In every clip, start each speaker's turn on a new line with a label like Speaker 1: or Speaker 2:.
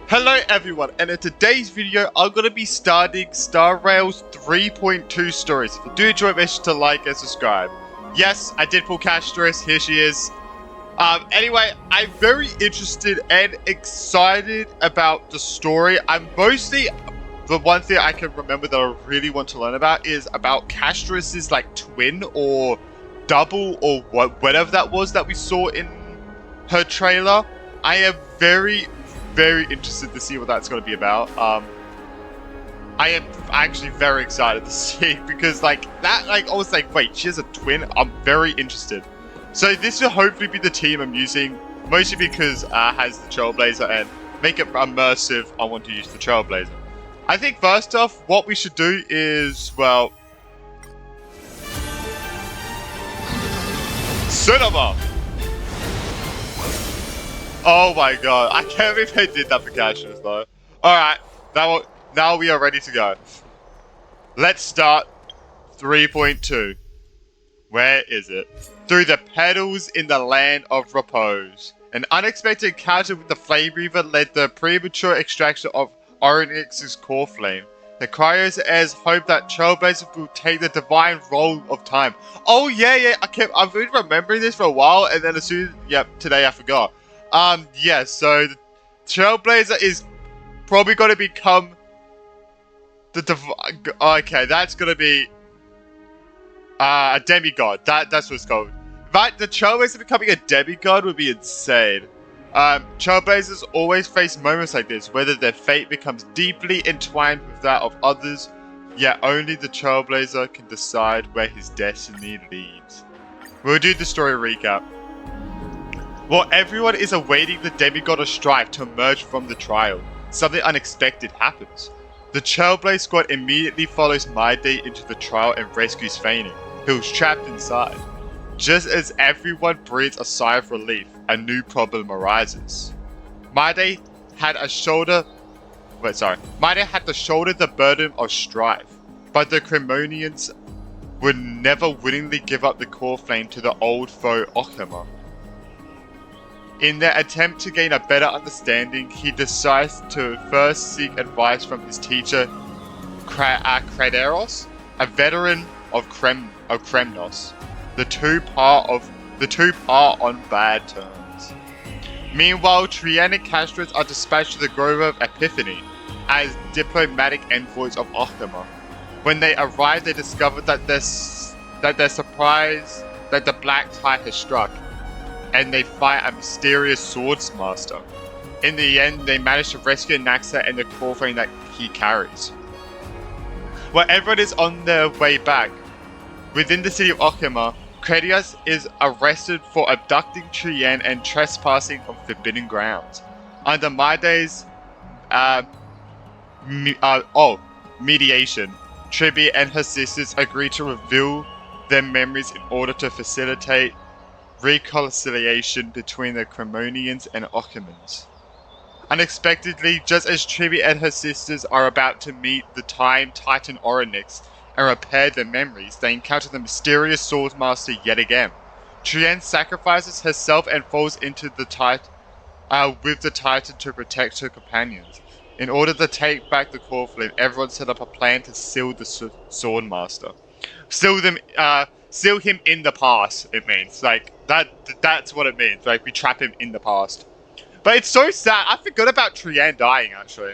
Speaker 1: Hello everyone, and in today's video I'm going to be starting Star Rail's 3.2 stories. If you do enjoy it, make sure to like and subscribe. Yes, I did pull Castris, here she is. Anyway, I'm very interested and excited about the story. I'm mostly, the one thing I can remember that I really want to learn about is about Castris's like twin or double or whatever that was that we saw in her trailer. I am very interested to see what that's going to be about. I am actually very excited to see because I was like, wait, she has a twin? I'm very interested. So this will hopefully be the team I'm using, mostly because it has the Trailblazer and make it immersive. I want to use the Trailblazer. I think first off, what we should do is, well, Cinema! Oh my god, I can't believe they did that for Cassius though. Alright, now we are ready to go. Let's start 3.2. Where is it? Through the Petals in the land of Repose. An unexpected encounter with the Flame Reaver led the premature extraction of Oryx's core flame. The Cryos heirs hope that Trailblazer will take the divine role of time. Oh yeah, I've been remembering this for a while, and then as soon as, today I forgot. Yeah, so the Trailblazer is probably going to become okay, that's going to be a demigod. That's what it's called. But the Trailblazer becoming a demigod would be insane. Trailblazers always face moments like this, whether their fate becomes deeply entwined with that of others, yet only the Trailblazer can decide where his destiny leads. We'll do the story recap. While everyone is awaiting the demigod of strife to emerge from the trial, something unexpected happens. The Trailblaze squad immediately follows Mayday into the trial and rescues Feigning, who was trapped inside. Just as everyone breathes a sigh of relief, a new problem arises. Mayday had to shoulder the burden of strife, but the Cremonians would never willingly give up the core flame to the old foe Okama. In their attempt to gain a better understanding, he decides to first seek advice from his teacher, Kraderos, a veteran of Kremnos. The two part on bad terms. Meanwhile, Trian and Castris are dispatched to the Grove of Epiphany as diplomatic envoys of Okama. When they arrive, they discover that they're surprised that the Black Tide has struck, and they fight a mysterious swordsmaster. In the end, they manage to rescue Naxa and the core flame that he carries. While everyone is on their way back, within the city of Okama, Credias is arrested for abducting Trian and trespassing on forbidden grounds. Under Mayday's mediation, Tribi and her sisters agree to reveal their memories in order to facilitate reconciliation between the Cremonians and Okamans. Unexpectedly, just as Tribi and her sisters are about to meet the Time Titan Oryx and repair their memories, they encounter the mysterious Swordmaster yet again. Trian sacrifices herself and falls into the with the Titan to protect her companions. In order to take back the core flame, everyone set up a plan to seal the Swordmaster. Seal him in the past, it means. That's what it means. We trap him in the past. But it's so sad. I forgot about Trian dying, actually.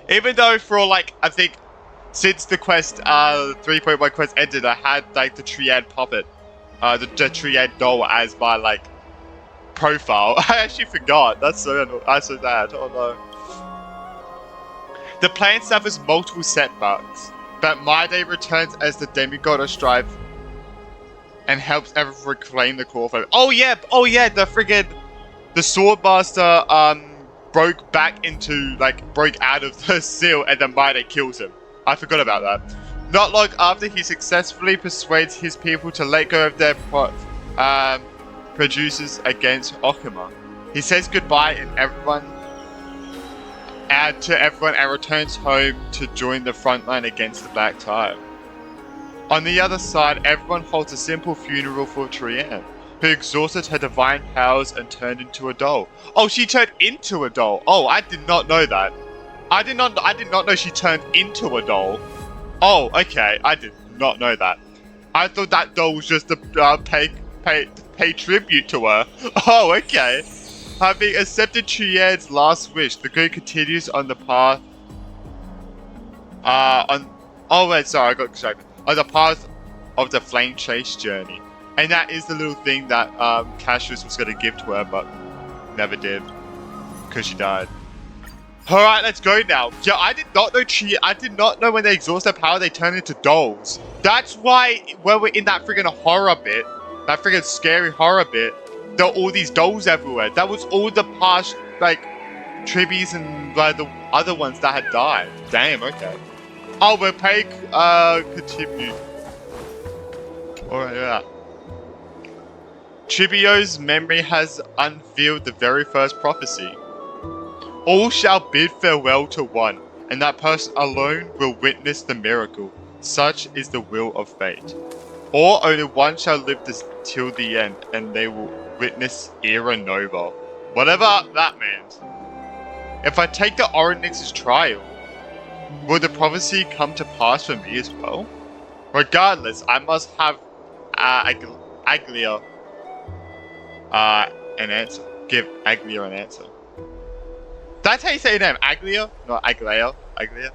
Speaker 1: Even though for, I think, since the quest, 3.1 quest ended, I had, the Trian puppet, the Trian doll as my, profile. I actually forgot. That's so sad. Oh, no. The plan suffers multiple setbacks, but Mayday returns as the demigod of strife and helps everyone reclaim the core flame. Oh yeah, the Swordmaster broke out of the seal and then Mayday kills him. I forgot about that. Not long after, he successfully persuades his people to let go of their producers against Okama. He says goodbye to everyone and returns home to join the front line against the Black Tide. On the other side, everyone holds a simple funeral for Trian. who exhausted her divine powers and turned into a doll. Oh, she turned into a doll. Oh, I did not know that. I did not know she turned into a doll. Oh, okay. I did not know that. I thought that doll was just to pay tribute to her. Oh, okay. Having accepted Triad's last wish, the girl continues on the path. Oh wait, sorry, I got distracted. On the path of the flame chase journey, and that is the little thing that Cassius was going to give to her, but never did because she died. All right, let's go now. Yeah, I did not know when they exhaust their power, they turn into dolls. That's why when we're in that friggin' horror bit, that friggin' scary horror bit, there are all these dolls everywhere. That was all the past, like, tribbies and the other ones that had died. Damn, okay. Oh, we're paying, continue. Alright, yeah. Tribio's memory has unveiled the very first prophecy. All shall bid farewell to one, and that person alone will witness the miracle. Such is the will of fate. Or only one shall live this till the end, and they will witness Era Nova. Whatever that means. If I take the Oryx's trial, will the prophecy come to pass for me as well? Regardless, I must have Aglia an answer. Give Aglia an answer. That's how you say your name, Aglia? Not Aglia. Aglia.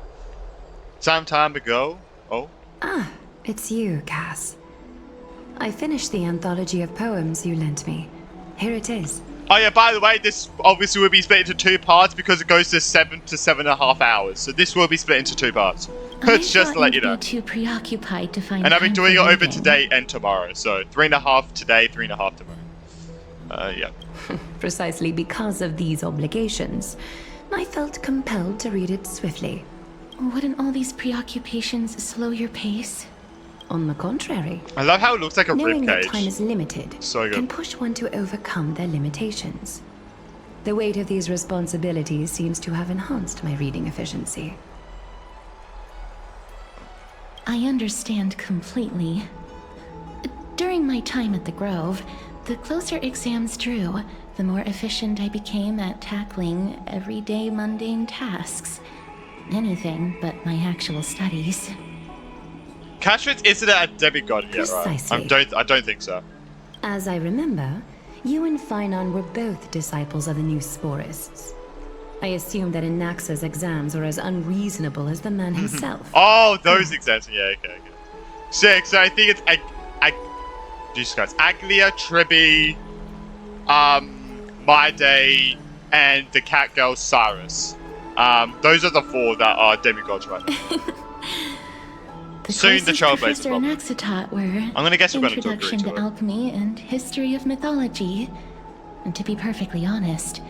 Speaker 1: Some time ago. Oh.
Speaker 2: Ah, it's you, Cass. I finished the anthology of poems you lent me. Here it is.
Speaker 1: Oh yeah, by the way, this obviously will be split into 2 parts because it goes to 7 to 7.5 hours. So this will be split into 2 parts. It's just to let you know.
Speaker 3: Too preoccupied to find.
Speaker 1: And I've been doing it over today and tomorrow. So 3.5 today, 3.5 tomorrow. Yeah.
Speaker 2: Precisely because of these obligations, I felt compelled to read it swiftly.
Speaker 3: Wouldn't all these preoccupations slow your pace?
Speaker 2: On the contrary.
Speaker 1: I love how it looks like a
Speaker 2: knowing that
Speaker 1: ribcage.
Speaker 2: time is limited
Speaker 1: So good.
Speaker 2: can push one to overcome their limitations. The weight of these responsibilities seems to have enhanced my reading efficiency.
Speaker 3: I understand completely. During my time at the Grove, the closer exams drew, the more efficient I became at tackling everyday mundane tasks. Anything but my actual studies.
Speaker 1: Cassius isn't a demigod yet, right?
Speaker 2: Precisely.
Speaker 1: I don't think so.
Speaker 2: As I remember, you and Finon were both disciples of the new Sporists. I assume that Anaxa's exams are as unreasonable as the man himself.
Speaker 1: Oh, those exams. Yeah, okay. 6, so I think it's Jesus Christ. Aglia, Tribby, My Day, and the cat girl Cyrus. Those are the 4 that are demigods right now. Soon the Trailblazers
Speaker 3: Professor Anaxa taught were
Speaker 1: I'm gonna guess we're gonna talk
Speaker 3: Introduction to Alchemy and History of Mythology. And to be perfectly honest,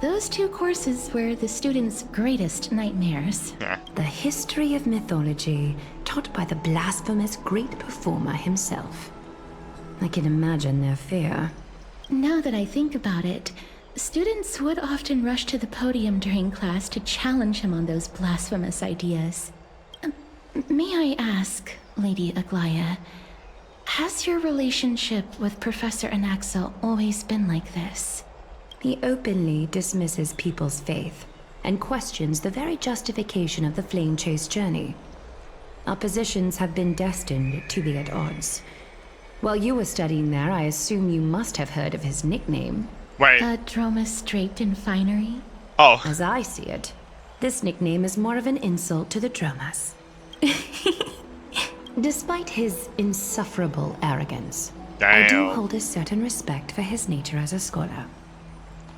Speaker 3: those 2 courses were the students' greatest nightmares.
Speaker 1: Yeah.
Speaker 2: The history of mythology, taught by the blasphemous great performer himself. I can imagine their fear.
Speaker 3: Now that I think about it, students would often rush to the podium during class to challenge him on those blasphemous ideas. May I ask, Lady Aglaia, has your relationship with Professor Anaxa always been like this?
Speaker 2: He openly dismisses people's faith and questions the very justification of the flame chase journey. Our positions have been destined to be at odds. While you were studying there, I assume you must have heard of his nickname.
Speaker 1: Wait.
Speaker 3: Dromus draped in finery?
Speaker 1: Oh.
Speaker 2: As I see it, this nickname is more of an insult to the Dromas. Despite his insufferable arrogance,
Speaker 1: Damn.
Speaker 2: I do hold a certain respect for his nature as a scholar.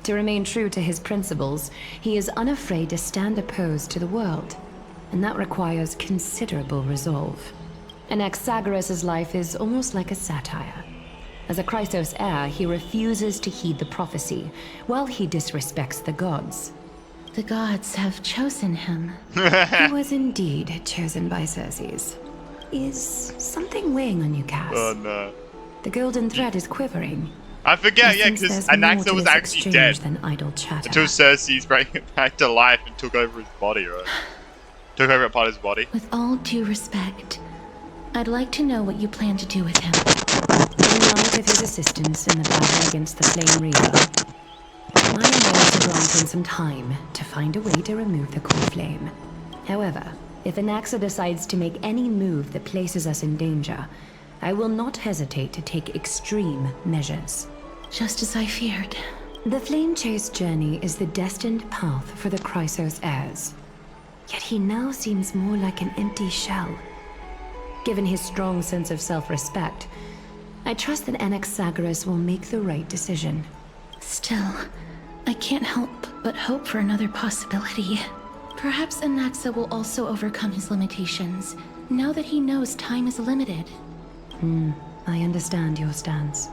Speaker 2: To remain true to his principles, he is unafraid to stand opposed to the world, and that requires considerable resolve. Anaxagoras' life is almost like a satire. As a Chrysos heir, he refuses to heed the prophecy, while he disrespects the gods.
Speaker 3: The gods have chosen him.
Speaker 2: He was indeed chosen by Circes. Is something weighing on you, Cass?
Speaker 1: Oh no.
Speaker 2: The golden thread is quivering.
Speaker 1: I forget, yeah,
Speaker 2: Since
Speaker 1: because
Speaker 2: there's more
Speaker 1: Anaxa
Speaker 2: to
Speaker 1: was
Speaker 2: this
Speaker 1: actually
Speaker 2: exchange
Speaker 1: dead
Speaker 2: than idle chatter.
Speaker 1: until Circes brought him back to life and took over his body, right? Took over a part of his body.
Speaker 3: With all due respect, I'd like to know what you plan to do with him.
Speaker 2: night of his assistance in the battle against the Flame Reaver, I am going to grant him some time to find a way to remove the core flame. However, if Anaxa decides to make any move that places us in danger, I will not hesitate to take extreme measures.
Speaker 3: Just as I feared.
Speaker 2: The Flame Chase journey is the destined path for the Chrysos heirs. Yet he now seems more like an empty shell. Given his strong sense of self-respect, I trust that Anaxagoras will make the right decision.
Speaker 3: Still, I can't help but hope for another possibility. Perhaps Anaxa will also overcome his limitations, now that he knows time is limited.
Speaker 2: I understand your stance.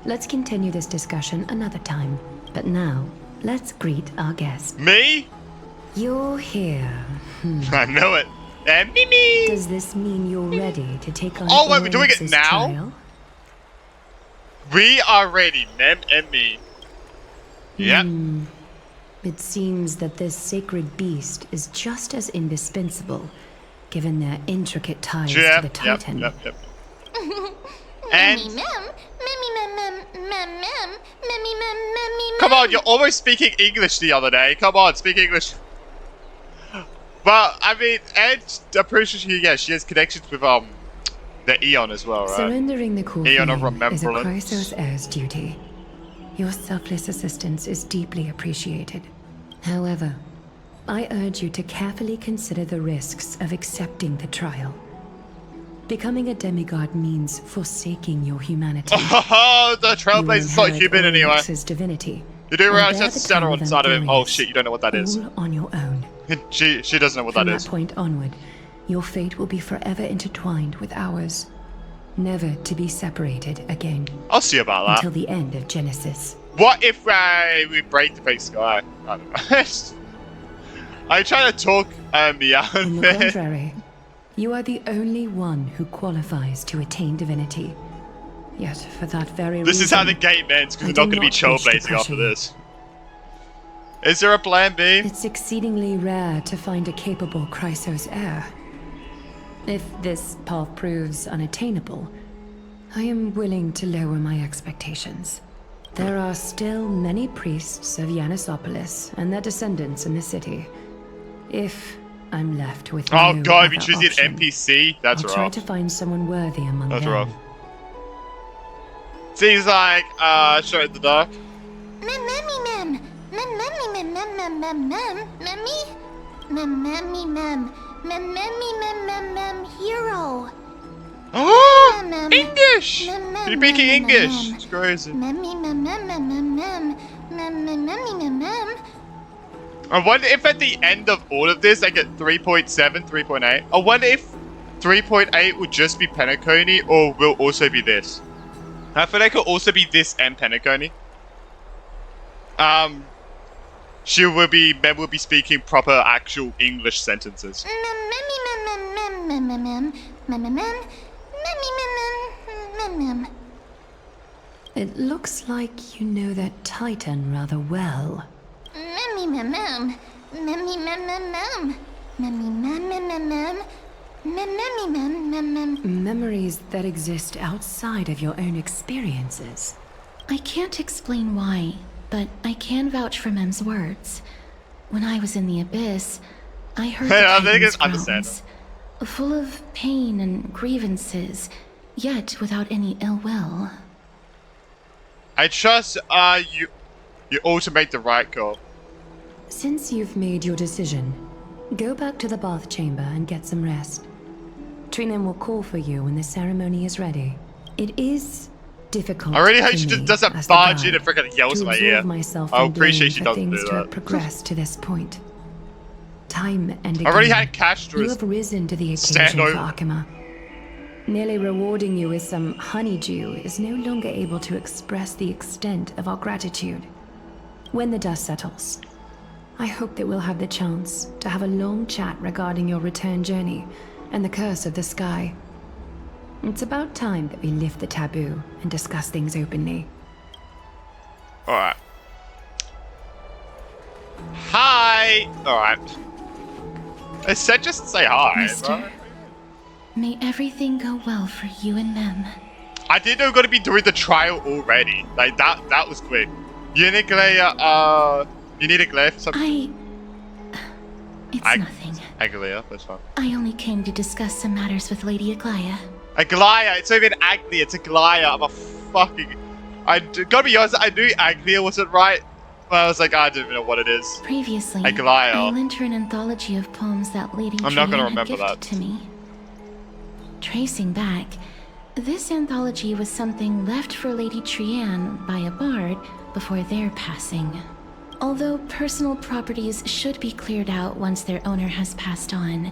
Speaker 2: Let's continue this discussion another time. But now, let's greet our guest.
Speaker 1: Me?
Speaker 2: You're here.
Speaker 1: I know it. And Mimi!
Speaker 2: Does this mean you're ready to take on
Speaker 1: Oh, wait, we're doing it
Speaker 2: Oryx's
Speaker 1: now?
Speaker 2: trial?
Speaker 1: We are ready, Mem and me. Yep.
Speaker 2: It seems that this sacred beast is just as indispensable, given their intricate ties to the Titan.
Speaker 1: Yep. And come on, you're almost speaking English the other day. Come on, speak English. But I mean, and I'm pretty sure she has connections with the Eon as well, right?
Speaker 2: Surrendering the core
Speaker 1: Eon of
Speaker 2: flame is a
Speaker 1: Remembrance.
Speaker 2: Chrysos heir's duty. Your selfless assistance is deeply appreciated. However, I urge you to carefully consider the risks of accepting the trial. Becoming a demigod means forsaking your humanity.
Speaker 1: Oh, the Trailblazer is not human anyway.
Speaker 2: Oryx's divinity.
Speaker 1: You do realize
Speaker 2: Bear
Speaker 1: that's a
Speaker 2: the
Speaker 1: center
Speaker 2: crown
Speaker 1: on the
Speaker 2: of
Speaker 1: side of him. Oh
Speaker 2: Amphoreus,
Speaker 1: shit, you don't know what that is.
Speaker 2: all on your own.
Speaker 1: She doesn't know what
Speaker 2: From
Speaker 1: that
Speaker 2: that
Speaker 1: is.
Speaker 2: point onward, your fate will be forever intertwined with ours, never to be separated again
Speaker 1: I'll see about that.
Speaker 2: until the end of Genesis.
Speaker 1: What if we break the fake sky? I don't know. I try to talk me out
Speaker 2: On
Speaker 1: of
Speaker 2: the
Speaker 1: it.
Speaker 2: contrary, you are the only one who qualifies to attain divinity. Yet, for that very reason,
Speaker 1: This is how the game ends, because
Speaker 2: I
Speaker 1: we're
Speaker 2: do
Speaker 1: not going to be
Speaker 2: not wish to
Speaker 1: trailblazing
Speaker 2: pressure
Speaker 1: after
Speaker 2: you.
Speaker 1: this. Is there a plan B?
Speaker 2: It's exceedingly rare to find a capable Chrysos heir. If this path proves unattainable, I am willing to lower my expectations. There are still many priests of Yanissopolis and their descendants in the city. If I'm left with
Speaker 1: Oh
Speaker 2: no
Speaker 1: god,
Speaker 2: other
Speaker 1: we choose an
Speaker 2: option,
Speaker 1: NPC? That's
Speaker 2: I'll try
Speaker 1: rough.
Speaker 2: to find someone worthy among
Speaker 1: That's
Speaker 2: them.
Speaker 1: rough. Seems like, show it in the dark.
Speaker 3: Hero.
Speaker 1: Oh, English! You're speaking English. It's crazy. I wonder if at the end of all of this I get 3.7, 3.8. I wonder if 3.8 would just be Penacony or will also be this. I feel like it could also be this and Penacony. Mem will be speaking proper actual English sentences.
Speaker 2: It looks like you know that Titan rather well. Memories that exist outside of your own experiences.
Speaker 3: I can't explain why, but I can vouch for Mem's words. When I was in the abyss, I heard the
Speaker 1: I think
Speaker 3: Titan's
Speaker 1: it's understandable.
Speaker 3: groans, full of pain and grievances, yet without any ill will.
Speaker 1: I trust you all to make the right call.
Speaker 2: Since you've made your decision, go back to the bath chamber and get some rest. Trinem will call for you when the ceremony is ready. It is difficult.
Speaker 1: I really hope
Speaker 2: for
Speaker 1: she
Speaker 2: me,
Speaker 1: just doesn't
Speaker 2: as the
Speaker 1: barge in
Speaker 2: guide,
Speaker 1: and freaking yells in
Speaker 2: to
Speaker 1: my
Speaker 2: absolve
Speaker 1: ear.
Speaker 2: myself
Speaker 1: I
Speaker 2: from
Speaker 1: appreciate
Speaker 2: blame
Speaker 1: she
Speaker 2: for
Speaker 1: doesn't
Speaker 2: things
Speaker 1: do
Speaker 2: to have
Speaker 1: that.
Speaker 2: progressed to this point. Time and again,
Speaker 1: I already had
Speaker 2: you
Speaker 1: Castra's
Speaker 2: have risen to the
Speaker 1: stand
Speaker 2: occasion for
Speaker 1: over.
Speaker 2: Akima. Merely rewarding you with some honeydew is no longer able to express the extent of our gratitude. When the dust settles, I hope that we'll have the chance to have a long chat regarding your return journey and the curse of the sky. It's about time that we lift the taboo and discuss things openly.
Speaker 1: Alright. Hi! Alright. I said just say hi.
Speaker 3: Mister,
Speaker 1: right?
Speaker 3: may everything go well for you and Mem.
Speaker 1: I didn't know we were gonna be doing the trial already. Like that was quick. You need Glea, you need a Glea for something?
Speaker 3: It's nothing.
Speaker 1: Aglia, that's fine.
Speaker 3: I only came to discuss some matters with Lady Aglaya.
Speaker 1: Aglia, it's not even Aglia, it's Aglia. I'm a fucking... gotta be honest, I knew Aglia wasn't right. But I was like, I don't even know what it is.
Speaker 3: Previously,
Speaker 1: Aglia.
Speaker 3: I lent her an anthology of poems that Lady
Speaker 1: I'm not gonna
Speaker 3: Trian had
Speaker 1: remember
Speaker 3: gifted
Speaker 1: that.
Speaker 3: to me. Tracing back, this anthology was something left for Lady Trian by a bard before their passing. Although personal properties should be cleared out once their owner has passed on,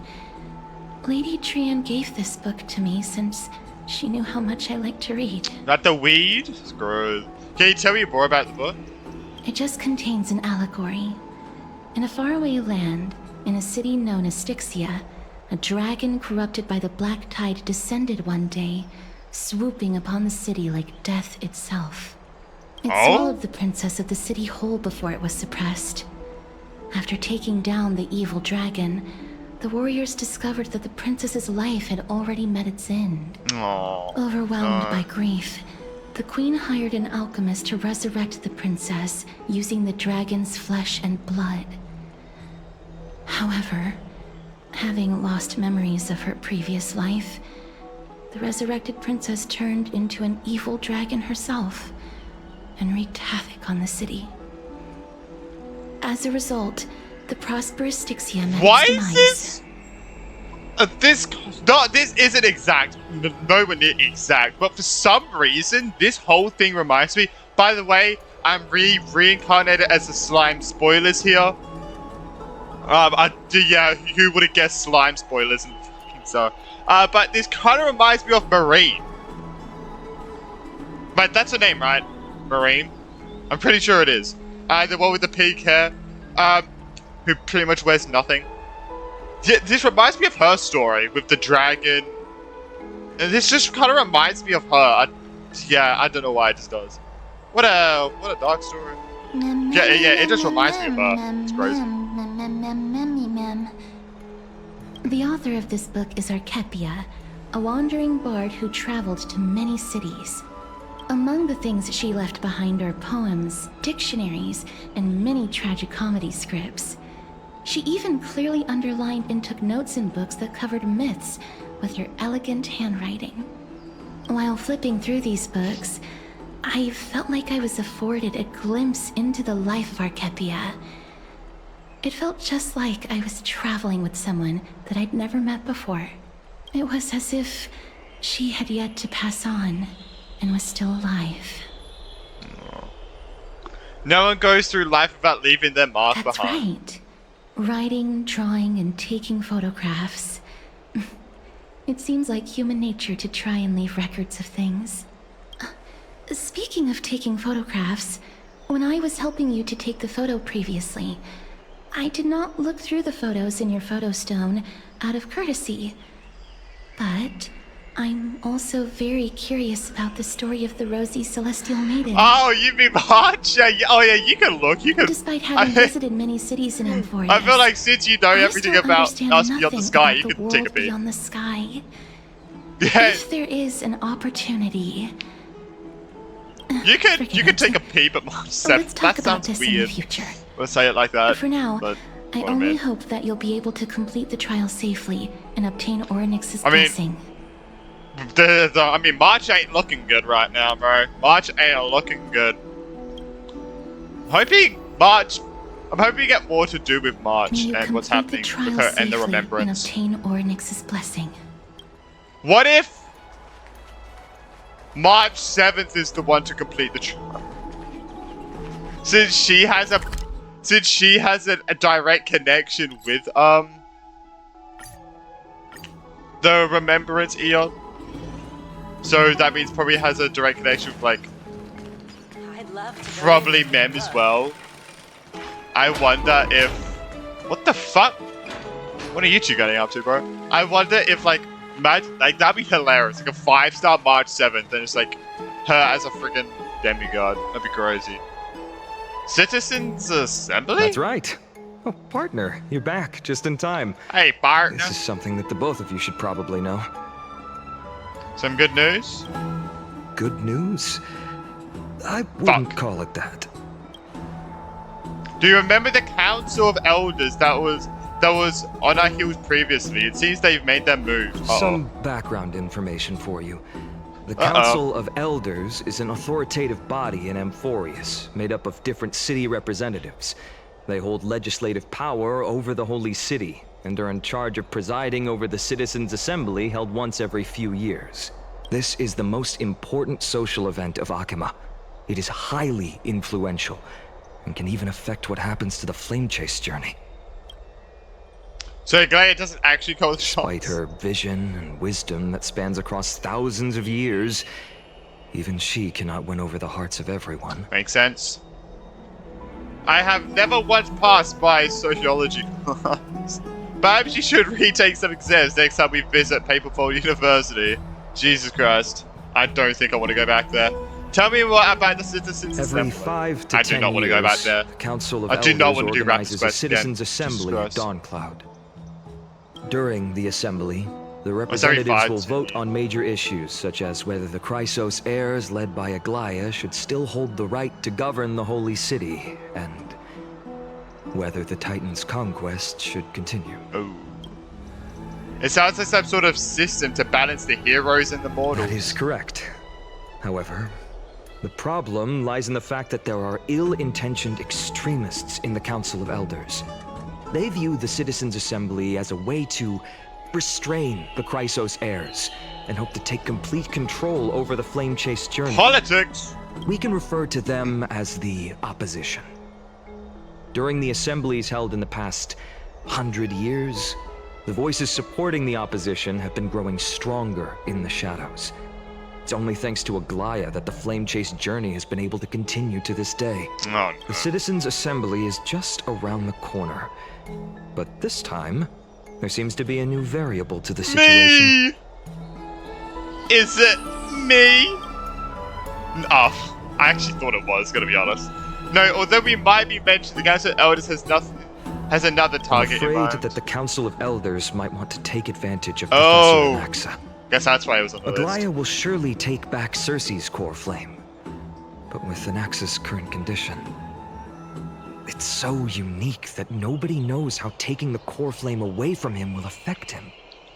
Speaker 3: Lady Trian gave this book to me since she knew how much I like to read.
Speaker 1: Not the weed? It's gross. Can you tell me more about the book?
Speaker 3: It just contains an allegory. In a faraway land, in a city known as Styxia, a dragon corrupted by the black tide descended one day, swooping upon the city like death itself. It swallowed the princess of the city whole before it was suppressed. After taking down the evil dragon, the warriors discovered that the princess's life had already met its end.
Speaker 1: Aww.
Speaker 3: Overwhelmed by grief, the queen hired an alchemist to resurrect the princess using the dragon's flesh and blood. However, having lost memories of her previous life, the resurrected princess turned into an evil dragon herself and wreaked havoc on the city. As a result, the prosperous Styxia met
Speaker 1: Why
Speaker 3: its
Speaker 1: is
Speaker 3: demise.
Speaker 1: this? This isn't exact. Nowhere near exact. But for some reason, this whole thing reminds me. By the way, I'm reincarnated as a slime. Spoilers here. Yeah, who would have guessed slime spoilers and so. But this kind of reminds me of Marine. But that's her name, right? Marine. I'm pretty sure it is. The one with the pink hair. Who pretty much wears nothing. This reminds me of her story with the dragon. And this just kind of reminds me of her. I don't know why it just does. What a dark story. Yeah, it just reminds me of her. It's crazy.
Speaker 3: The author of this book is Archepia, a wandering bard who traveled to many cities. Among the things she left behind are poems, dictionaries, and many tragicomedy scripts. She even clearly underlined and took notes in books that covered myths with her elegant handwriting. While flipping through these books, I felt like I was afforded a glimpse into the life of Archepia. It felt just like I was traveling with someone that I'd never met before. It was as if she had yet to pass on and was still alive.
Speaker 1: No one goes through life without leaving their mark
Speaker 3: That's
Speaker 1: behind.
Speaker 3: right. Writing, drawing, and taking photographs. It seems like human nature to try and leave records of things. Speaking of taking photographs, when I was helping you to take the photo previously, I did not look through the photos in your photo stone out of courtesy. But I'm also very curious about the story of the Rosy Celestial Maiden.
Speaker 1: Oh, you mean March? Yeah, oh yeah, you can look. You can.
Speaker 3: Despite having visited many cities in Amphoreus,
Speaker 1: I feel like since you know everything about us beyond the sky, you can take a peek.
Speaker 3: Beyond the sky.
Speaker 1: Yeah.
Speaker 3: If there is an opportunity,
Speaker 1: you could take a peek at March 7th.
Speaker 3: let's talk
Speaker 1: That
Speaker 3: about
Speaker 1: sounds
Speaker 3: this in the
Speaker 1: weird.
Speaker 3: future.
Speaker 1: We'll say it like that.
Speaker 3: But for now,
Speaker 1: but
Speaker 3: I
Speaker 1: what
Speaker 3: only
Speaker 1: mean.
Speaker 3: hope that you'll be able to complete the trial safely and obtain Orynyx's
Speaker 1: I mean,
Speaker 3: blessing.
Speaker 1: I mean, March ain't looking good right now, bro. March ain't looking good. I'm hoping you get more to do with March
Speaker 3: May you
Speaker 1: and what's
Speaker 3: complete
Speaker 1: happening
Speaker 3: the
Speaker 1: with
Speaker 3: trial
Speaker 1: her and the
Speaker 3: safely
Speaker 1: remembrance.
Speaker 3: and obtain Orynyx's blessing.
Speaker 1: What if March 7th is the one to complete the trial? Since she has a direct connection with the remembrance Eon. So that means probably has a direct connection with like probably Mem as well. I wonder if what the fuck? What are you two getting up to, bro? I wonder if like that'd be hilarious. Like a 5-star March 7th and it's like her as a freaking demigod. That'd be crazy. Citizens Assembly?
Speaker 4: That's right. Oh, partner, you're back just in time.
Speaker 1: Hey, partner.
Speaker 4: This is something that the both of you should probably know.
Speaker 1: Some good news?
Speaker 4: good news? I wouldn't call it that.
Speaker 1: Do you remember the Council of Elders that was on our heels previously? It seems they've made their move.
Speaker 4: Some background information for you. The Council of Elders is an authoritative body in Amphoreus, made up of different city representatives. They hold legislative power over the Holy City, and are in charge of presiding over the Citizens' Assembly held once every few years. This is the most important social event of Akima. It is highly influential, and can even affect what happens to the Flame Chase journey.
Speaker 1: So Glaya doesn't actually call the shots.
Speaker 4: Despite her vision and wisdom that spans across thousands of years, even she cannot win over the hearts of everyone.
Speaker 1: Makes sense. I have never once passed by sociology class. Perhaps you should retake some exams next time we visit Paperfold University. Jesus Christ. I don't think I want to go back there. Tell me more about the Citizens Assembly.
Speaker 4: Every 5 to 10
Speaker 1: I do not want to go back there.
Speaker 4: The Council of
Speaker 1: I do not
Speaker 4: Elders
Speaker 1: want to do
Speaker 4: organizes a
Speaker 1: Rapid
Speaker 4: Citizens
Speaker 1: again.
Speaker 4: Assembly at
Speaker 1: Jesus
Speaker 4: Dawncloud. During the assembly, the
Speaker 1: every
Speaker 4: representatives
Speaker 1: 5
Speaker 4: will
Speaker 1: to
Speaker 4: vote
Speaker 1: 10
Speaker 4: on major issues, such as whether the Chrysos heirs led by Aglaya should still hold the right to govern the Holy City, and whether the Titan's conquest should continue.
Speaker 1: Oh. It sounds like some sort of system to balance the heroes and the mortals.
Speaker 4: That is correct. However, the problem lies in the fact that there are ill-intentioned extremists in the Council of Elders. They view the Citizens' Assembly as a way to restrain the Chrysos heirs, and hope to take complete control over the Flame Chase journey.
Speaker 1: Politics!
Speaker 4: We can refer to them as the opposition. During the assemblies held in the past 100 years, the voices supporting the opposition have been growing stronger in the shadows. It's only thanks to Aglaya that the Flame Chase journey has been able to continue to this day.
Speaker 1: Oh, no.
Speaker 4: The Citizens' Assembly is just around the corner. But this time, there seems to be a new variable to the situation.
Speaker 1: Me! Is it me? Oh, I actually thought it was, gonna be honest. No, although we might be mentioned, the Council of Elders has another target
Speaker 4: I'm
Speaker 1: in mind.
Speaker 4: afraid that the Council of Elders might want to take advantage of
Speaker 1: Oh.
Speaker 4: Professor Anaxa.
Speaker 1: Guess that's why it was on the list.
Speaker 4: Aglaya will surely take back Circe's core flame. But with Anaxa's current condition, it's so unique that nobody knows how taking the core flame away from him will affect him.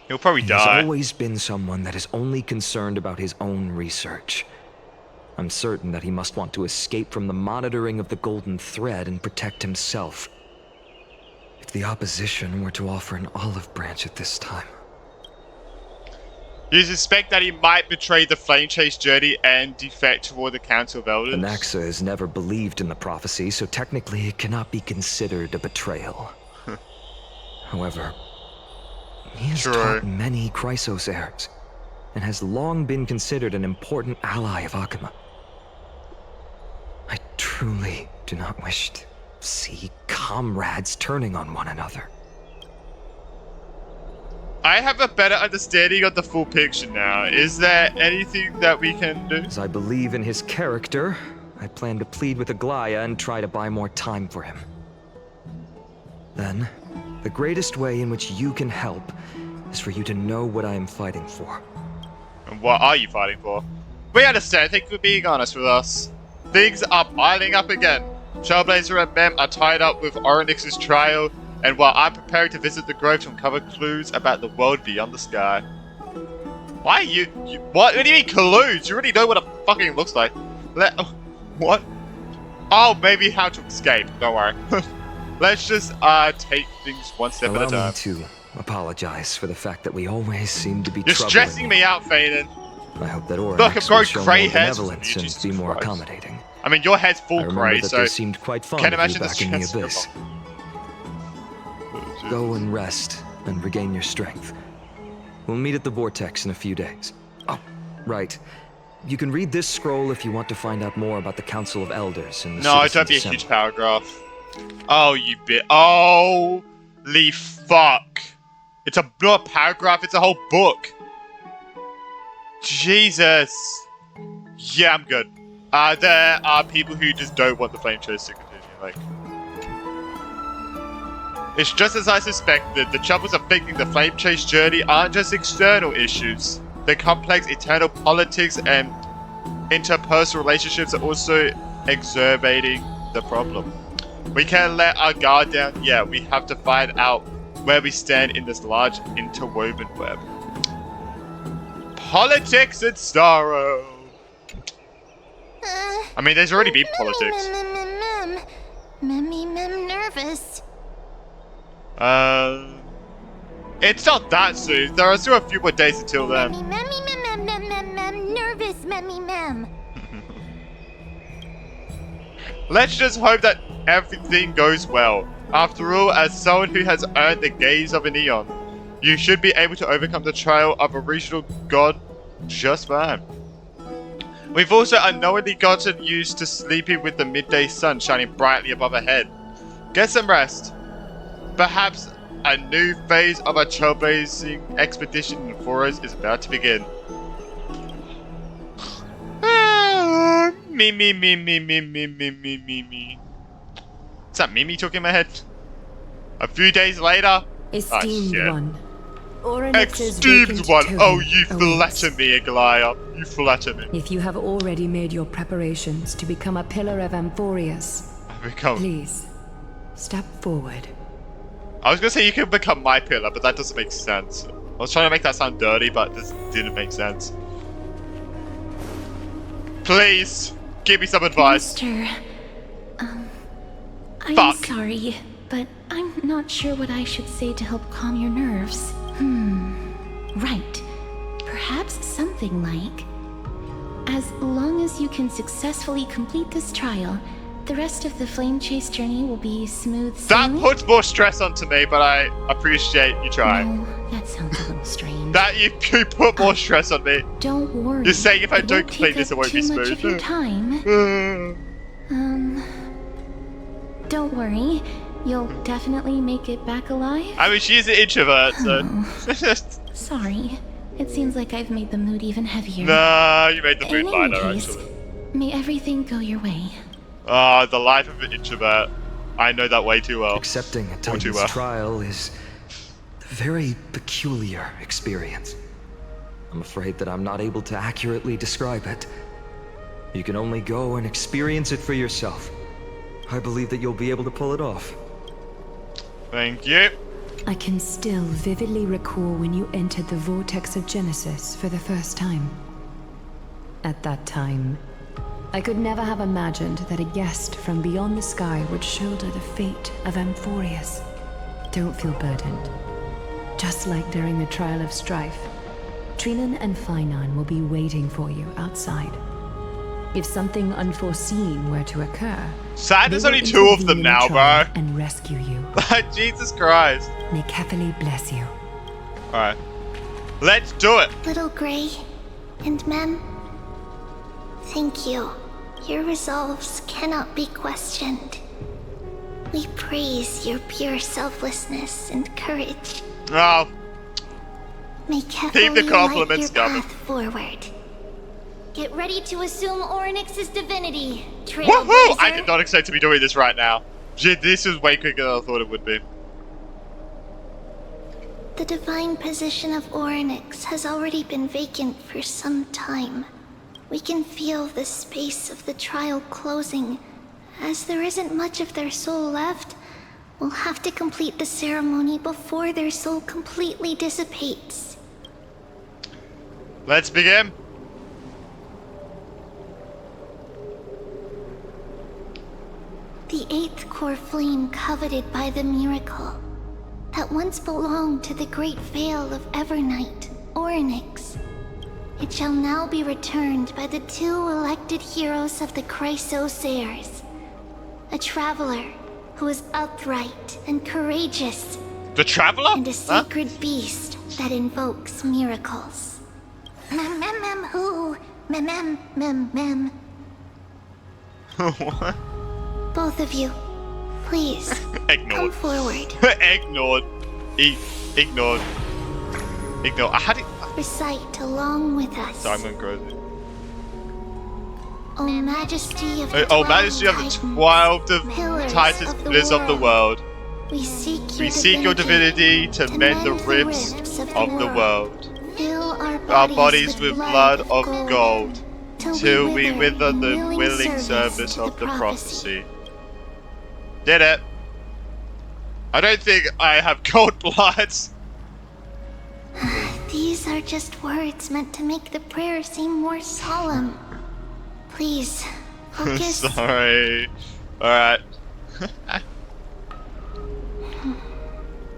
Speaker 1: He'll probably
Speaker 4: He's
Speaker 1: die.
Speaker 4: always been someone that is only concerned about his own research. I'm certain that he must want to escape from the monitoring of the Golden Thread and protect himself. If the opposition were to offer an olive branch at this time.
Speaker 1: You suspect that he might betray the Flame Chase journey and defect toward the Council of Elders?
Speaker 4: Anaxa has never believed in the prophecy, so technically it cannot be considered a betrayal. However, he has taught many Chrysos heirs, and has long been considered an important ally of Akima. I truly do not wish to see comrades turning on one another.
Speaker 1: I have a better understanding of the full picture now. Is there anything that we can do?
Speaker 4: As I believe in his character, I plan to plead with Aglaya and try to buy more time for him. Then, the greatest way in which you can help is for you to know what I am fighting for.
Speaker 1: And what are you fighting for? We understand. Thank you for being honest with us. Things are piling up again. Trailblazer and Mem are tied up with Oryx's trial, and while I'm preparing to visit the grove to uncover clues about the world beyond the sky. Why are you what do you mean clues? You already know what it fucking looks like. What? Oh, maybe how to escape. Don't worry. Let's just take things one step at a
Speaker 4: Allow
Speaker 1: time.
Speaker 4: me to apologize for the fact that we always seem to be
Speaker 1: You're
Speaker 4: troubling
Speaker 1: stressing me out, Faden.
Speaker 4: I hope that
Speaker 1: Look, I'm
Speaker 4: Oryx
Speaker 1: growing
Speaker 4: will show
Speaker 1: grey
Speaker 4: more
Speaker 1: hairs
Speaker 4: benevolence
Speaker 1: from you,
Speaker 4: and
Speaker 1: Jesus
Speaker 4: be more
Speaker 1: Christ.
Speaker 4: accommodating.
Speaker 1: I mean, your head's
Speaker 4: I
Speaker 1: full
Speaker 4: remember
Speaker 1: grey,
Speaker 4: that
Speaker 1: so
Speaker 4: they seemed quite fond
Speaker 1: can't
Speaker 4: of you
Speaker 1: imagine the
Speaker 4: back in the
Speaker 1: stress you're
Speaker 4: abyss.
Speaker 1: on.
Speaker 4: Go and rest and regain your strength. We'll meet at the Vortex in a few days. Oh, right. You can read this scroll if you want to find out more about the Council of Elders and the
Speaker 1: No, don't
Speaker 4: Citizens'
Speaker 1: be a
Speaker 4: Assembly.
Speaker 1: huge paragraph. Oh, you bit. Holy fuck. It's not a paragraph, it's a whole book. Jesus. Yeah, I'm good. There are people who just don't want the Flame Chase to continue. Like, it's just as I suspected. The troubles affecting the Flame Chase journey aren't just external issues. They're complex internal politics and interpersonal relationships are also exacerbating the problem. We can't let our guard down. Yeah, we have to find out where we stand in this large interwoven web. Politics at Starro. I mean, there's already been politics.
Speaker 3: Nervous.
Speaker 1: It's not that soon. There are still a few more days until then.
Speaker 3: Nervous,
Speaker 1: Let's just hope that everything goes well. After all, as someone who has earned the gaze of an Eon, you should be able to overcome the trial of a regional god just fine. We've also unknowingly gotten used to sleeping with the midday sun shining brightly above our head. Get some rest. Perhaps a new phase of our trailblazing expedition in Amphoreus is about to begin. Me. Is that Mimi talking in my head? A few days later.
Speaker 2: Esteemed one.
Speaker 1: Esteemed one. Oh, you flatter me, Aglaya. You flatter me.
Speaker 2: If you have already made your preparations to become a pillar of Amphoreus, please step forward.
Speaker 1: I was gonna say you can become my pillar, but that doesn't make sense. I was trying to make that sound dirty, but this didn't make sense. Please, give me some advice.
Speaker 3: Master, I'm
Speaker 1: Fuck.
Speaker 3: sorry, but I'm not sure what I should say to help calm your nerves. Right. Perhaps something like, as long as you can successfully complete this trial, the rest of the flame chase journey will be smooth sailing.
Speaker 1: That puts more stress onto me, but I appreciate you trying.
Speaker 3: No, that sounds a little strange.
Speaker 1: That you put more stress on me.
Speaker 3: Don't worry.
Speaker 1: You're saying if I
Speaker 3: It
Speaker 1: don't
Speaker 3: won't
Speaker 1: complete
Speaker 3: take
Speaker 1: this, it
Speaker 3: up
Speaker 1: won't be
Speaker 3: too much
Speaker 1: smooth.
Speaker 3: of your time. Don't worry. You'll definitely make it back alive.
Speaker 1: I mean, she's an introvert, so.
Speaker 3: Sorry. It seems like I've made the mood even heavier.
Speaker 1: Nah, you made the mood
Speaker 3: In any
Speaker 1: lighter,
Speaker 3: case,
Speaker 1: actually.
Speaker 3: may everything go your way.
Speaker 1: Ah, the life of an introvert. I know that way too well.
Speaker 4: Accepting a
Speaker 1: Or too
Speaker 4: Titan's
Speaker 1: well.
Speaker 4: trial is a very peculiar experience. I'm afraid that I'm not able to accurately describe it. You can only go and experience it for yourself. I believe that you'll be able to pull it off.
Speaker 1: Thank you.
Speaker 2: I can still vividly recall when you entered the vortex of Genesis for the first time. At that time, I could never have imagined that a guest from beyond the sky would shoulder the fate of Amphoreus. Don't feel burdened. Just like during the trial of strife, Trinan and Finan will be waiting for you outside. If something unforeseen were to occur,
Speaker 1: Sad there's
Speaker 2: they will
Speaker 1: only two of
Speaker 2: intervene
Speaker 1: them
Speaker 2: in the
Speaker 1: now,
Speaker 2: trial
Speaker 1: bro.
Speaker 2: and rescue you.
Speaker 1: Jesus Christ.
Speaker 2: May Kefali bless you.
Speaker 1: Alright. Let's do it.
Speaker 5: Little Grey and Mem, thank you. Your resolves cannot be questioned. We praise your pure selflessness and courage.
Speaker 1: Oh,
Speaker 5: May
Speaker 1: Keep
Speaker 5: Kefali
Speaker 1: the
Speaker 5: light
Speaker 1: compliments
Speaker 5: your
Speaker 1: coming.
Speaker 5: path forward. Get ready to assume Orynyx's divinity,
Speaker 1: woohoo!
Speaker 5: Trailblazer.
Speaker 1: I did not expect to be doing this right now. Gee, this is way quicker than I thought it would be.
Speaker 5: The divine position of Orynyx has already been vacant for some time. We can feel the space of the trial closing. As there isn't much of their soul left, we'll have to complete the ceremony before their soul completely dissipates.
Speaker 1: Let's begin.
Speaker 5: The eighth core flame coveted by the miracle that once belonged to the great veil of Evernight, Orynyx. It shall now be returned by the two elected heroes of the Chrysosairs. A traveler who is upright and courageous,
Speaker 1: The Traveler?
Speaker 5: and a sacred beast that invokes miracles. Who? Mem.
Speaker 1: What?
Speaker 5: Both of you, please, come
Speaker 1: Ignored.
Speaker 5: forward.
Speaker 1: Ignored. Ignored. Ignore. I had it.
Speaker 5: Recite along with us.
Speaker 1: Sorry, I'm going crazy.
Speaker 5: O Majesty of the
Speaker 1: Oh, Majesty of the 12
Speaker 5: Pillars
Speaker 1: Titans,
Speaker 5: of the
Speaker 1: pillars of the world.
Speaker 5: We seek
Speaker 1: We seek your divinity to mend the rifts of the world.
Speaker 5: Fill our
Speaker 1: Our bodies with blood of gold, till we wither the willing service of the prophecy. Did it. I don't think I have cold blood.
Speaker 5: These are just words meant to make the prayer seem more solemn. Please, focus.
Speaker 1: Sorry. Alright.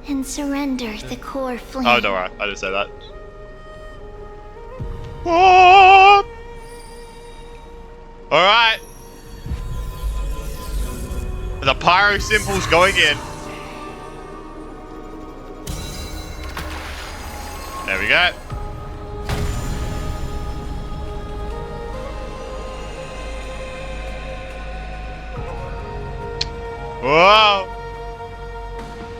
Speaker 5: And surrender the core flame.
Speaker 1: Oh, don't worry. I didn't say that. Oh! Alright. The pyro symbol's going in. There we go. Whoa!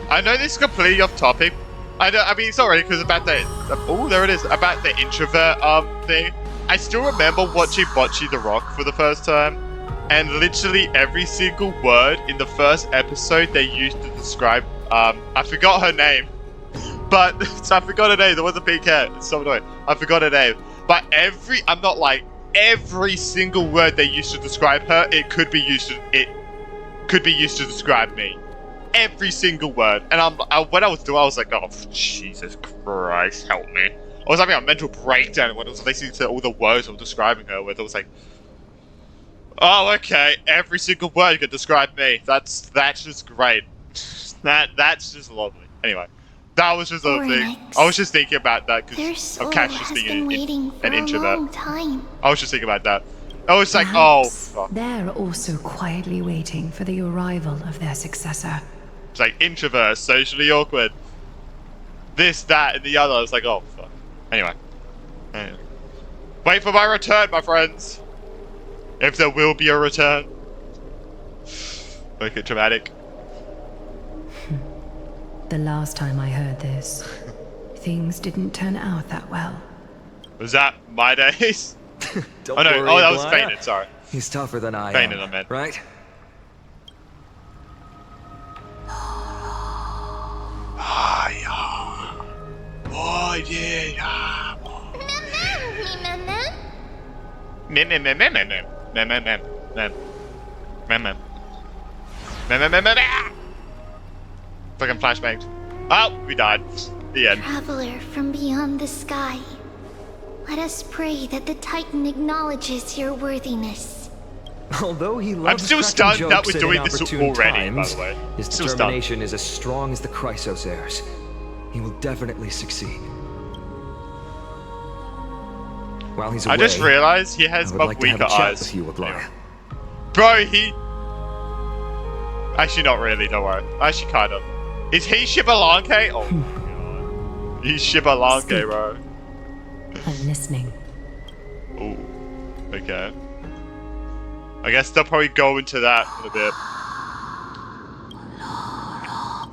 Speaker 1: I know this is completely off topic. I mean, sorry, because about the oh, there it is, about the introvert thing. I still remember watching Bocce the Rock for the first time, and literally every single word in the first episode they used to describe. I forgot her name, but so I forgot her name. There was a pink hair. It's so annoying. I forgot her name, but I'm not like every single word they used to describe her. It could be used to describe me. Every single word. And when I was doing it, I was like, oh, Jesus Christ, help me. I was having a mental breakdown when I was listening to all the words of describing her, where it was like, oh, okay, every single word could describe me. That's just great. That's just lovely. Anyway, that was just a thing. I was just thinking about that because of Cash just being an introvert. I was just thinking about that. I was like,
Speaker 2: Perhaps
Speaker 1: oh, fuck.
Speaker 2: they're also quietly waiting for the arrival of their successor.
Speaker 1: It's like introvert, socially awkward. This, that, and the other. I was like, oh, fuck. Anyway. Wait for my return, my friends. If there will be a return. Make it dramatic.
Speaker 2: The last time I heard this, things didn't turn out that well.
Speaker 1: Was that my days?
Speaker 4: Don't
Speaker 1: Oh no,
Speaker 4: worry,
Speaker 1: oh that was
Speaker 4: Aglaya.
Speaker 1: Fainted, sorry.
Speaker 4: He's tougher than I
Speaker 1: Fainted,
Speaker 4: am,
Speaker 1: I meant.
Speaker 4: right?
Speaker 1: Oh yeah. Fucking flashbangs. Oh, we died. The end.
Speaker 5: Traveler from beyond the sky, let us pray that the Titan acknowledges your worthiness.
Speaker 4: Although he loves
Speaker 1: still
Speaker 4: cracking
Speaker 1: stunned that
Speaker 4: jokes
Speaker 1: we're
Speaker 4: at
Speaker 1: doing this
Speaker 4: inopportune
Speaker 1: already, by
Speaker 4: times,
Speaker 1: the way.
Speaker 4: his
Speaker 1: Still stunned.
Speaker 4: determination is as strong as the Chrysos heirs. He will definitely succeed. While he's away,
Speaker 1: I just realized he has
Speaker 4: I would
Speaker 1: much
Speaker 4: like to have
Speaker 1: weaker
Speaker 4: a chat
Speaker 1: eyes.
Speaker 4: with you, Aglaya.
Speaker 1: Bro, he... Actually, not really, don't worry. Actually, kind of. Is he Shibalanke? Oh my god. He's Shibalanke,
Speaker 2: Speak.
Speaker 1: bro.
Speaker 2: I'm listening.
Speaker 1: Ooh. Okay. I guess they'll probably go into that in a bit.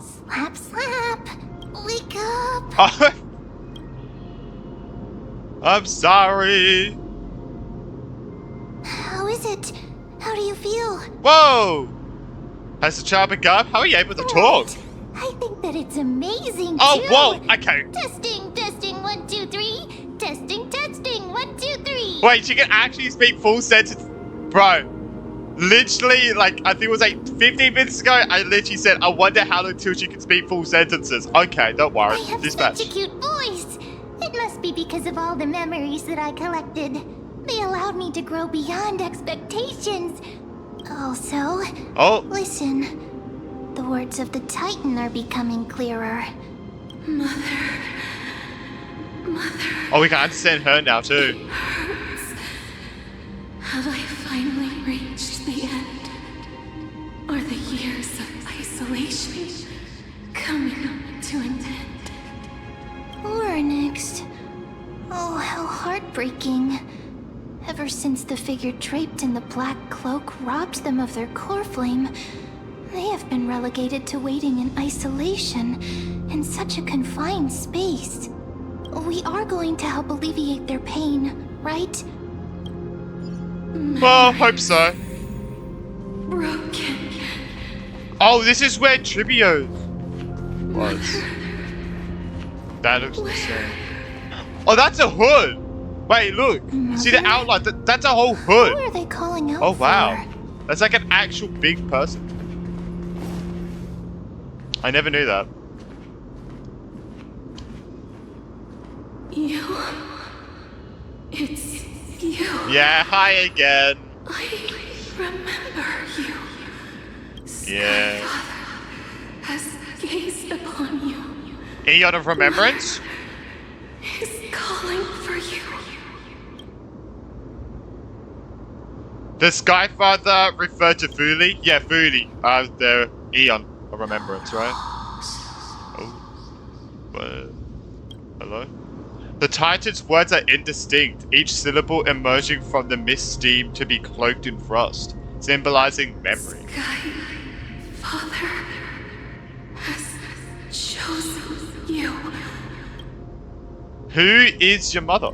Speaker 5: Slap, slap! Wake up!
Speaker 1: Oh. I'm sorry.
Speaker 5: How is it? How do you feel?
Speaker 1: Whoa! Has the child begun up? How are you able to talk?
Speaker 5: What? I think that it's amazing,
Speaker 1: Oh,
Speaker 5: too.
Speaker 1: whoa! Okay.
Speaker 5: Testing, testing, 1, 2, 3. Testing, testing, 1, 2, 3.
Speaker 1: Wait, she can actually speak full sentence. Bro. Literally, like, I think it was like 15 minutes ago, I literally said, I wonder how until she can speak full sentences. Okay, don't worry.
Speaker 5: I have
Speaker 1: Dispatch.
Speaker 5: such a cute voice. It must be because of all the memories that I collected. They allowed me to grow beyond expectations. Also,
Speaker 1: Oh,
Speaker 5: listen. The words of the Titan are becoming clearer.
Speaker 1: oh, we can understand her now too.
Speaker 3: Have I finally reached the end? Are the years of isolation coming to an end?
Speaker 5: Or next. Oh, how heartbreaking. Ever since the figure draped in the black cloak robbed them of their core flame, they have been relegated to waiting in isolation in such a confined space. We are going to help alleviate their pain, right?
Speaker 1: Well, hope so.
Speaker 3: Broken.
Speaker 1: Oh, this is where Tribio was. That looks the same. Oh, that's a hood! Wait, look. You see the outline? That's a whole
Speaker 5: Who
Speaker 1: hood.
Speaker 5: are they calling out
Speaker 1: Oh, wow.
Speaker 5: for?
Speaker 1: That's like an actual big person. I never knew that.
Speaker 3: You. It's you.
Speaker 1: Yeah, hi again.
Speaker 3: I remember you.
Speaker 1: Yeah.
Speaker 3: Skyfather has gazed upon you.
Speaker 1: Eon of Remembrance?
Speaker 3: Is calling for you.
Speaker 1: The Skyfather referred to Fuli? Yeah, Fuli. The Eon of Remembrance, right? Oh. Hello? The Titan's words are indistinct, each syllable emerging from the mist steam to be cloaked in frost, symbolizing memory.
Speaker 3: Skyfather has chosen you.
Speaker 1: Who is your mother?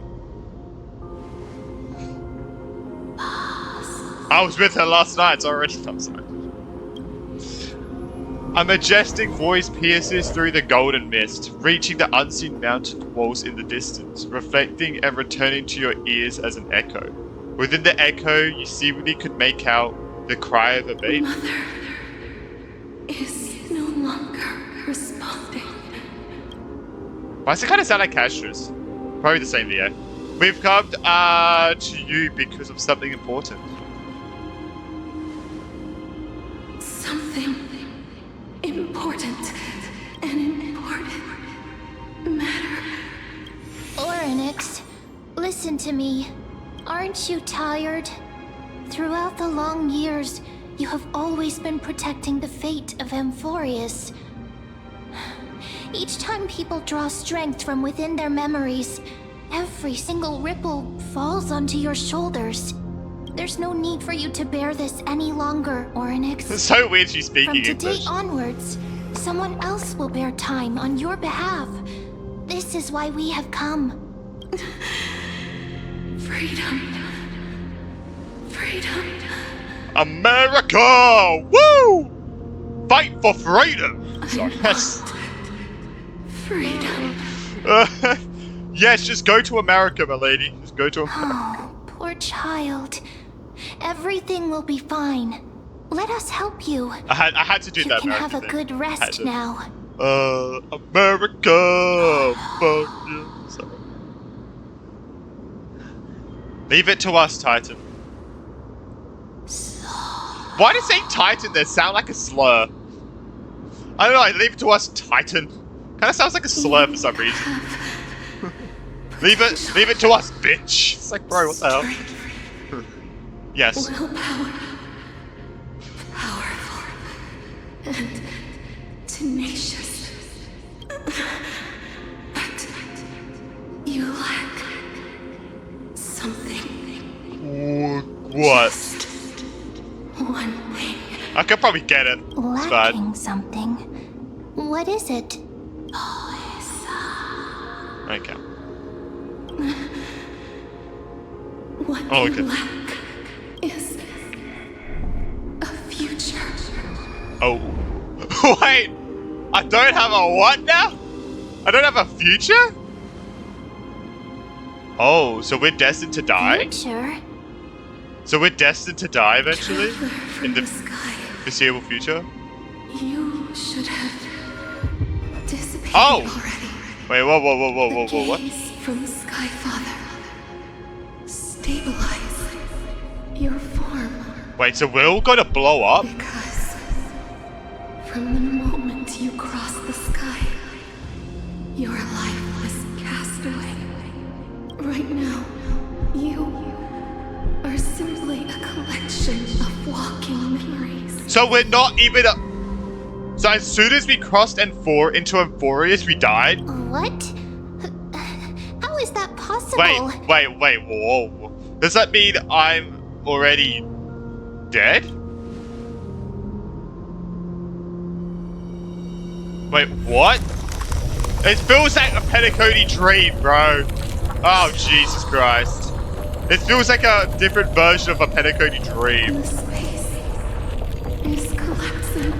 Speaker 1: I was with her last night, already. I'm sorry. A majestic voice pierces through the golden mist, reaching the unseen mountain walls in the distance, reflecting and returning to your ears as an echo. Within the echo, you seemingly could make out the cry of a baby.
Speaker 3: Mother is no longer responding.
Speaker 1: Why does it kind of sound like Castrus? Probably the same VA. We've come to you because of something important.
Speaker 3: Something important. An important matter.
Speaker 5: Oryx, listen to me. Aren't you tired? Throughout the long years, you have always been protecting the fate of Amphoreus. Each time people draw strength from within their memories, every single ripple falls onto your shoulders. There's no need for you to bear this any longer, Oryx.
Speaker 1: It's so weird she's speaking
Speaker 5: From today
Speaker 1: English.
Speaker 5: onwards, someone else will bear time on your behalf. This is why we have come.
Speaker 3: Freedom. Freedom.
Speaker 1: America! Woo! Fight for freedom! Sorry, yes.
Speaker 3: Freedom.
Speaker 1: Yes, just go to America, my lady. Just go to America.
Speaker 5: Oh, poor child. Everything will be fine. Let us help you.
Speaker 1: I had to do
Speaker 5: You
Speaker 1: that
Speaker 5: can
Speaker 1: American
Speaker 5: have a
Speaker 1: thing.
Speaker 5: good
Speaker 1: Had
Speaker 5: rest
Speaker 1: to.
Speaker 5: now.
Speaker 1: America! Fuck you. Sorry. Leave it to us, Titan. Why does saying Titan there sound like a slur? I don't know, leave it to us, Titan. Kinda sounds like a slur for some reason. leave it to us, bitch. It's like, bro, what the hell? Yes.
Speaker 3: Willpower. Powerful. And tenacious. But you lack something.
Speaker 1: What?
Speaker 3: Just one thing.
Speaker 1: I could probably get it. It's fine.
Speaker 5: Lacking something. What is it?
Speaker 1: Okay.
Speaker 3: What
Speaker 1: Oh,
Speaker 3: you
Speaker 1: okay.
Speaker 3: lack is a future.
Speaker 1: Oh. Wait! I don't have a what now? I don't have a future? Oh, so we're destined to die?
Speaker 5: Future?
Speaker 1: So we're destined to die eventually?
Speaker 3: Traveler from
Speaker 1: In the
Speaker 3: the sky.
Speaker 1: foreseeable future?
Speaker 3: You should have dissipated
Speaker 1: Oh!
Speaker 3: already.
Speaker 1: Wait, whoa, what?
Speaker 3: Gaze from Skyfather. Stabilize your form.
Speaker 1: Wait, so we're all gonna blow up?
Speaker 3: Because from the moment you crossed the sky, your life was cast away. Right now, you are simply a collection of walking memories.
Speaker 1: So we're not even a... So as soon as we crossed N4 into Amphoreus, we died?
Speaker 5: What? How is that possible?
Speaker 1: Wait, whoa. Does that mean I'm already dead? Wait, what? It feels like a Petticoaty dream, bro. Oh, Jesus Christ. It feels like a different version of a Petticoaty dream.
Speaker 3: The space is collapsing.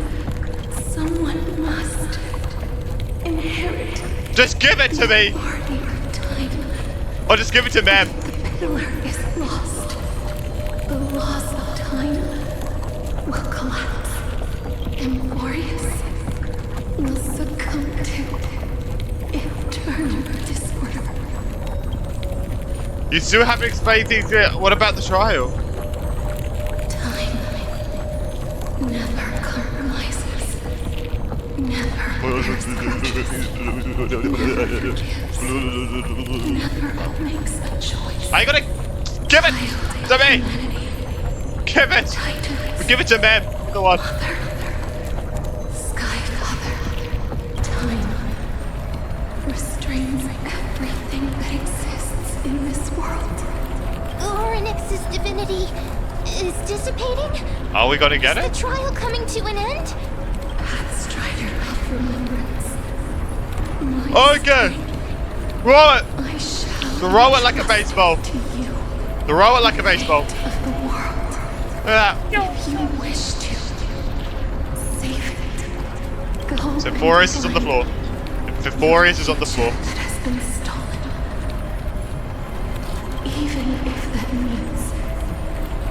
Speaker 3: Someone must inherit
Speaker 1: Just give it to me!
Speaker 3: party of time.
Speaker 1: Oh, just give it to Mem.
Speaker 3: The pillar is lost. The laws of time will collapse. Amphoreus will succumb to eternal disorder.
Speaker 1: You still haven't explained things yet. What about the trial?
Speaker 3: Time never compromises. Never forgives the grudges. Never makes a choice.
Speaker 1: I gotta give it to me. Give it.
Speaker 3: Titans,
Speaker 1: Give it to Mem. Go on.
Speaker 3: Sky Father, time restrains everything that exists in this world.
Speaker 5: Oryx's divinity is dissipating?
Speaker 1: Are we gonna get
Speaker 5: Is
Speaker 1: it?
Speaker 5: the trial coming to an end?
Speaker 3: Pathstrider of remembrance. My
Speaker 1: Okay. Roll it.
Speaker 3: I shall
Speaker 1: Throw it like a baseball.
Speaker 3: to you,
Speaker 1: Throw it like a baseball.
Speaker 3: of the world.
Speaker 1: Look at that.
Speaker 3: If you wish to save it, go
Speaker 1: So
Speaker 3: and
Speaker 1: Amphoreus is on the
Speaker 3: find
Speaker 1: floor. Amphoreus is on the floor.
Speaker 3: that has been stolen. Even if that means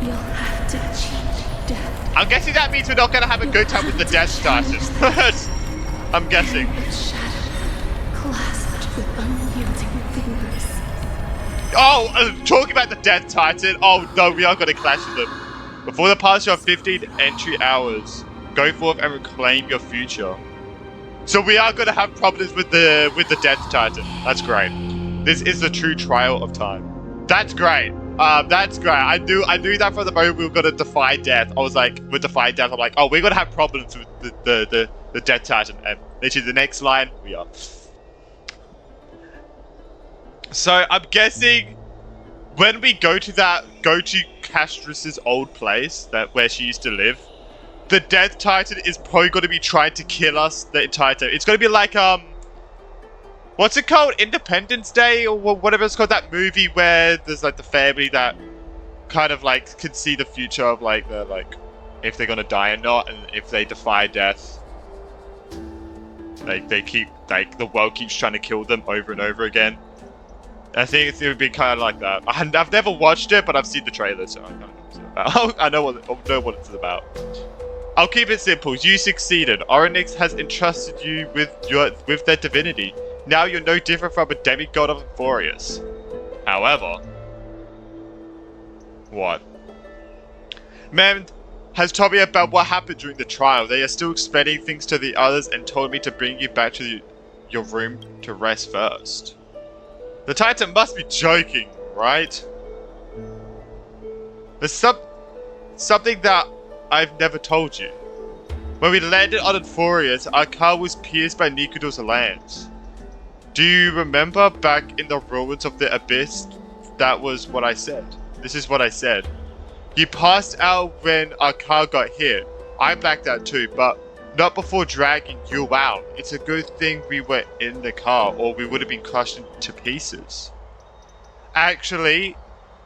Speaker 3: you'll have to cheat death.
Speaker 1: I'm guessing that means we're not gonna have a good time with the Death Titan. I'm guessing.
Speaker 3: With shadow clasped with unyielding fingers.
Speaker 1: Oh, talking about the Death Titan. Oh no, we are gonna clash with them. Before the passage of 15 entry hours, go forth and reclaim your future. So we are gonna have problems with the Death Titan. That's great. This is the true trial of time. That's great. That's great. I knew that from the moment we were gonna defy death. I was like, with defy death, I'm like, oh, we're gonna have problems with the Death Titan. And literally the next line, we are. So I'm guessing when we go to Castrus's old place, where she used to live, the Death Titan is probably going to be trying to kill us the entire time. It's going to be like what's it called? Independence Day or whatever it's called. That movie where there's like the family that kind of like can see the future of like if they're gonna die or not, and if they defy death, like they keep the world keeps trying to kill them over and over again. I think it would be kind of like that. I've never watched it, but I've seen the trailer, so I kind of know what it's about. I know what it's about. I'll keep it simple. You succeeded. Oryx has entrusted you with their divinity. Now you're no different from a demigod of Amphoreus. However, what? Mem has told me about what happened during the trial. They are still explaining things to the others and told me to bring you back to your room to rest first. The Titan must be joking, right? There's something that I've never told you. When we landed on Amphoreus, our car was pierced by Nikodo's lance. Do you remember back in the ruins of the abyss? That was what I said. This is what I said. You passed out when our car got hit. I blacked out too, but not before dragging you out. It's a good thing we were in the car, or we would have been crushed into pieces. Actually,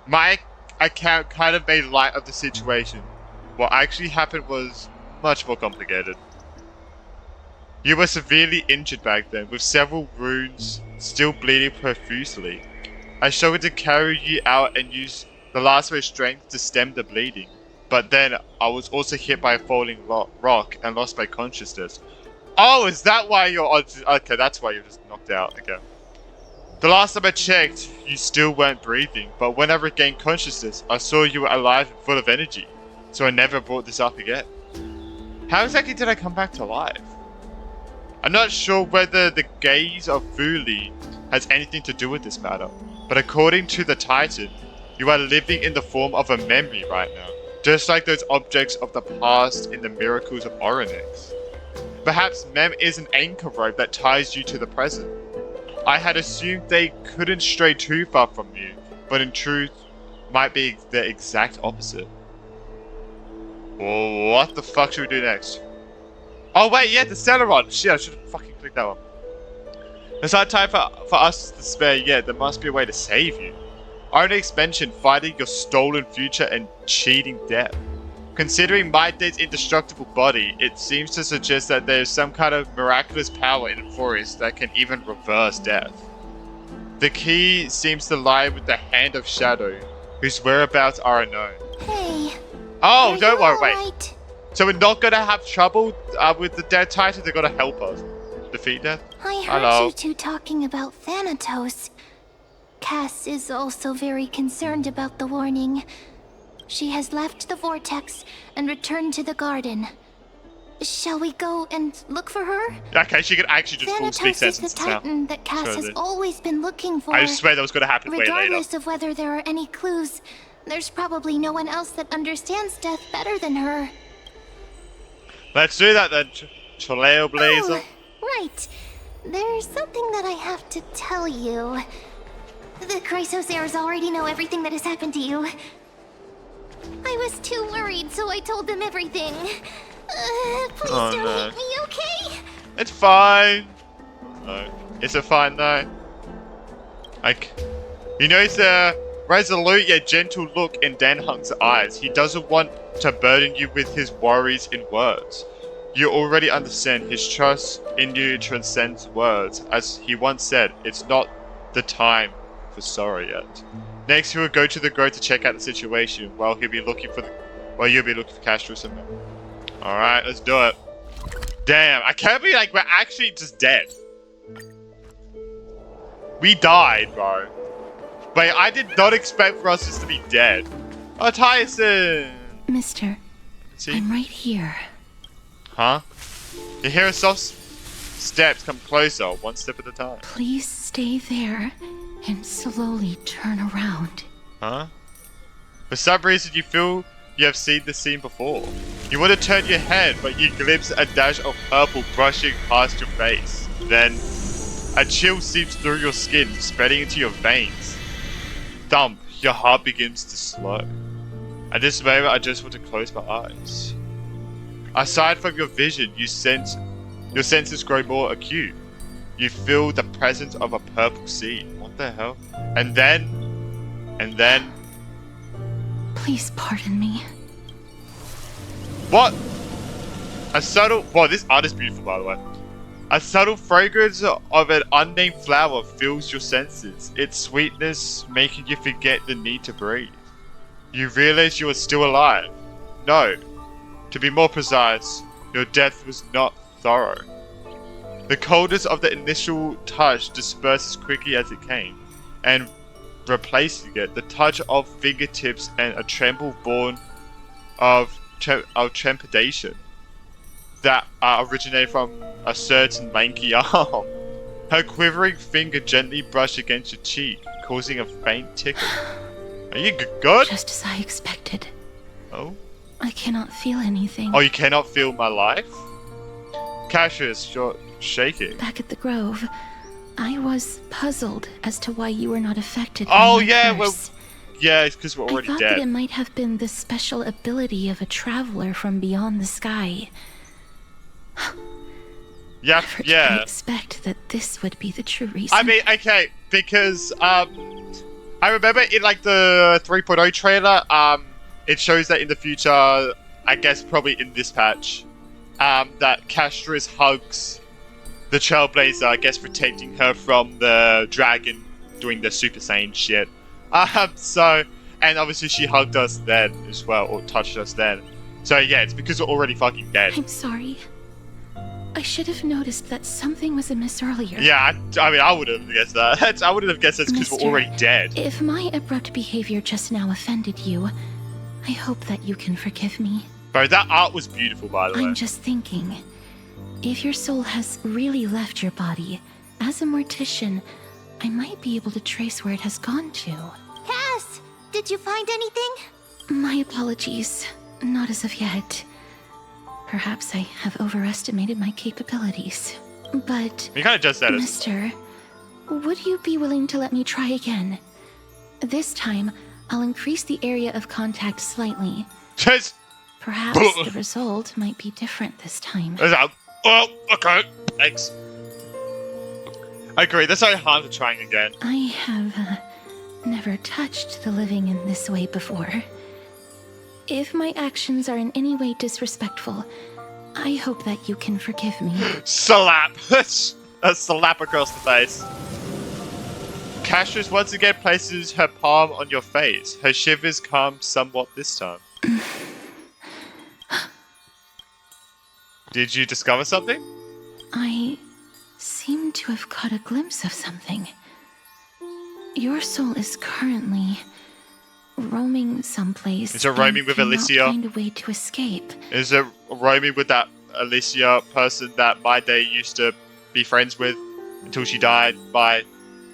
Speaker 1: my account kind of made light of the situation. What actually happened was much more complicated. You were severely injured back then, with several wounds still bleeding profusely. I struggled to carry you out and use the last of my strength to stem the bleeding. But then I was also hit by a falling rock and lost my consciousness. Oh, is that why you're on? Okay, that's why you're just knocked out again. The last time I checked, you still weren't breathing, but when I regained consciousness, I saw you were alive and full of energy. So I never brought this up again. How exactly did I come back to life? I'm not sure whether the gaze of Fuli has anything to do with this matter, but according to the Titan, you are living in the form of a memory right now, just like those objects of the past in the miracles of Oryx. Perhaps Mem is an anchor rope that ties you to the present. I had assumed they couldn't stray too far from you, but in truth, might be the exact opposite. Well, what the fuck should we do next? Oh wait, yeah, the Celeron! Shit, I should have fucking clicked that one. There's not time for us to spare yet. There must be a way to save you. Oryx mentioned finding your stolen future and cheating death. Considering my dead's indestructible body, it seems to suggest that there is some kind of miraculous power in Amphoreus that can even reverse death. The key seems to lie with the Hand of Shadow, whose whereabouts are unknown.
Speaker 5: Hey.
Speaker 1: Oh,
Speaker 5: are
Speaker 1: don't
Speaker 5: you
Speaker 1: worry, wait.
Speaker 5: alright?
Speaker 1: So we're not gonna have trouble with the Dead Titan, they're gonna help us defeat Death?
Speaker 5: I heard
Speaker 1: Hello.
Speaker 5: you two talking about Thanatos. Cass is also very concerned about the warning. She has left the vortex and returned to the garden. Shall we go and look for her?
Speaker 1: Okay, she can actually just full speak
Speaker 5: Thanatos is the
Speaker 1: sentences now.
Speaker 5: titan that Cass
Speaker 1: Sure
Speaker 5: has
Speaker 1: did.
Speaker 5: always been looking for.
Speaker 1: I swear that was gonna happen way later.
Speaker 5: Regardless of whether there are any clues, there's probably no one else that understands death better than her.
Speaker 1: Let's do that then, Trailblazer.
Speaker 5: Oh, right. There's something that I have to tell you. The Chrysosairs already know everything that has happened to you. I was too worried, so I told them everything. Please
Speaker 1: Oh,
Speaker 5: don't
Speaker 1: no.
Speaker 5: hate me, okay?
Speaker 1: It's fine. No, it's a fine night. Like, you notice a resolute yet gentle look in Dan Hunk's eyes. He doesn't want to burden you with his worries in words. You already understand his trust in you transcends words. As he once said, it's not the time for sorrow yet. Next, he will go to the grove to check out the situation while you'll be looking for Castro and them. Alright, let's do it. Damn, I can't believe like we're actually just dead. We died, bro. Wait, I did not expect for us just to be dead. Oh, Tyson!
Speaker 3: Mister,
Speaker 1: See?
Speaker 3: I'm right here.
Speaker 1: Huh? You hear a soft steps come closer, one step at a time.
Speaker 3: Please stay there and slowly turn around.
Speaker 1: Huh? For some reason you feel you have seen this scene before. You want to turn your head, but you glimpse a dash of purple brushing past your face. Then, a chill seeps through your skin, spreading into your veins. Thump, your heart begins to slow. At this moment, I just want to close my eyes. Aside from your vision, your senses grow more acute. You feel the presence of a purple seed. What the hell? And then...
Speaker 3: Please pardon me.
Speaker 1: What? A subtle... Wow, this art is beautiful, by the way. A subtle fragrance of an unnamed flower fills your senses, its sweetness making you forget the need to breathe. You realize you are still alive. No. To be more precise, your death was not thorough. The coldness of the initial touch disperses quickly as it came, and replacing it, the touch of fingertips and a tremble born of trepidation that originated from a certain lanky arm. Her quivering finger gently brushed against your cheek, causing a faint tickle. Are you good?
Speaker 3: Just as I expected.
Speaker 1: Oh?
Speaker 3: I cannot feel anything.
Speaker 1: Oh, you cannot feel my life? Cassius, you're shaking.
Speaker 3: Back at the grove, I was puzzled as to why you were not affected
Speaker 1: Oh,
Speaker 3: by my
Speaker 1: yeah, well,
Speaker 3: curse.
Speaker 1: yeah, it's because we're
Speaker 3: I
Speaker 1: already
Speaker 3: thought that it
Speaker 1: dead.
Speaker 3: might have been the special ability of a traveler from beyond the sky.
Speaker 1: Yeah,
Speaker 3: Never did I
Speaker 1: yeah.
Speaker 3: expect that this would be the true reason.
Speaker 1: I mean, okay, because, I remember in, like, the 3.0 trailer, it shows that in the future, I guess probably in this patch, that Castris hugs the Trailblazer, I guess protecting her from the dragon doing the Super Saiyan shit. So, and obviously she hugged us then as well, or touched us then. So yeah, it's because we're already fucking dead.
Speaker 3: I'm sorry. I should have noticed that something was amiss earlier.
Speaker 1: Yeah, I mean, I would have guessed that. I wouldn't have guessed that's because we're
Speaker 3: Mister,
Speaker 1: already dead.
Speaker 3: If my abrupt behavior just now offended you, I hope that you can forgive me.
Speaker 1: Bro, that art was beautiful, by the way.
Speaker 3: I'm just thinking, if your soul has really left your body, as a mortician, I might be able to trace where it has gone to.
Speaker 5: Cass, did you find anything?
Speaker 3: My apologies. Not as of yet. Perhaps I have overestimated my capabilities. But,
Speaker 1: You kind of just said it.
Speaker 3: Mister, would you be willing to let me try again? This time, I'll increase the area of contact slightly.
Speaker 1: Just...
Speaker 3: Perhaps the result might be different this time.
Speaker 1: Well, okay. Thanks. I agree, that's so hard to trying again.
Speaker 3: I have never touched the living in this way before. If my actions are in any way disrespectful, I hope that you can forgive me.
Speaker 1: Slap! A slap across the face. Castress once again places her palm on your face. Her shivers calm somewhat this time. Did you discover something?
Speaker 3: I seem to have caught a glimpse of something. Your soul is currently roaming someplace.
Speaker 1: Is it roaming with Alicia?
Speaker 3: Find a way to escape.
Speaker 1: Is it roaming with that Alicia person that my day used to be friends with until she died by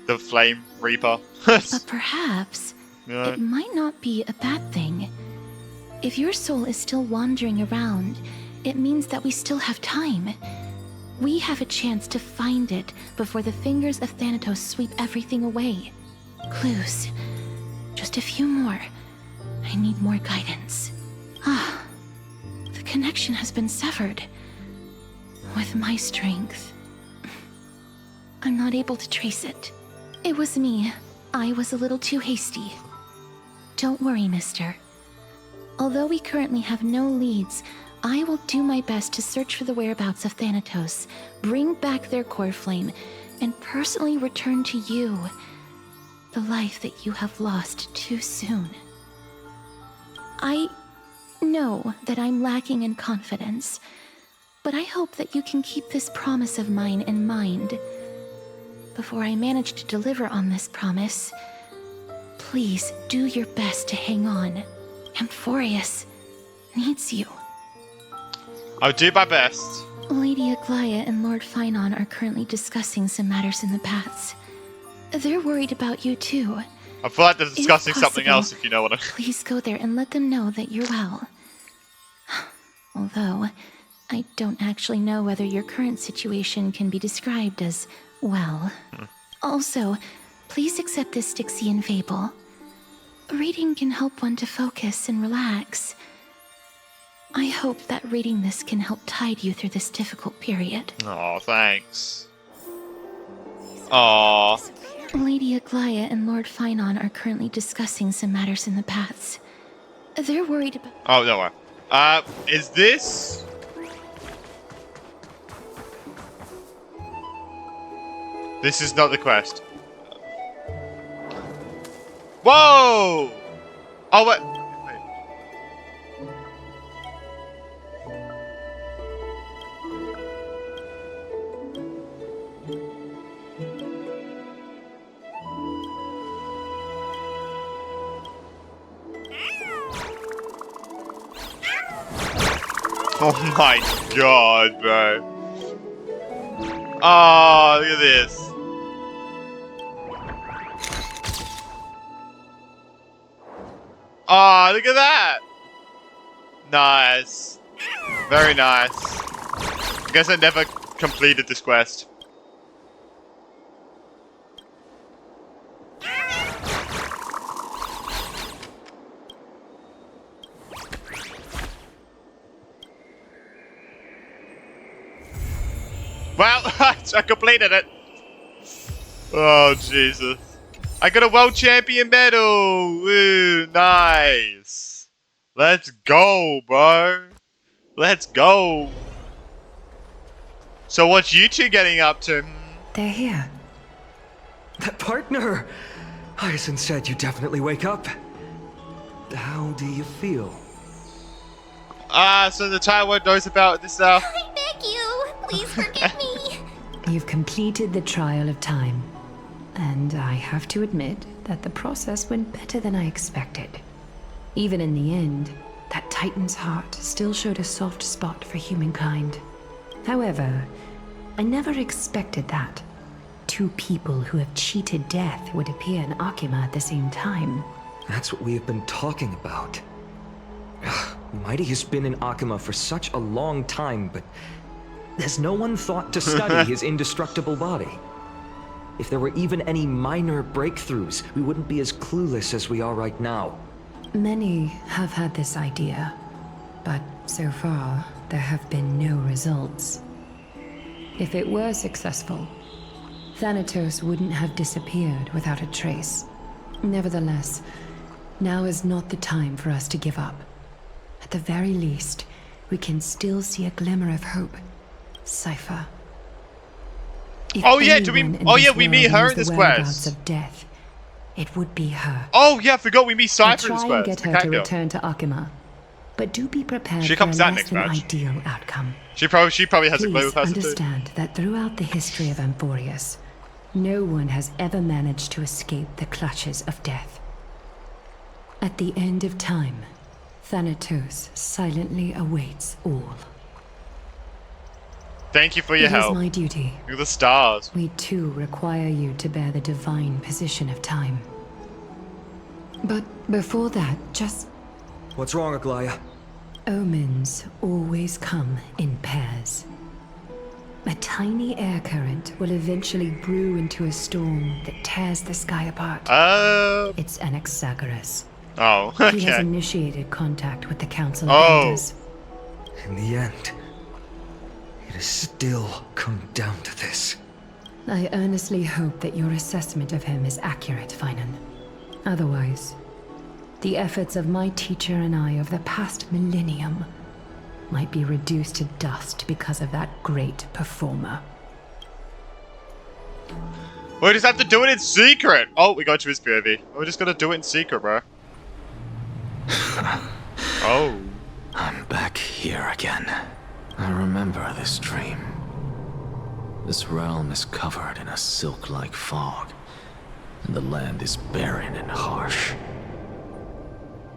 Speaker 1: the Flame Reaper?
Speaker 3: But perhaps
Speaker 1: Yeah.
Speaker 3: it might not be a bad thing. If your soul is still wandering around, it means that we still have time. We have a chance to find it before the fingers of Thanatos sweep everything away. Clues. Just a few more. I need more guidance. Ah, the connection has been severed. With my strength, I'm not able to trace it. It was me. I was a little too hasty. Don't worry, mister. Although we currently have no leads, I will do my best to search for the whereabouts of Thanatos, bring back their core flame, and personally return to you the life that you have lost too soon. I know that I'm lacking in confidence, but I hope that you can keep this promise of mine in mind. Before I manage to deliver on this promise, please do your best to hang on. Amphoreus needs you.
Speaker 1: I'll do my best.
Speaker 3: Lady Aglaya and Lord Finon are currently discussing some matters in the paths. They're worried about you too.
Speaker 1: I feel like they're discussing
Speaker 3: If
Speaker 1: something
Speaker 3: possible,
Speaker 1: else, if you know what I mean.
Speaker 3: Please go there and let them know that you're well. Although, I don't actually know whether your current situation can be described as well. Also, please accept this Styxian fable. Reading can help one to focus and relax. I hope that reading this can help tide you through this difficult period.
Speaker 1: Oh, thanks. Aw.
Speaker 3: Lady Aglaya and Lord Finon are currently discussing some matters in the paths. They're worried about...
Speaker 1: Oh, no way. Is this... This is not the quest. Whoa! Oh, wait. Oh my god, bro. Oh, look at this. Oh, look at that. Nice. Very nice. I guess I never completed this quest. Well, I completed it. Oh, Jesus. I got a world champion medal. Woo, nice. Let's go, bro. Let's go. So what's you two getting up to?
Speaker 2: They're here.
Speaker 4: That partner! Hyacinth said you definitely wake up. How do you feel?
Speaker 1: So the Taiwan knows about this,
Speaker 5: I beg you, please forgive me.
Speaker 2: You've completed the trial of time. And I have to admit that the process went better than I expected. Even in the end, that Titan's heart still showed a soft spot for humankind. However, I never expected that. Two people who have cheated death would appear in Akima at the same time.
Speaker 4: That's what we have been talking about. Mighty has been in Akima for such a long time, but has no one thought to study his indestructible body? If there were even any minor breakthroughs, we wouldn't be as clueless as we are right now.
Speaker 2: Many have had this idea, but so far, there have been no results. If it were successful, Thanatos wouldn't have disappeared without a trace. Nevertheless, now is not the time for us to give up. At the very least, we can still see a glimmer of hope. Cypher. If
Speaker 1: Oh yeah, do we?
Speaker 2: anyone in
Speaker 1: Oh
Speaker 2: this
Speaker 1: yeah, we
Speaker 2: world
Speaker 1: meet her
Speaker 2: knows
Speaker 1: in this
Speaker 2: the whereabouts
Speaker 1: quest.
Speaker 2: of death, it would be her.
Speaker 1: Oh yeah, I forgot we meet
Speaker 2: I'll
Speaker 1: Cypher in this
Speaker 2: try and
Speaker 1: quest.
Speaker 2: get her to return to Akima, but do be prepared
Speaker 1: She
Speaker 2: for a
Speaker 1: comes out
Speaker 2: less
Speaker 1: next
Speaker 2: than
Speaker 1: match.
Speaker 2: ideal outcome.
Speaker 1: She probably has a glue
Speaker 2: Please
Speaker 1: with her too.
Speaker 2: understand that throughout the history of Amphoreus, no one has ever managed to escape the clutches of death. At the end of time, Thanatos silently awaits all.
Speaker 1: Thank you for your
Speaker 2: It is
Speaker 1: help.
Speaker 2: my duty.
Speaker 1: You're the stars.
Speaker 2: We too require you to bear the divine position of time. But before that, just
Speaker 4: What's wrong, Aglaya?
Speaker 2: omens always come in pairs. A tiny air current will eventually brew into a storm that tears the sky apart. It's Anaxagoras.
Speaker 1: Oh,
Speaker 2: He has
Speaker 1: okay.
Speaker 2: initiated contact with the Council of
Speaker 1: Oh.
Speaker 2: Elders.
Speaker 4: In the end, it has still come down to this.
Speaker 2: I earnestly hope that your assessment of him is accurate, Finan. Otherwise, the efforts of my teacher and I of the past millennium might be reduced to dust because of that great performer.
Speaker 1: We just have to do it in secret. Oh, we got to his POV. We're just gonna do it in secret, bro. Oh.
Speaker 6: I'm back here again. I remember this dream. This realm is covered in a silk-like fog, and the land is barren and harsh.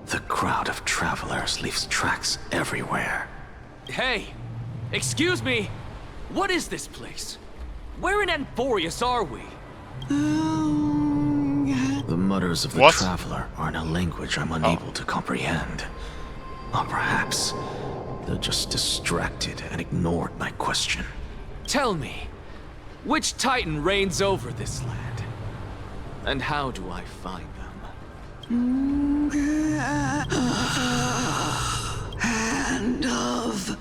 Speaker 6: The crowd of travelers leaves tracks everywhere.
Speaker 7: Hey! Excuse me! What is this place? Where in Amphoreus are we?
Speaker 6: The mutters of the
Speaker 1: What?
Speaker 6: traveler are in a language I'm unable to comprehend. Or perhaps they're just distracted and ignored my question.
Speaker 7: Tell me, which Titan reigns over this land? And how do I find them?
Speaker 8: Hand of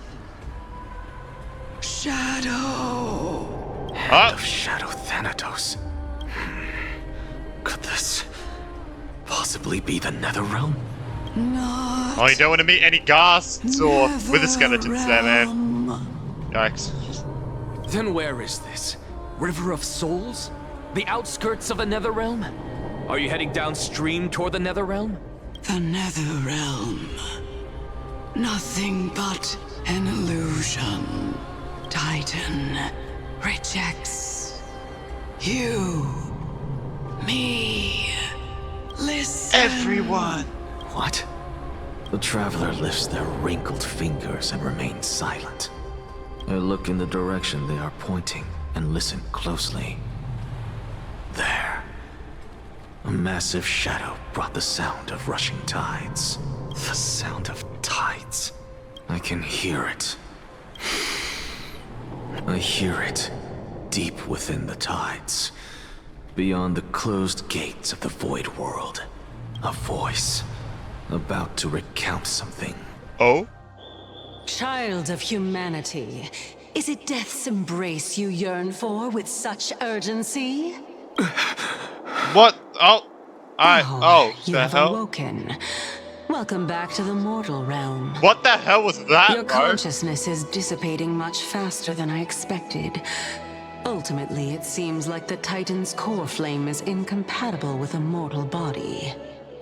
Speaker 8: Shadow.
Speaker 6: Hand of Shadow Thanatos. Could this possibly be the Netherrealm?
Speaker 8: Not
Speaker 1: Oh, you don't want to meet any ghasts or wither skeletons there, man.
Speaker 8: Netherrealm.
Speaker 1: Yikes.
Speaker 7: Then where is this? River of Souls? The outskirts of the Netherrealm? Are you heading downstream toward the Netherrealm?
Speaker 8: The Netherrealm. Nothing but an illusion. Titan rejects you, me. Listen.
Speaker 1: Everyone.
Speaker 6: What? The traveler lifts their wrinkled fingers and remains silent. I look in the direction they are pointing and listen closely. There. A massive shadow brought the sound of rushing tides. The sound of tides. I can hear it. I hear it deep within the tides. Beyond the closed gates of the void world. A voice about to recount something.
Speaker 1: Oh?
Speaker 9: Child of humanity, is it death's embrace you yearn for with such urgency?
Speaker 1: What? Oh.
Speaker 9: You
Speaker 1: The
Speaker 9: have
Speaker 1: hell?
Speaker 9: awoken. Welcome back to the mortal realm.
Speaker 1: What the hell was that,
Speaker 9: Your
Speaker 1: bro?
Speaker 9: consciousness is dissipating much faster than I expected. Ultimately, it seems like the Titan's core flame is incompatible with a mortal body.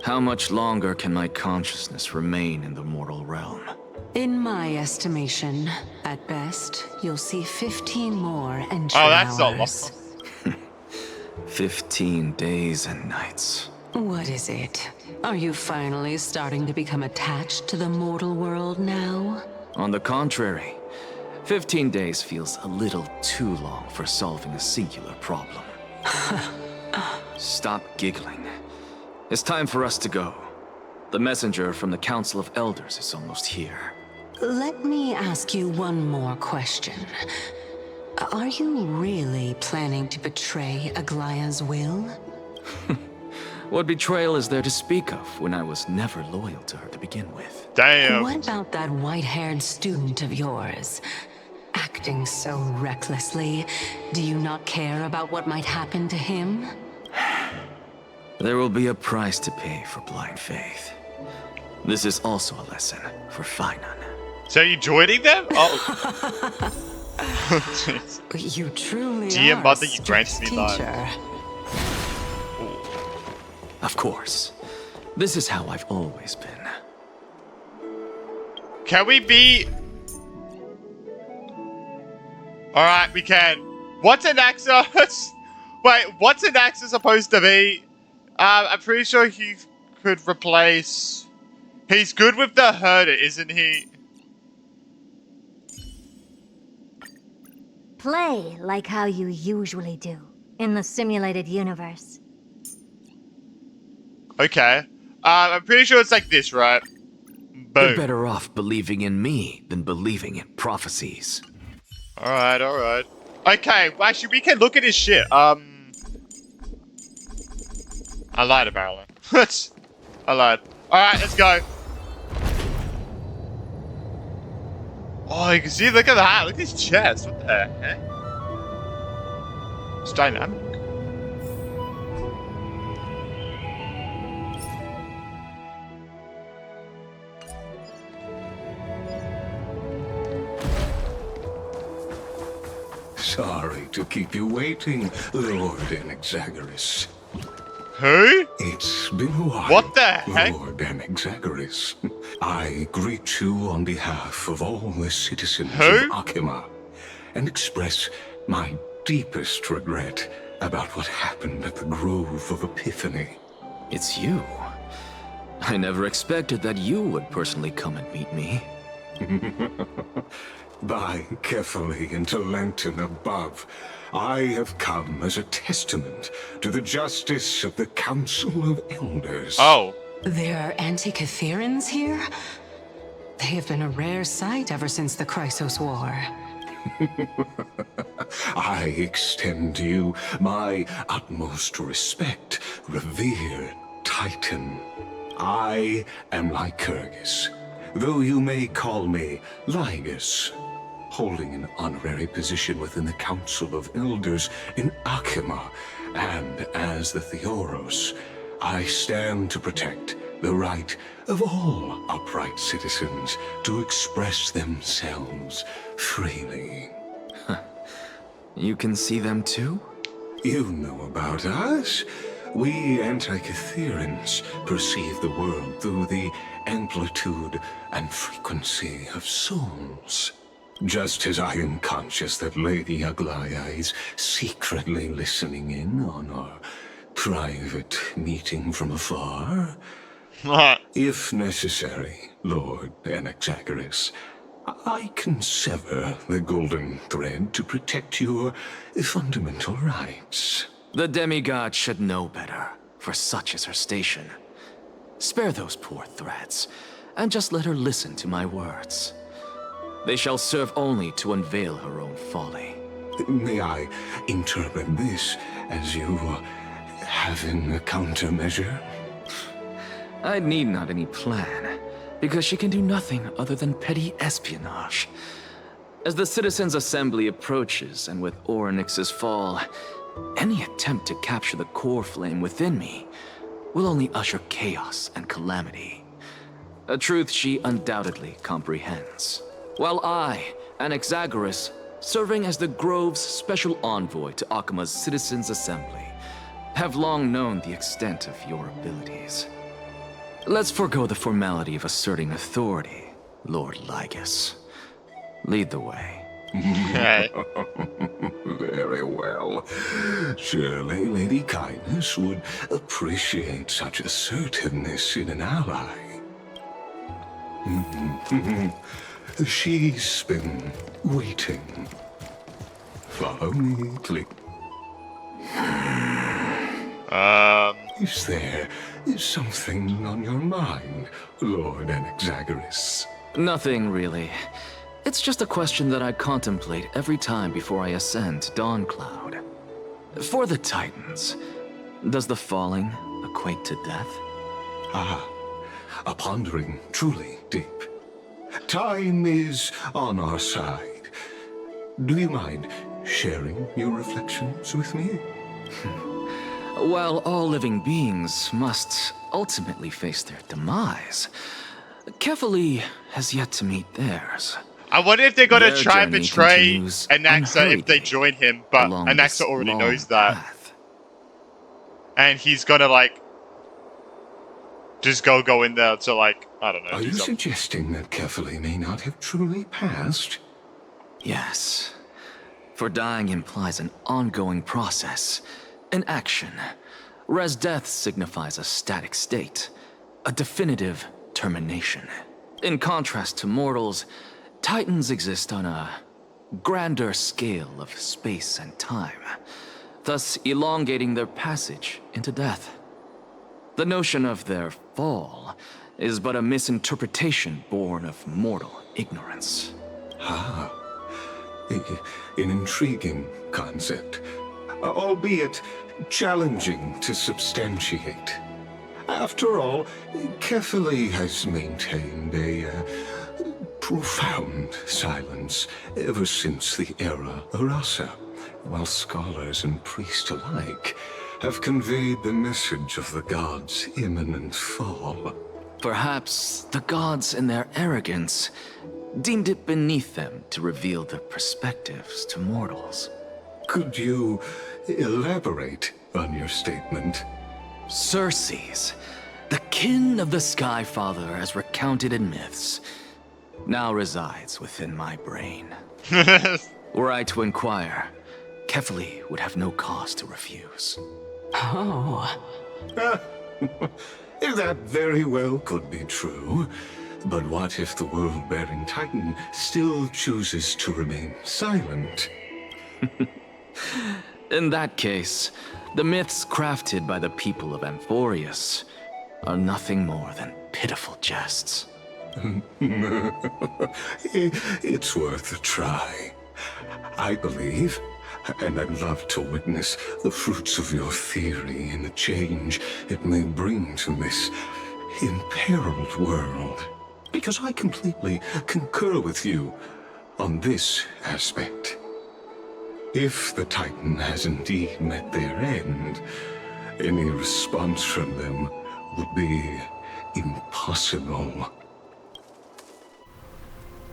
Speaker 6: How much longer can my consciousness remain in the mortal realm?
Speaker 9: In my estimation, at best, you'll see 15 more entry
Speaker 1: Oh, that's a
Speaker 9: hours.
Speaker 1: lot.
Speaker 6: 15 days and nights.
Speaker 9: What is it? Are you finally starting to become attached to the mortal world now?
Speaker 6: On the contrary, 15 days feels a little too long for solving a singular problem. Stop giggling. It's time for us to go. The messenger from the Council of Elders is almost here.
Speaker 9: Let me ask you one more question. Are you really planning to betray Aglaya's will?
Speaker 6: What betrayal is there to speak of when I was never loyal to her to begin with?
Speaker 1: Damn.
Speaker 9: What about that white-haired student of yours? Acting so recklessly, do you not care about what might happen to him?
Speaker 6: There will be a price to pay for blind faith. This is also a lesson for Finan.
Speaker 1: So you joining them? Oh. Jeez.
Speaker 9: You truly
Speaker 1: Dear
Speaker 9: are
Speaker 1: mother,
Speaker 9: a
Speaker 1: you granted
Speaker 9: strict
Speaker 1: me life.
Speaker 9: teacher.
Speaker 6: Of course. This is how I've always been.
Speaker 1: Can we be... Alright, we can. What's an Axos? Wait, what's an Axos supposed to be? I'm pretty sure he could replace... He's good with the herder, isn't he?
Speaker 10: Play like how you usually do in the simulated universe.
Speaker 1: Okay. I'm pretty sure it's like this, right?
Speaker 6: You're
Speaker 1: Boom.
Speaker 6: better off believing in me than believing in prophecies.
Speaker 1: Alright, alright. Okay, well, actually, we can look at his shit. I lied, apparently. I lied. Alright, let's go. Oh, you can see, look at that. Look at his chest. What the heck? It's dynamic.
Speaker 11: Sorry to keep you waiting, Lord Anaxagoras.
Speaker 1: Who?
Speaker 11: It's been a while.
Speaker 1: What the heck?
Speaker 11: Lord Anaxagoras. I greet you on behalf of all the citizens
Speaker 1: Who?
Speaker 11: of Akima and express my deepest regret about what happened at the Grove of Epiphany.
Speaker 6: It's you. I never expected that you would personally come and meet me.
Speaker 11: By carefully into Lantern above, I have come as a testament to the justice of the Council of Elders.
Speaker 1: Oh.
Speaker 9: There are Antikytherans here? They have been a rare sight ever since the Chrysos War.
Speaker 11: I extend to you my utmost respect, revered Titan. I am Lycurgus, though you may call me Lygus, holding an honorary position within the Council of Elders in Akima, and as the Theoros, I stand to protect the right of all upright citizens to express themselves freely.
Speaker 6: You can see them too?
Speaker 11: You know about us. We Antikytherans perceive the world through the amplitude and frequency of souls. Just as I am conscious that Lady Aglaya is secretly listening in on our private meeting from afar. If necessary, Lord Anaxagoras, I can sever the golden thread to protect your fundamental rights.
Speaker 6: The demigod should know better, for such is her station. Spare those poor threats, and just let her listen to my words. They shall serve only to unveil her own folly.
Speaker 11: May I interpret this as you having a countermeasure?
Speaker 6: I need not any plan, because she can do nothing other than petty espionage. As the Citizens' Assembly approaches, and with Orynyx's fall, any attempt to capture the core flame within me will only usher chaos and calamity. A truth she undoubtedly comprehends. While I, Anaxagoras, serving as the Grove's special envoy to Akima's Citizens' Assembly, have long known the extent of your abilities. Let's forego the formality of asserting authority, Lord Lygus. Lead the way.
Speaker 11: Very well. Surely Lady Kindness would appreciate such assertiveness in an ally. She's been waiting. Follow me, please. Is there something on your mind, Lord Anaxagoras?
Speaker 6: Nothing, really. It's just a question that I contemplate every time before I ascend to Dawncloud. For the Titans, does the falling equate to death?
Speaker 11: Ah, a pondering truly deep. Time is on our side. Do you mind sharing your reflections with me?
Speaker 6: While all living beings must ultimately face their demise, Kefali has yet to meet theirs.
Speaker 1: I wonder if they're gonna
Speaker 6: Their
Speaker 1: try and
Speaker 6: journey
Speaker 1: betray
Speaker 6: continues
Speaker 1: Anaxa if they
Speaker 6: unhurriedly
Speaker 1: join him, but
Speaker 6: along
Speaker 1: Anaxa
Speaker 6: this
Speaker 1: already
Speaker 6: long
Speaker 1: knows that.
Speaker 6: path.
Speaker 1: And he's gonna, like, just go in there to, like, I don't know.
Speaker 11: Are you suggesting that Kefali may not have truly passed?
Speaker 6: Yes. For dying implies an ongoing process, an action, whereas death signifies a static state, a definitive termination. In contrast to mortals, Titans exist on a grander scale of space and time, thus elongating their passage into death. The notion of their fall is but a misinterpretation born of mortal ignorance.
Speaker 11: Ah, an intriguing concept, albeit challenging to substantiate. After all, Kefali has maintained a profound silence ever since the era Arasa, while scholars and priests alike have conveyed the message of the gods' imminent fall.
Speaker 6: Perhaps the gods in their arrogance deemed it beneath them to reveal their perspectives to mortals.
Speaker 11: Could you elaborate on your statement?
Speaker 6: Circes, the kin of the Sky Father as recounted in myths, now resides within my brain. Were I to inquire, Kefali would have no cause to refuse.
Speaker 9: Oh.
Speaker 11: That very well could be true. But what if the world-bearing Titan still chooses to remain silent?
Speaker 6: In that case, the myths crafted by the people of Amphoreus are nothing more than pitiful jests.
Speaker 11: It's worth a try. I believe, and I'd love to witness the fruits of your theory and the change it may bring to this imperiled world. Because I completely concur with you on this aspect. If the Titan has indeed met their end, any response from them would be impossible.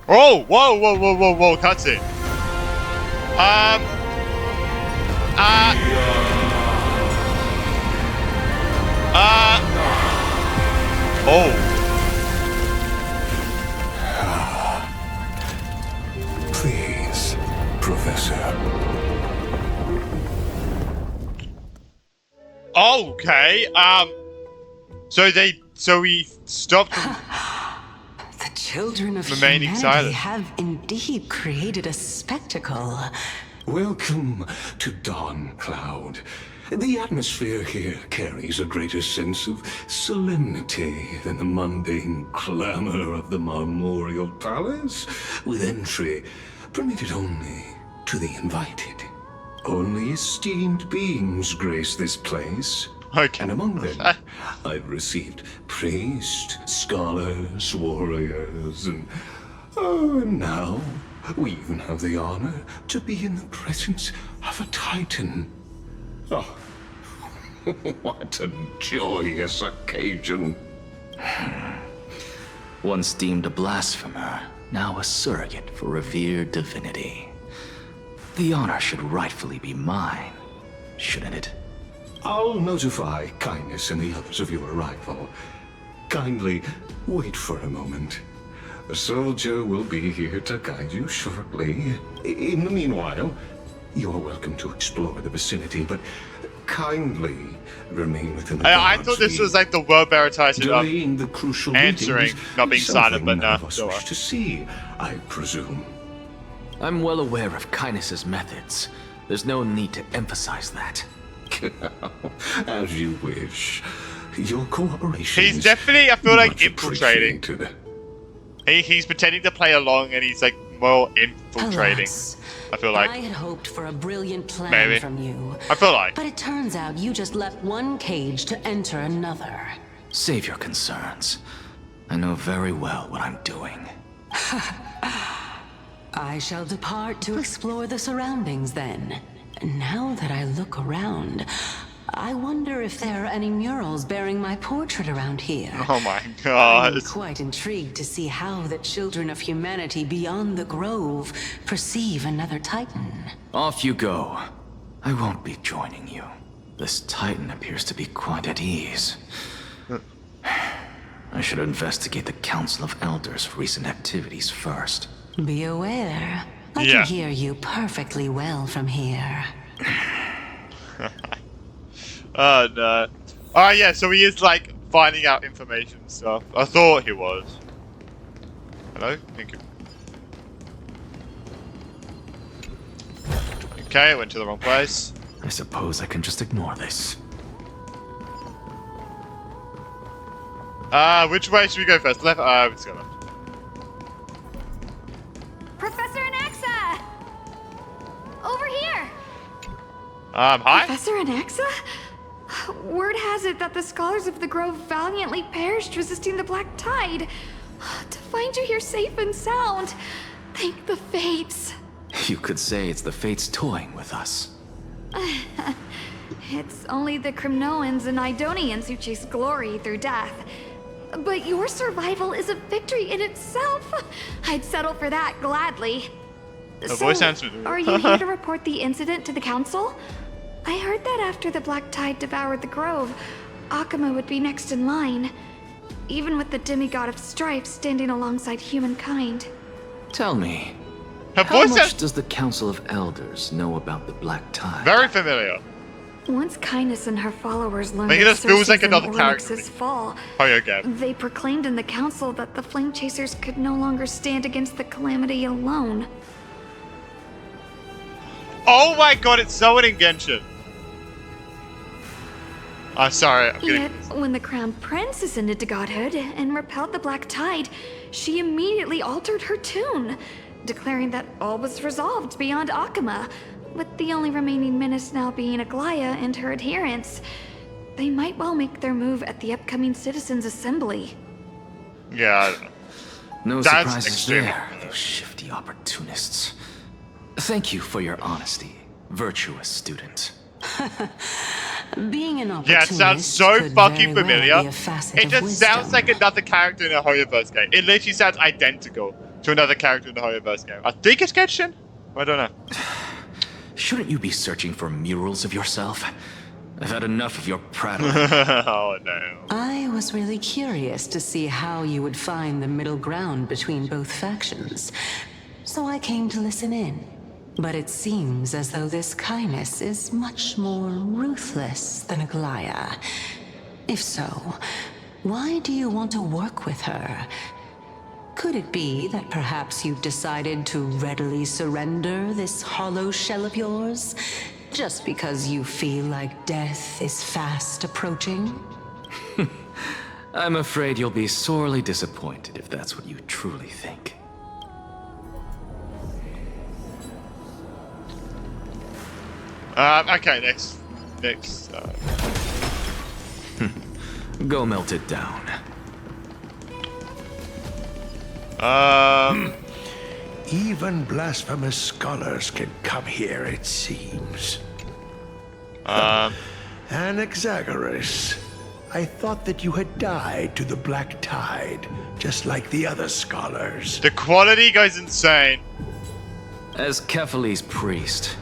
Speaker 1: Oh, whoa, cutscene. Oh.
Speaker 11: Please, Professor.
Speaker 1: Okay, so we stopped
Speaker 9: The children of
Speaker 1: remaining
Speaker 9: humanity
Speaker 1: silent.
Speaker 9: have indeed created a spectacle.
Speaker 11: Welcome to Dawn Cloud. The atmosphere here carries a greater sense of solemnity than the mundane clamor of the Memorial Palace, with entry permitted only to the invited. Only esteemed beings grace this place.
Speaker 1: Okay.
Speaker 11: And among them, I've received priests, scholars, warriors, and now we even have the honor to be in the presence of a Titan. Oh, what a joyous occasion.
Speaker 6: Once deemed a blasphemer, now a surrogate for revered divinity. The honor should rightfully be mine, shouldn't it?
Speaker 11: I'll notify Kindness and the others of your arrival. Kindly wait for a moment. A soldier will be here to guide you shortly. In the meanwhile, you're welcome to explore the vicinity, but kindly remain within the
Speaker 1: I
Speaker 11: guards'
Speaker 1: thought this
Speaker 11: view.
Speaker 1: was like the world-bearer Titan
Speaker 11: Delaying the crucial
Speaker 1: answering,
Speaker 11: meetings
Speaker 1: not being
Speaker 11: is
Speaker 1: silent, but
Speaker 11: something none
Speaker 1: no,
Speaker 11: of us
Speaker 1: don't
Speaker 11: wish
Speaker 1: worry.
Speaker 11: to see, I presume.
Speaker 6: I'm well aware of Kindness's methods. There's no need to emphasize that.
Speaker 11: As you wish. Your cooperation
Speaker 1: He's
Speaker 11: is
Speaker 1: definitely, I feel like,
Speaker 11: much
Speaker 1: infiltrating.
Speaker 11: appreciated.
Speaker 1: He's pretending to play along, and he's like more infiltrating.
Speaker 9: Alas,
Speaker 1: I feel like.
Speaker 9: I had hoped for a brilliant plan
Speaker 1: Maybe.
Speaker 9: from you.
Speaker 1: I feel like.
Speaker 9: But it turns out you just left one cage to enter another.
Speaker 6: Save your concerns. I know very well what I'm doing.
Speaker 9: I shall depart to explore the surroundings then. Now that I look around, I wonder if there are any murals bearing my portrait around here.
Speaker 1: Oh my god.
Speaker 9: I'm quite intrigued to see how the children of humanity beyond the grove perceive another Titan.
Speaker 6: Off you go. I won't be joining you. This Titan appears to be quite at ease. I should investigate the Council of Elders' recent activities first.
Speaker 9: Be aware. I
Speaker 1: Yeah.
Speaker 9: can hear you perfectly well from here.
Speaker 1: Oh no. Oh yeah, so he is like finding out information and stuff. I thought he was. Hello? Thank you. Okay, I went to the wrong place.
Speaker 6: I suppose I can just ignore this.
Speaker 1: Which way should we go first? Left? Let's go left.
Speaker 12: Professor Anaxa! Over here!
Speaker 1: Hi?
Speaker 12: Professor Anaxa? Word has it that the scholars of the Grove valiantly perished resisting the Black Tide. To find you here safe and sound, thank the Fates.
Speaker 6: You could say it's the Fates toying with us.
Speaker 12: It's only the Crimnoans and Idonians who chase glory through death. But your survival is a victory in itself. I'd settle for that gladly.
Speaker 1: voice sounds familiar.
Speaker 12: Are you here to report the incident to the council? I heard that after the Black Tide devoured the Grove, Akuma would be next in line, even with the demigod of strife standing alongside humankind.
Speaker 6: Tell me,
Speaker 1: Her
Speaker 6: how
Speaker 1: voice
Speaker 6: much
Speaker 1: sounds
Speaker 6: does the Council of Elders know about the Black Tide?
Speaker 1: very familiar.
Speaker 12: Once Kindness and her followers learned
Speaker 1: Like, it
Speaker 12: of
Speaker 1: just feels like
Speaker 12: Cersei's and
Speaker 1: another character.
Speaker 12: Oryx's fall,
Speaker 1: Oh yeah, again.
Speaker 12: they proclaimed in the council that the Flame Chasers could no longer stand against the calamity alone.
Speaker 1: Oh my god, it's so in Genshin. I'm sorry, I'm getting...
Speaker 12: Yet, when the Crown Prince ascended to godhood and repelled the Black Tide, she immediately altered her tune, declaring that all was resolved beyond Akuma, with the only remaining menace now being Aglaya and her adherents. They might well make their move at the upcoming Citizens' Assembly.
Speaker 1: Yeah, I don't know.
Speaker 6: No
Speaker 1: That's
Speaker 6: surprises
Speaker 1: extreme.
Speaker 6: there, those shifty opportunists. Thank you for your honesty, virtuous student.
Speaker 9: Being an opportunist
Speaker 1: Yeah, it sounds so
Speaker 9: could
Speaker 1: fucking
Speaker 9: very well
Speaker 1: familiar.
Speaker 9: be a facet
Speaker 1: It
Speaker 9: of
Speaker 1: just
Speaker 9: wisdom.
Speaker 1: sounds like another character in a Hoyoverse game. It literally sounds identical to another character in the Hoyoverse game. I think it's Genshin? I don't know.
Speaker 6: Shouldn't you be searching for murals of yourself? I've had enough of your prattle.
Speaker 1: Oh no.
Speaker 9: I was really curious to see how you would find the middle ground between both factions, so I came to listen in. But it seems as though this Kindness is much more ruthless than Aglaya. If so, why do you want to work with her? Could it be that perhaps you've decided to readily surrender this hollow shell of yours, just because you feel like death is fast approaching?
Speaker 6: I'm afraid you'll be sorely disappointed if that's what you truly think.
Speaker 1: Okay, next.
Speaker 6: Go melt it down.
Speaker 13: Even blasphemous scholars can come here, it seems. Anaxagoras, I thought that you had died to the Black Tide, just like the other scholars.
Speaker 1: The quality goes insane.
Speaker 6: As Kephale's priest,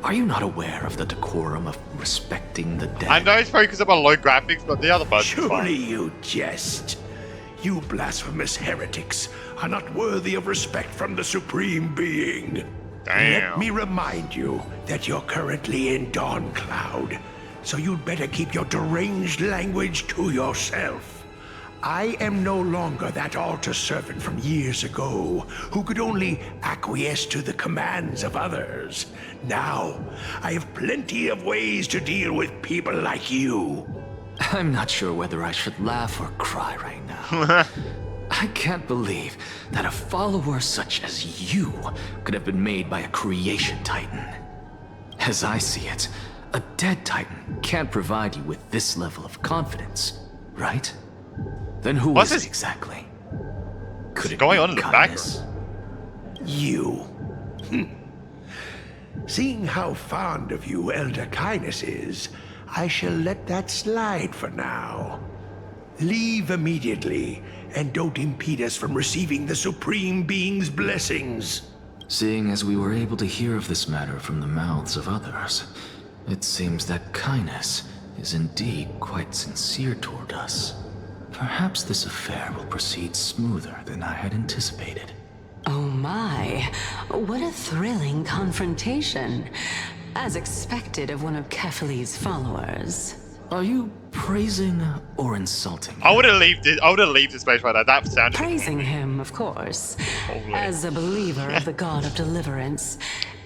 Speaker 6: are you not aware of the decorum of respecting the dead?
Speaker 1: I know it's probably because of my low graphics, but the other parts are
Speaker 13: Surely
Speaker 1: fine.
Speaker 13: you jest. You blasphemous heretics are not worthy of respect from the Supreme Being.
Speaker 1: Damn.
Speaker 13: Let me remind you that you're currently in Dawn Cloud, so you'd better keep your deranged language to yourself. I am no longer that altar servant from years ago who could only acquiesce to the commands of others. Now, I have plenty of ways to deal with people like you.
Speaker 6: I'm not sure whether I should laugh or cry right now. I can't believe that a follower such as you could have been made by a creation titan. As I see it, a dead titan can't provide you with this level of confidence, right? Then who
Speaker 1: What's
Speaker 6: is
Speaker 1: this
Speaker 6: it exactly? Could it
Speaker 1: going
Speaker 6: be
Speaker 1: on in the
Speaker 6: Kindness?
Speaker 13: You. Seeing how fond of you Elder Kindness is, I shall let that slide for now. Leave immediately, and don't impede us from receiving the Supreme Being's blessings.
Speaker 6: Seeing as we were able to hear of this matter from the mouths of others, it seems that Kindness is indeed quite sincere toward us. Perhaps this affair will proceed smoother than I had anticipated.
Speaker 9: Oh my, what a thrilling confrontation. As expected of one of Kefali's followers.
Speaker 6: Are you praising or insulting?
Speaker 1: I would have left this place right there. That sounded
Speaker 9: Praising him, of course.
Speaker 1: Holy.
Speaker 9: As a believer of the god of deliverance,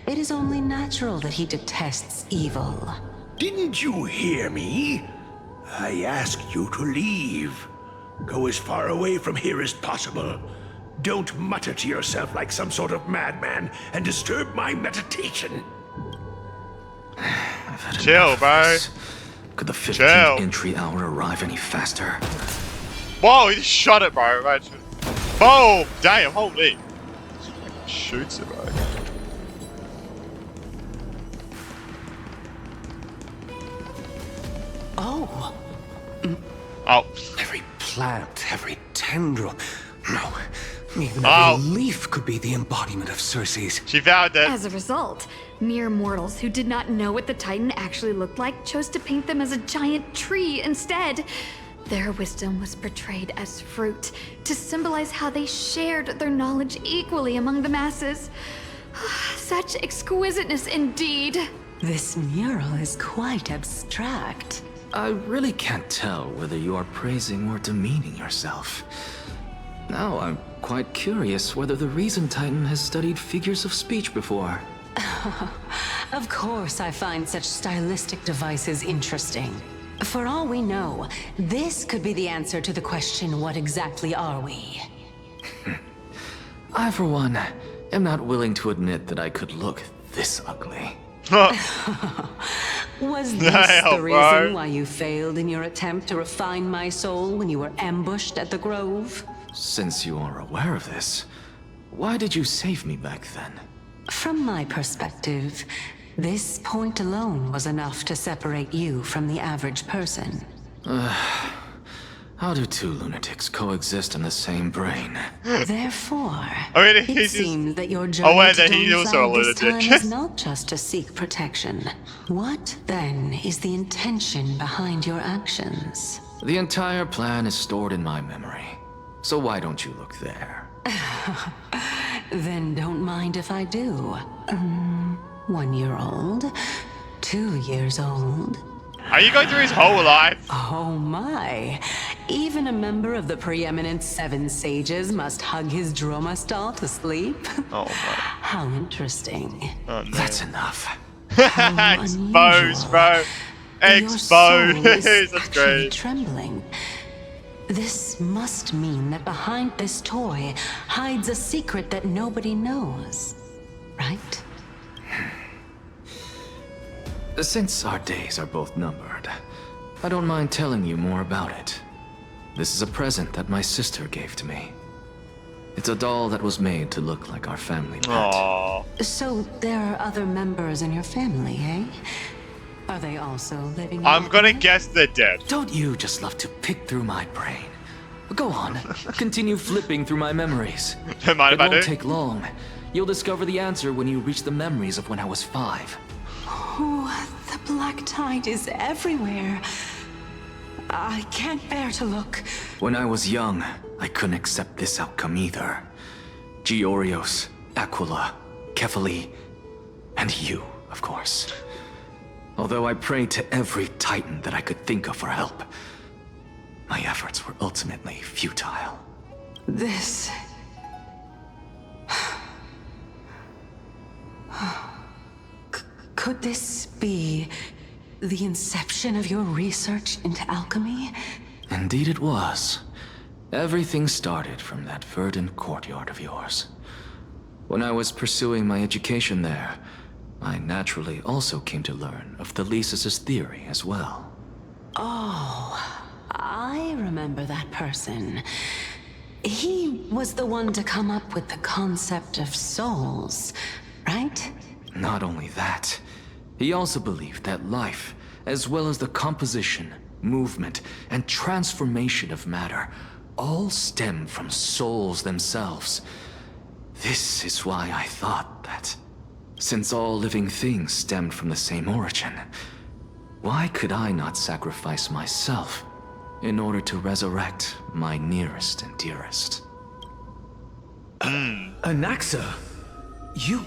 Speaker 9: it is only natural that he detests evil.
Speaker 13: Didn't you hear me? I asked you to leave. Go as far away from here as possible. Don't mutter to yourself like some sort of madman and disturb my meditation.
Speaker 6: I've had
Speaker 1: Chill,
Speaker 6: enough of
Speaker 1: bro.
Speaker 6: this. Could the 15th
Speaker 1: Chill.
Speaker 6: entry hour arrive any faster?
Speaker 1: Whoa, he just shot it, bro. Right. Boom! Damn, holy. Shoots it, bro.
Speaker 9: Oh.
Speaker 1: Oh.
Speaker 11: Every plant, every tendril. No, even
Speaker 1: Oh.
Speaker 11: every leaf could be the embodiment of Circe's.
Speaker 1: She vowed it.
Speaker 12: As a result, mere mortals who did not know what the Titan actually looked like chose to paint them as a giant tree instead. Their wisdom was portrayed as fruit, to symbolize how they shared their knowledge equally among the masses. Such exquisiteness indeed.
Speaker 9: This mural is quite abstract.
Speaker 6: I really can't tell whether you are praising or demeaning yourself. Now I'm quite curious whether the Reason Titan has studied figures of speech before.
Speaker 9: Of course I find such stylistic devices interesting. For all we know, this could be the answer to the question, what exactly are we?
Speaker 6: I, for one, am not willing to admit that I could look this ugly.
Speaker 9: Was this
Speaker 1: Damn,
Speaker 9: the
Speaker 1: bro.
Speaker 9: reason why you failed in your attempt to refine my soul when you were ambushed at the Grove?
Speaker 6: Since you are aware of this, why did you save me back then?
Speaker 9: From my perspective, this point alone was enough to separate you from the average person.
Speaker 6: How do two lunatics coexist in the same brain?
Speaker 9: Therefore,
Speaker 1: I mean,
Speaker 9: it
Speaker 1: he's just
Speaker 9: seems that your journey
Speaker 1: aware
Speaker 9: to
Speaker 1: that he's also a
Speaker 9: Dawnflower this
Speaker 1: lunatic.
Speaker 9: time is not just to seek protection. What, then, is the intention behind your actions?
Speaker 6: The entire plan is stored in my memory. So why don't you look there?
Speaker 9: Then don't mind if I do. 1 year old? 2 years old?
Speaker 1: Are you going through his whole life?
Speaker 9: Oh my. Even a member of the preeminent 7 sages must hug his droma stall to sleep?
Speaker 1: Oh my.
Speaker 9: How interesting.
Speaker 1: Oh, no.
Speaker 6: That's enough.
Speaker 1: Exposed, bro.
Speaker 9: Your soul is
Speaker 1: Exposed. That's
Speaker 9: actually
Speaker 1: great.
Speaker 9: trembling. This must mean that behind this toy hides a secret that nobody knows, right?
Speaker 6: Since our days are both numbered, I don't mind telling you more about it. This is a present that my sister gave to me. It's a doll that was made to look like our family pet.
Speaker 1: Aww.
Speaker 9: So there are other members in your family, eh? Are they also living in
Speaker 1: I'm gonna
Speaker 9: Alchemy?
Speaker 1: guess they're dead.
Speaker 6: Don't you just love to pick through my brain? Go on, continue flipping through my memories.
Speaker 1: Don't mind
Speaker 6: It
Speaker 1: if I
Speaker 6: won't
Speaker 1: do.
Speaker 6: take long. You'll discover the answer when you reach the memories of when I was 5.
Speaker 9: Oh, the black tide is everywhere. I can't bear to look.
Speaker 6: When I was young, I couldn't accept this outcome either. Georios, Aquila, Kefali, and you, of course. Although I prayed to every titan that I could think of for help, my efforts were ultimately futile.
Speaker 9: This... Could this be the inception of your research into alchemy?
Speaker 6: Indeed it was. Everything started from that verdant courtyard of yours. When I was pursuing my education there, I naturally also came to learn of Thelesis' theory as well.
Speaker 9: Oh, I remember that person. He was the one to come up with the concept of souls, right?
Speaker 6: Not only that, he also believed that life,
Speaker 7: as well as the composition, movement, and transformation of matter, all stem from souls themselves. This is why I thought that, since all living things stemmed from the same origin, why could I not sacrifice myself in order to resurrect my nearest and dearest?
Speaker 6: Anaxa, you...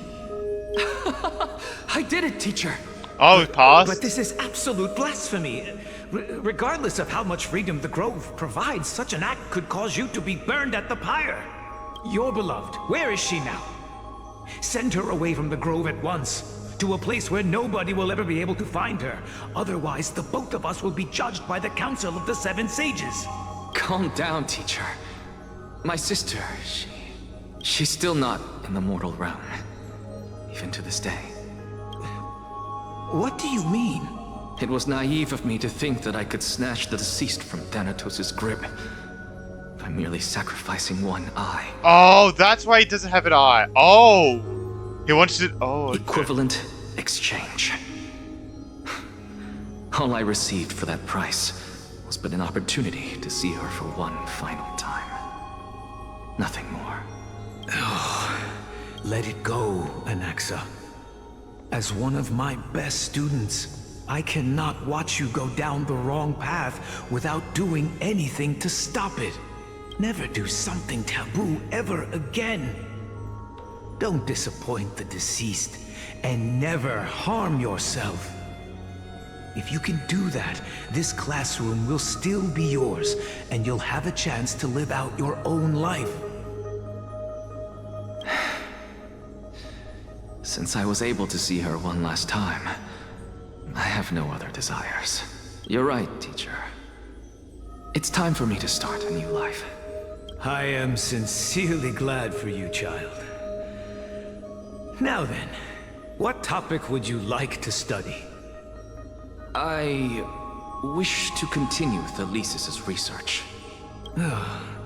Speaker 7: I did it, teacher!
Speaker 1: Oh, pass.
Speaker 14: But this is absolute blasphemy. Regardless of how much freedom the Grove provides, such an act could cause you to be burned at the pyre. Your beloved, where is she now? Send her away from the Grove at once, to a place where nobody will ever be able to find her. Otherwise, the both of us will be judged by the Council of the Seven Sages.
Speaker 7: Calm down, teacher. My sister, she's still not in the mortal realm. Even to this day.
Speaker 14: What do you mean?
Speaker 7: It was naive of me to think that I could snatch the deceased from Thanatos' grip by merely sacrificing one eye.
Speaker 1: Oh, that's why he doesn't have an eye. Oh, he wanted to. Oh, okay.
Speaker 7: Equivalent exchange. All I received for that price was but an opportunity to see her for one final time. Nothing more.
Speaker 14: Oh, let it go, Anaxa. As one of my best students, I cannot watch you go down the wrong path without doing anything to stop it. Never do something taboo ever again. Don't disappoint the deceased, and never harm yourself. If you can do that, this classroom will still be yours, and you'll have a chance to live out your own life.
Speaker 7: Since I was able to see her one last time, I have no other desires. You're right, teacher. It's time for me to start a new life.
Speaker 14: I am sincerely glad for you, child. Now then, what topic would you like to study?
Speaker 7: I wish to continue Thalesis' research.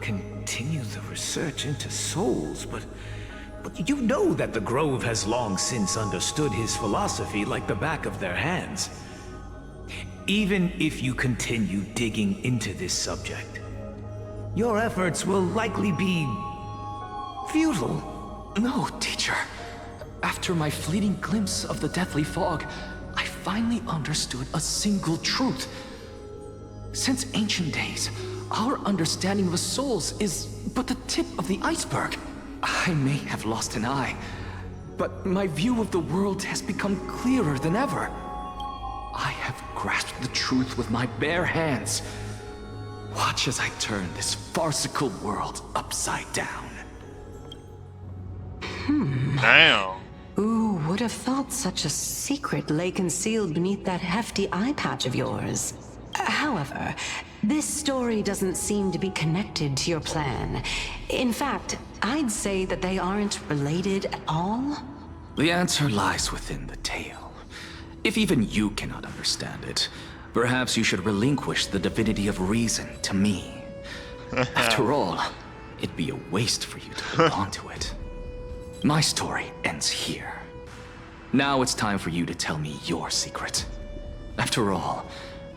Speaker 14: Continue the research into souls, but you know that the Grove has long since understood his philosophy like the back of their hands. Even if you continue digging into this subject, your efforts will likely be futile.
Speaker 7: No, teacher. After my fleeting glimpse of the deathly fog, I finally understood a single truth. Since ancient days, our understanding of the souls is but the tip of the iceberg. I may have lost an eye, but my view of the world has become clearer than ever. I have grasped the truth with my bare hands. Watch as I turn this farcical world upside down.
Speaker 1: Damn.
Speaker 9: Who would have thought such a secret lay concealed beneath that hefty eye patch of yours? However, this story doesn't seem to be connected to your plan. In fact, I'd say that they aren't related at all.
Speaker 7: The answer lies within the tale. If even you cannot understand it, perhaps you should relinquish the divinity of reason to me. After all, it'd be a waste for you to hold on to it. My story ends here. Now it's time for you to tell me your secret. After all,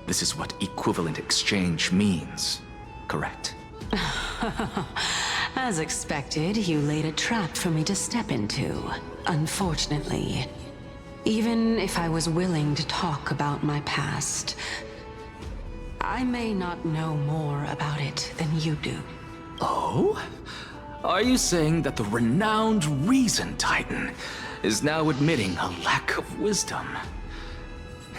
Speaker 7: this is what equivalent exchange means, correct?
Speaker 9: As expected, you laid a trap for me to step into. Unfortunately. Even if I was willing to talk about my past, I may not know more about it than you do.
Speaker 7: Oh? Are you saying that the renowned Reason Titan is now admitting a lack of wisdom?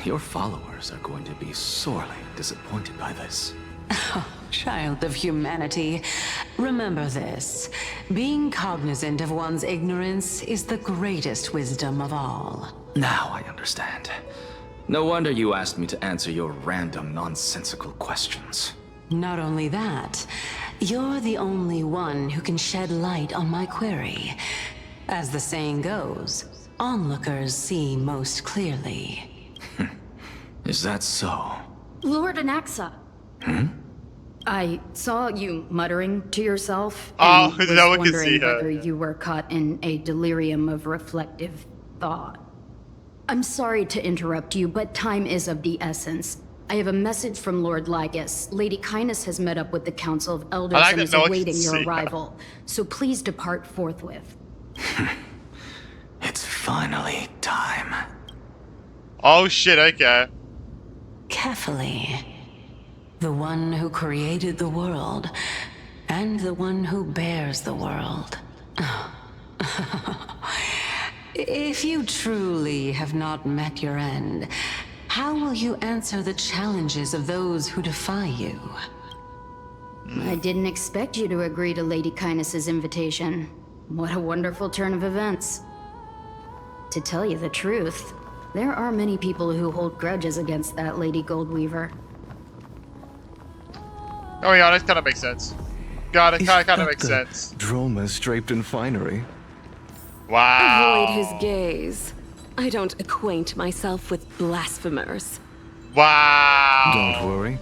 Speaker 7: Your followers are going to be sorely disappointed by this.
Speaker 9: Child of humanity, remember this. Being cognizant of one's ignorance is the greatest wisdom of all.
Speaker 7: Now I understand. No wonder you asked me to answer your random, nonsensical questions.
Speaker 9: Not only that, you're the only one who can shed light on my query. As the saying goes, onlookers see most clearly.
Speaker 7: Is that so?
Speaker 15: Lord Anaxa. I saw you muttering to yourself,
Speaker 1: Oh,
Speaker 15: and was
Speaker 1: no one can
Speaker 15: wondering
Speaker 1: see her.
Speaker 15: whether you were caught in a delirium of reflective thought. I'm sorry to interrupt you, but time is of the essence. I have a message from Lord Lygus. Lady Kindness has met up with the Council of Elders and is awaiting your arrival. So please depart forthwith.
Speaker 6: It's finally time.
Speaker 1: Oh shit, okay.
Speaker 9: Carefully. The one who created the world, and the one who bears the world. If you truly have not met your end, how will you answer the challenges of those who defy you?
Speaker 15: I didn't expect you to agree to Lady Kindness's invitation. What a wonderful turn of events. To tell you the truth, there are many people who hold grudges against that Lady Goldweaver.
Speaker 1: Oh yeah, that kind of makes sense. Got it, kind of makes sense.
Speaker 16: Dromas draped in finery.
Speaker 1: Wow.
Speaker 17: Avoid his gaze. I don't acquaint myself with blasphemers.
Speaker 1: Wow.
Speaker 16: Don't worry.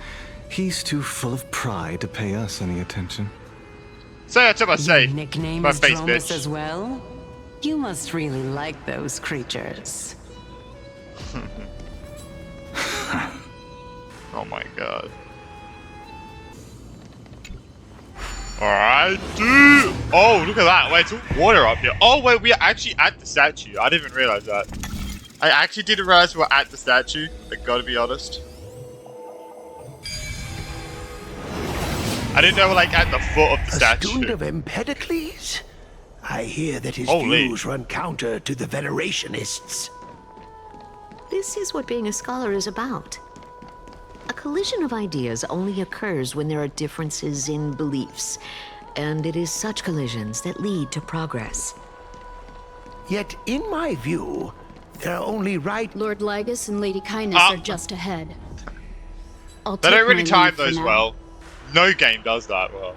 Speaker 16: He's too full of pride to pay us any attention.
Speaker 1: Say that to my face.
Speaker 9: Nickname
Speaker 1: My
Speaker 9: is
Speaker 1: face,
Speaker 9: Dromas
Speaker 1: bitch.
Speaker 9: as well? You must really like those creatures.
Speaker 1: Oh my god. Alright, dude! Oh, look at that. Wait, it's all water up here. Oh, wait, we are actually at the statue. I didn't even realize that. I actually didn't realize we were at the statue. I gotta be honest. I didn't know we're like at the foot of the statue.
Speaker 13: A student of Empedocles? I hear that his
Speaker 1: Holy.
Speaker 13: views run counter to the Venerationists.
Speaker 18: This is what being a scholar is about. A collision of ideas only occurs when there are differences in beliefs, and it is such collisions that lead to progress.
Speaker 13: Yet, in my view, there are only right...
Speaker 15: Lord Lygus and Lady Kindness are just ahead.
Speaker 1: They don't really time those well. No game does that well.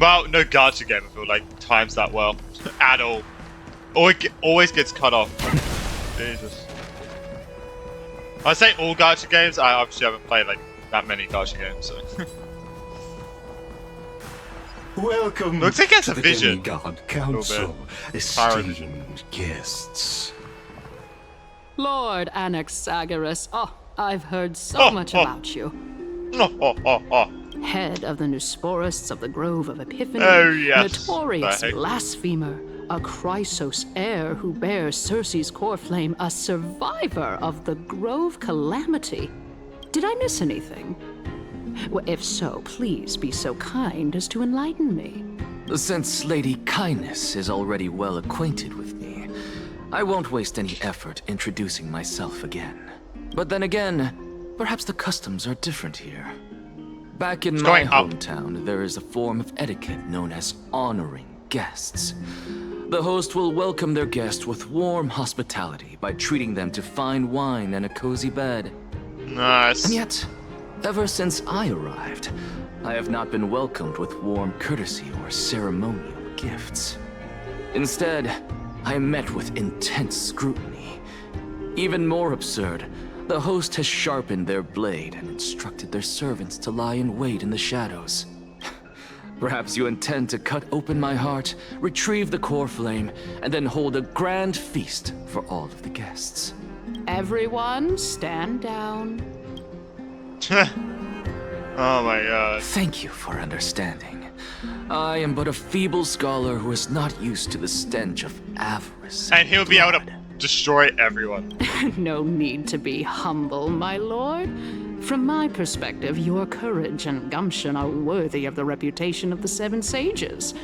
Speaker 1: Well, no gacha game I feel like times that well. At all. Or it always gets cut off. Jesus. I say all gacha games, I obviously haven't played like that many gacha games, so.
Speaker 11: Welcome
Speaker 1: Looks like it's
Speaker 11: to
Speaker 1: a
Speaker 11: the
Speaker 1: vision.
Speaker 11: Demigod Council, esteemed guests.
Speaker 19: Lord Anaxagoras, oh, I've heard so much about you. Head of the Nusporists of the Grove of Epiphany,
Speaker 1: Oh, yes.
Speaker 19: notorious
Speaker 1: The heck.
Speaker 19: blasphemer, a Chrysos heir who bears Circe's core flame, a survivor of the Grove Calamity. Did I miss anything? Well, if so, please be so kind as to enlighten me.
Speaker 7: Since Lady Kindness is already well acquainted with me, I won't waste any effort introducing myself again. But then again, perhaps the customs are different here. Back in my hometown, there is a form of etiquette known as honoring guests. The host will welcome their guest with warm hospitality by treating them to fine wine and a cozy bed.
Speaker 1: Nice.
Speaker 7: And yet, ever since I arrived, I have not been welcomed with warm courtesy or ceremonial gifts. Instead, I am met with intense scrutiny. Even more absurd, the host has sharpened their blade and instructed their servants to lie in wait in the shadows. Perhaps you intend to cut open my heart, retrieve the core flame, and then hold a grand feast for all of the guests.
Speaker 19: Everyone, stand down.
Speaker 1: Oh my god.
Speaker 7: Thank you for understanding. I am but a feeble scholar who is not used to the stench of avarice.
Speaker 1: And he'll be able to destroy everyone.
Speaker 19: No need to be humble, my lord. From my perspective, your courage and gumption are worthy of the reputation of the Seven Sages.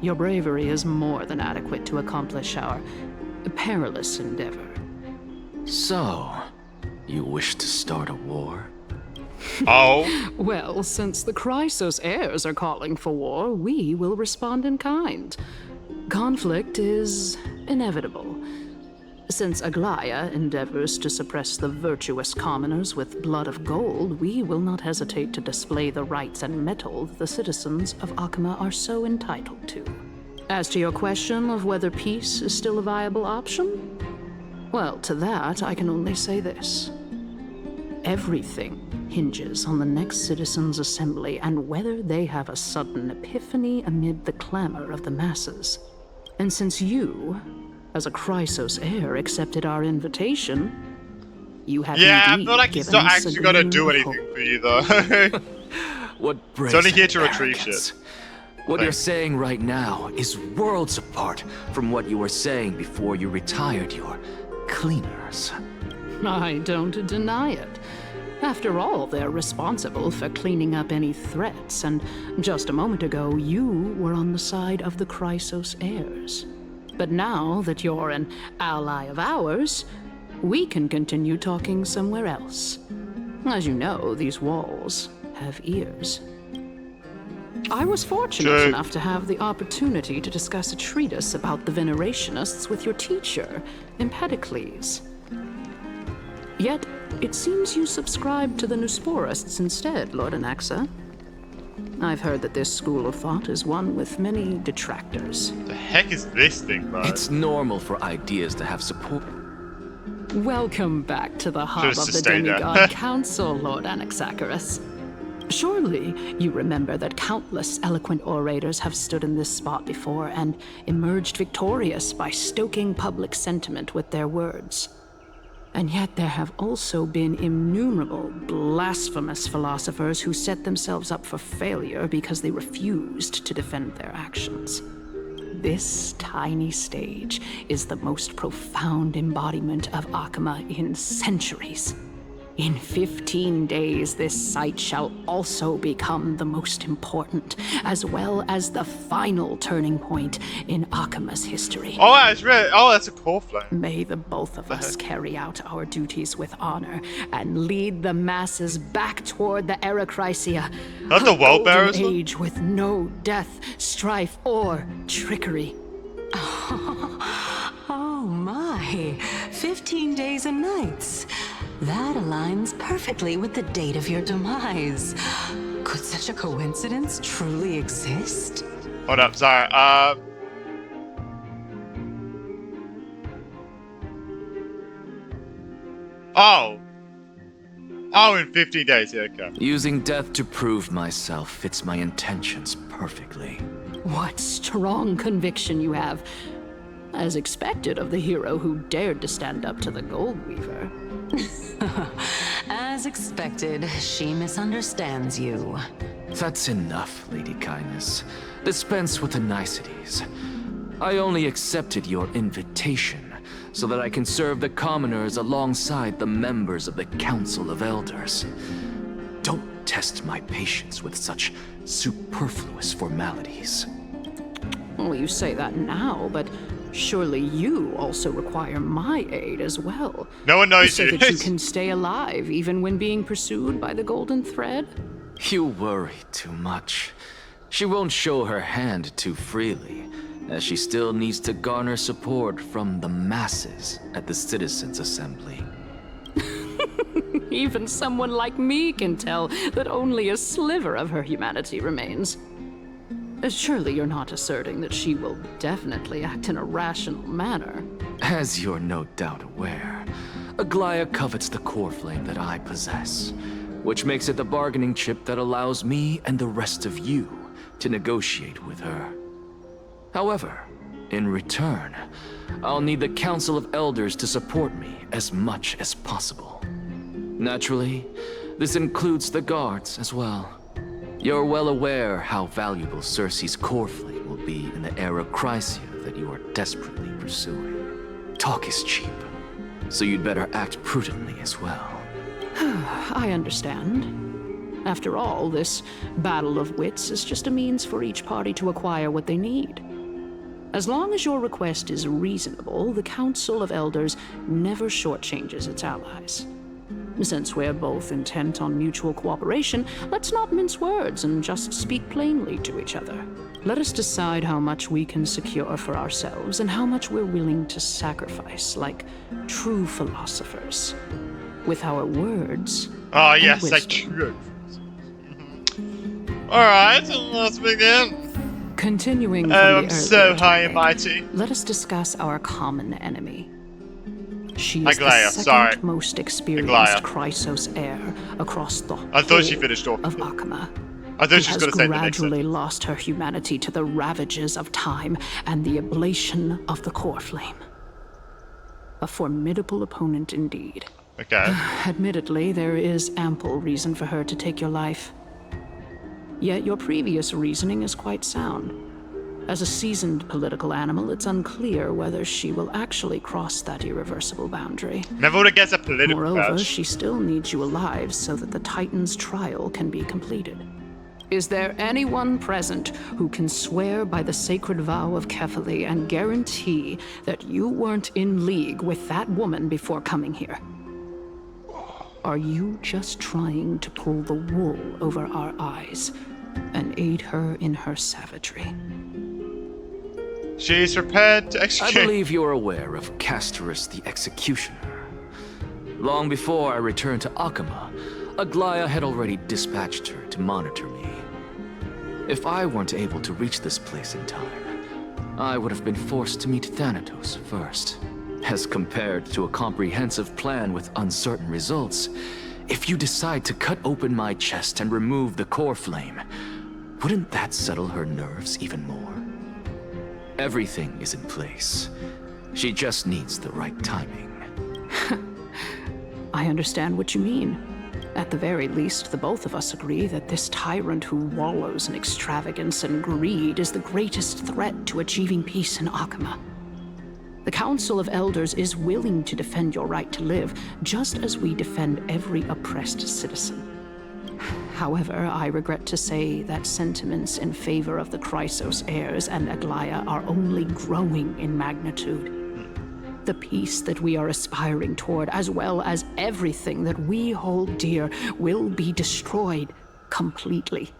Speaker 19: Your bravery is more than adequate to accomplish our perilous endeavor.
Speaker 7: So, you wish to start a war?
Speaker 1: Oh?
Speaker 19: Well, since the Chrysos heirs are calling for war, we will respond in kind. Conflict is inevitable. Since Aglaya endeavors to suppress the virtuous commoners with blood of gold, we will not hesitate to display the rights and metal the citizens of Akama are so entitled to. As to your question of whether peace is still a viable option, well, to that I can only say this. Everything hinges on the next citizens' assembly and whether they have a sudden epiphany amid the clamor of the masses. And since you, as a Chrysos heir accepted our invitation. You have
Speaker 1: yeah, I
Speaker 19: indeed
Speaker 1: feel like he's
Speaker 19: given
Speaker 1: not
Speaker 19: us a
Speaker 1: actually gonna
Speaker 19: gleam
Speaker 1: do
Speaker 19: of
Speaker 1: anything
Speaker 19: hope.
Speaker 1: for you, though.
Speaker 7: What
Speaker 1: It's only here
Speaker 7: brazen
Speaker 1: to retrieve
Speaker 7: arrogance.
Speaker 1: shit.
Speaker 7: What you're saying right now is worlds apart from what you were saying before you retired your cleaners.
Speaker 19: I don't deny it. After all, they're responsible for cleaning up any threats, and just a moment ago, you were on the side of the Chrysos heirs. But now that you're an ally of ours, we can continue talking somewhere else. As you know, these walls have ears. I was fortunate enough to have the opportunity to discuss a treatise about the Venerationists with your teacher, Empedocles. Yet, it seems you subscribe to the Nusporists instead, Lord Anaxa. I've heard that this school of thought is one with many detractors.
Speaker 1: The heck is this thing, bro?
Speaker 7: It's normal for ideas to have support.
Speaker 19: Welcome back to the hub
Speaker 1: Just
Speaker 19: of
Speaker 1: to
Speaker 19: the
Speaker 1: stay there.
Speaker 19: Demigod Council, Lord Anaxagoras. Surely you remember that countless eloquent orators have stood in this spot before and emerged victorious by stoking public sentiment with their words. And yet there have also been innumerable blasphemous philosophers who set themselves up for failure because they refused to defend their actions. This tiny stage is the most profound embodiment of Akama in centuries. In 15 days, this site shall also become the most important, as well as the final turning point in Akama's history.
Speaker 1: Oh, that's really. Oh, that's a core flame.
Speaker 19: May the both of us carry out our duties with honor and lead the masses back toward the Erechrysia,
Speaker 1: Not the
Speaker 19: a
Speaker 1: World
Speaker 19: golden
Speaker 1: Bearers one?
Speaker 19: age with no death, strife, or trickery.
Speaker 9: Oh my, 15 days and nights. That aligns perfectly with the date of your demise. Could such a coincidence truly exist?
Speaker 1: Hold up, sorry. Oh, in 15 days, yeah, okay.
Speaker 7: Using death to prove myself fits my intentions perfectly.
Speaker 19: What strong conviction you have. As expected of the hero who dared to stand up to the Gold Weaver.
Speaker 9: As expected, she misunderstands you.
Speaker 7: That's enough, Lady Kindness. Dispense with the niceties. I only accepted your invitation so that I can serve the commoners alongside the members of the Council of Elders. Don't test my patience with such superfluous formalities.
Speaker 19: Well, you say that now, but surely you also require my aid as well.
Speaker 1: No one knows
Speaker 19: so
Speaker 1: you.
Speaker 19: that you can stay alive even when being pursued by the Golden Thread?
Speaker 7: You worry too much. She won't show her hand too freely, as she still needs to garner support from the masses at the Citizens' Assembly.
Speaker 19: Even someone like me can tell that only a sliver of her humanity remains. Surely you're not asserting that she will definitely act in a rational manner.
Speaker 7: As you're no doubt aware, Aglaya covets the core flame that I possess, which makes it the bargaining chip that allows me and the rest of you to negotiate with her. However, in return, I'll need the Council of Elders to support me as much as possible. Naturally, this includes the guards as well. You're well aware how valuable Cersei's core flame will be in the Erechrysia that you are desperately pursuing. Talk is cheap, so you'd better act prudently as well.
Speaker 19: I understand. After all, this battle of wits is just a means for each party to acquire what they need. As long as your request is reasonable, the Council of Elders never shortchanges its allies. Since we're both intent on mutual cooperation, let's not mince words and just speak plainly to each other. Let us decide how much we can secure for ourselves and how much we're willing to sacrifice, like true philosophers. With our words.
Speaker 1: Oh,
Speaker 19: and
Speaker 1: yes, like
Speaker 19: wisdom.
Speaker 1: true. Alright, let's begin.
Speaker 19: Continuing from
Speaker 1: I'm
Speaker 19: the
Speaker 1: so
Speaker 19: earlier
Speaker 1: high and
Speaker 19: topic,
Speaker 1: mighty.
Speaker 19: let us discuss our common enemy. She is
Speaker 1: Aglaya,
Speaker 19: the second
Speaker 1: sorry.
Speaker 19: most experienced
Speaker 1: Aglaya.
Speaker 19: Chrysos heir across the
Speaker 1: I thought she
Speaker 19: whole
Speaker 1: finished off.
Speaker 19: of Akama.
Speaker 1: I thought she was going to say the next
Speaker 19: gradually lost her humanity to the ravages of time and the ablation of the core flame. A formidable opponent indeed.
Speaker 1: Okay.
Speaker 19: Admittedly, there is ample reason for her to take your life. Yet your previous reasoning is quite sound. As a seasoned political animal, it's unclear whether she will actually cross that irreversible boundary.
Speaker 1: Never would have guessed a political
Speaker 19: Moreover,
Speaker 1: badge.
Speaker 19: she still needs you alive so that the Titan's trial can be completed. Is there anyone present who can swear by the sacred vow of Kefali and guarantee that you weren't in league with that woman before coming here? Are you just trying to pull the wool over our eyes and aid her in her savagery?
Speaker 1: She is prepared to
Speaker 7: I
Speaker 1: execute.
Speaker 7: believe you're aware of Castorus the Executioner. Long before I returned to Akama, Aglaya had already dispatched her to monitor me. If I weren't able to reach this place in time, I would have been forced to meet Thanatos first. As compared to a comprehensive plan with uncertain results, if you decide to cut open my chest and remove the core flame, wouldn't that settle her nerves even more? Everything is in place. She just needs the right timing.
Speaker 19: I understand what you mean. At the very least, the both of us agree that this tyrant who wallows in extravagance and greed is the greatest threat to achieving peace in Akama. The Council of Elders is willing to defend your right to live, just as we defend every oppressed citizen. However, I regret to say that sentiments in favor of the Chrysos heirs and Aglaya are only growing in magnitude. The peace that we are aspiring toward, as well as everything that we hold dear, will be destroyed completely.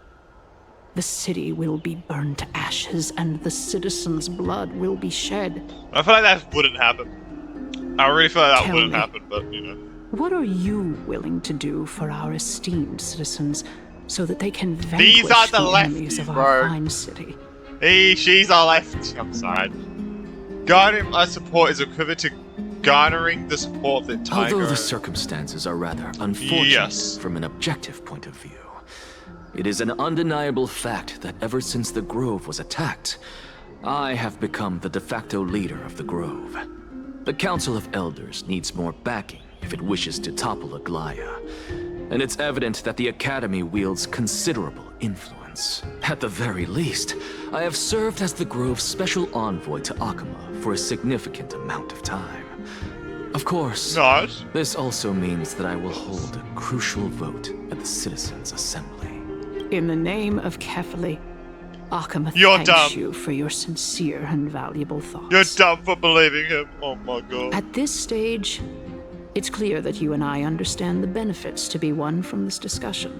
Speaker 19: The city will be burned to ashes, and the citizens' blood will be shed.
Speaker 1: I feel like that wouldn't happen. I really feel like that wouldn't happen, but you know.
Speaker 19: What are you willing to do for our esteemed citizens so that they can
Speaker 1: These
Speaker 19: vanquish
Speaker 1: are the
Speaker 19: the enemies
Speaker 1: lefties,
Speaker 19: of
Speaker 1: bro.
Speaker 19: our fine city?
Speaker 1: She's our left. I'm sorry. Garnering our support is equivalent to garnering the support of the tiger.
Speaker 7: Although the circumstances are rather unfortunate
Speaker 1: Yes.
Speaker 7: from an objective point of view, it is an undeniable fact that ever since the Grove was attacked, I have become the de facto leader of the Grove. The Council of Elders needs more backing if it wishes to topple Aglaya, and it's evident that the Academy wields considerable influence. At the very least, I have served as the Grove's special envoy to Akama for a significant amount of time. Of course, this also means that I will hold a crucial vote at the Citizens' Assembly.
Speaker 19: In the name of Kefali, Akama
Speaker 1: You're
Speaker 19: thanks
Speaker 1: dumb.
Speaker 19: you for your sincere and valuable thoughts.
Speaker 1: You're dumb for believing him. Oh my god.
Speaker 19: At this stage, it's clear that you and I understand the benefits to be won from this discussion.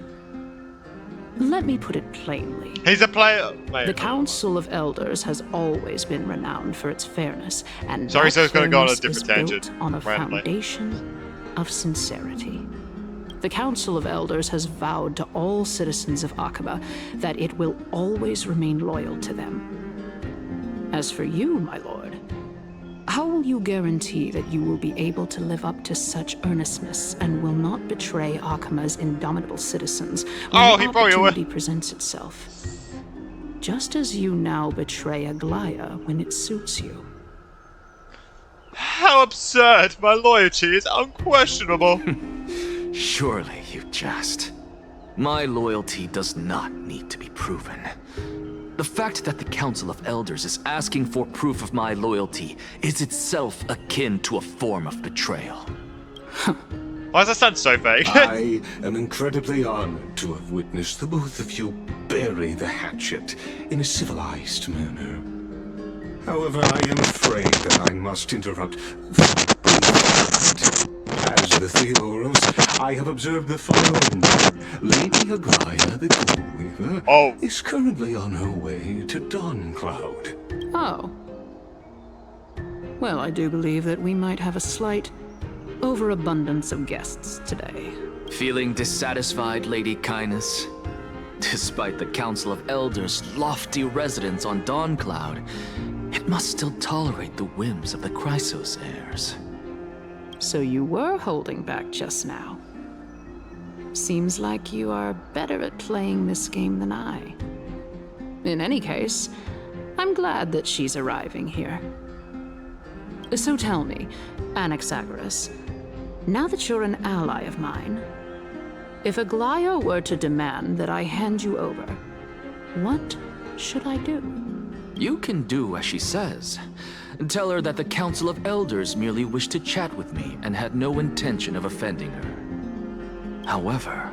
Speaker 19: Let me put it plainly.
Speaker 1: He's a player.
Speaker 19: The Council of Elders has always been renowned for its fairness, and
Speaker 1: Sorry,
Speaker 19: that
Speaker 1: so it's gonna go on a
Speaker 19: fairness
Speaker 1: different
Speaker 19: is built
Speaker 1: tangent,
Speaker 19: on a
Speaker 1: randomly.
Speaker 19: foundation of sincerity. The Council of Elders has vowed to all citizens of Akaba that it will always remain loyal to them. As for you, my lord, how will you guarantee that you will be able to live up to such earnestness and will not betray Akama's indomitable citizens when the opportunity presents itself? Just as you now betray Aglaya when it suits you.
Speaker 1: How absurd! My loyalty is unquestionable.
Speaker 7: Surely you jest. My loyalty does not need to be proven. The fact that the Council of Elders is asking for proof of my loyalty is itself akin to a form of betrayal.
Speaker 1: Why does that sound so vague?
Speaker 11: I am incredibly honored to have witnessed the both of you bury the hatchet in a civilized manner. However, I am afraid that I must interrupt. As the Theoros, I have observed the following. Lady Aglaya, the Ghoulweaver, is currently on her way to Dawncloud.
Speaker 19: Oh. Well, I do believe that we might have a slight overabundance of guests today.
Speaker 7: Feeling dissatisfied, Lady Kindness? Despite the Council of Elders' lofty residence on Dawncloud, it must still tolerate the whims of the Chrysos heirs.
Speaker 19: So you were holding back just now. Seems like you are better at playing this game than I. In any case, I'm glad that she's arriving here. So tell me, Anaxagoras, now that you're an ally of mine, if Aglaya were to demand that I hand you over, what should I do?
Speaker 7: You can do as she says. Tell her that the Council of Elders merely wished to chat with me and had no intention of offending her. However,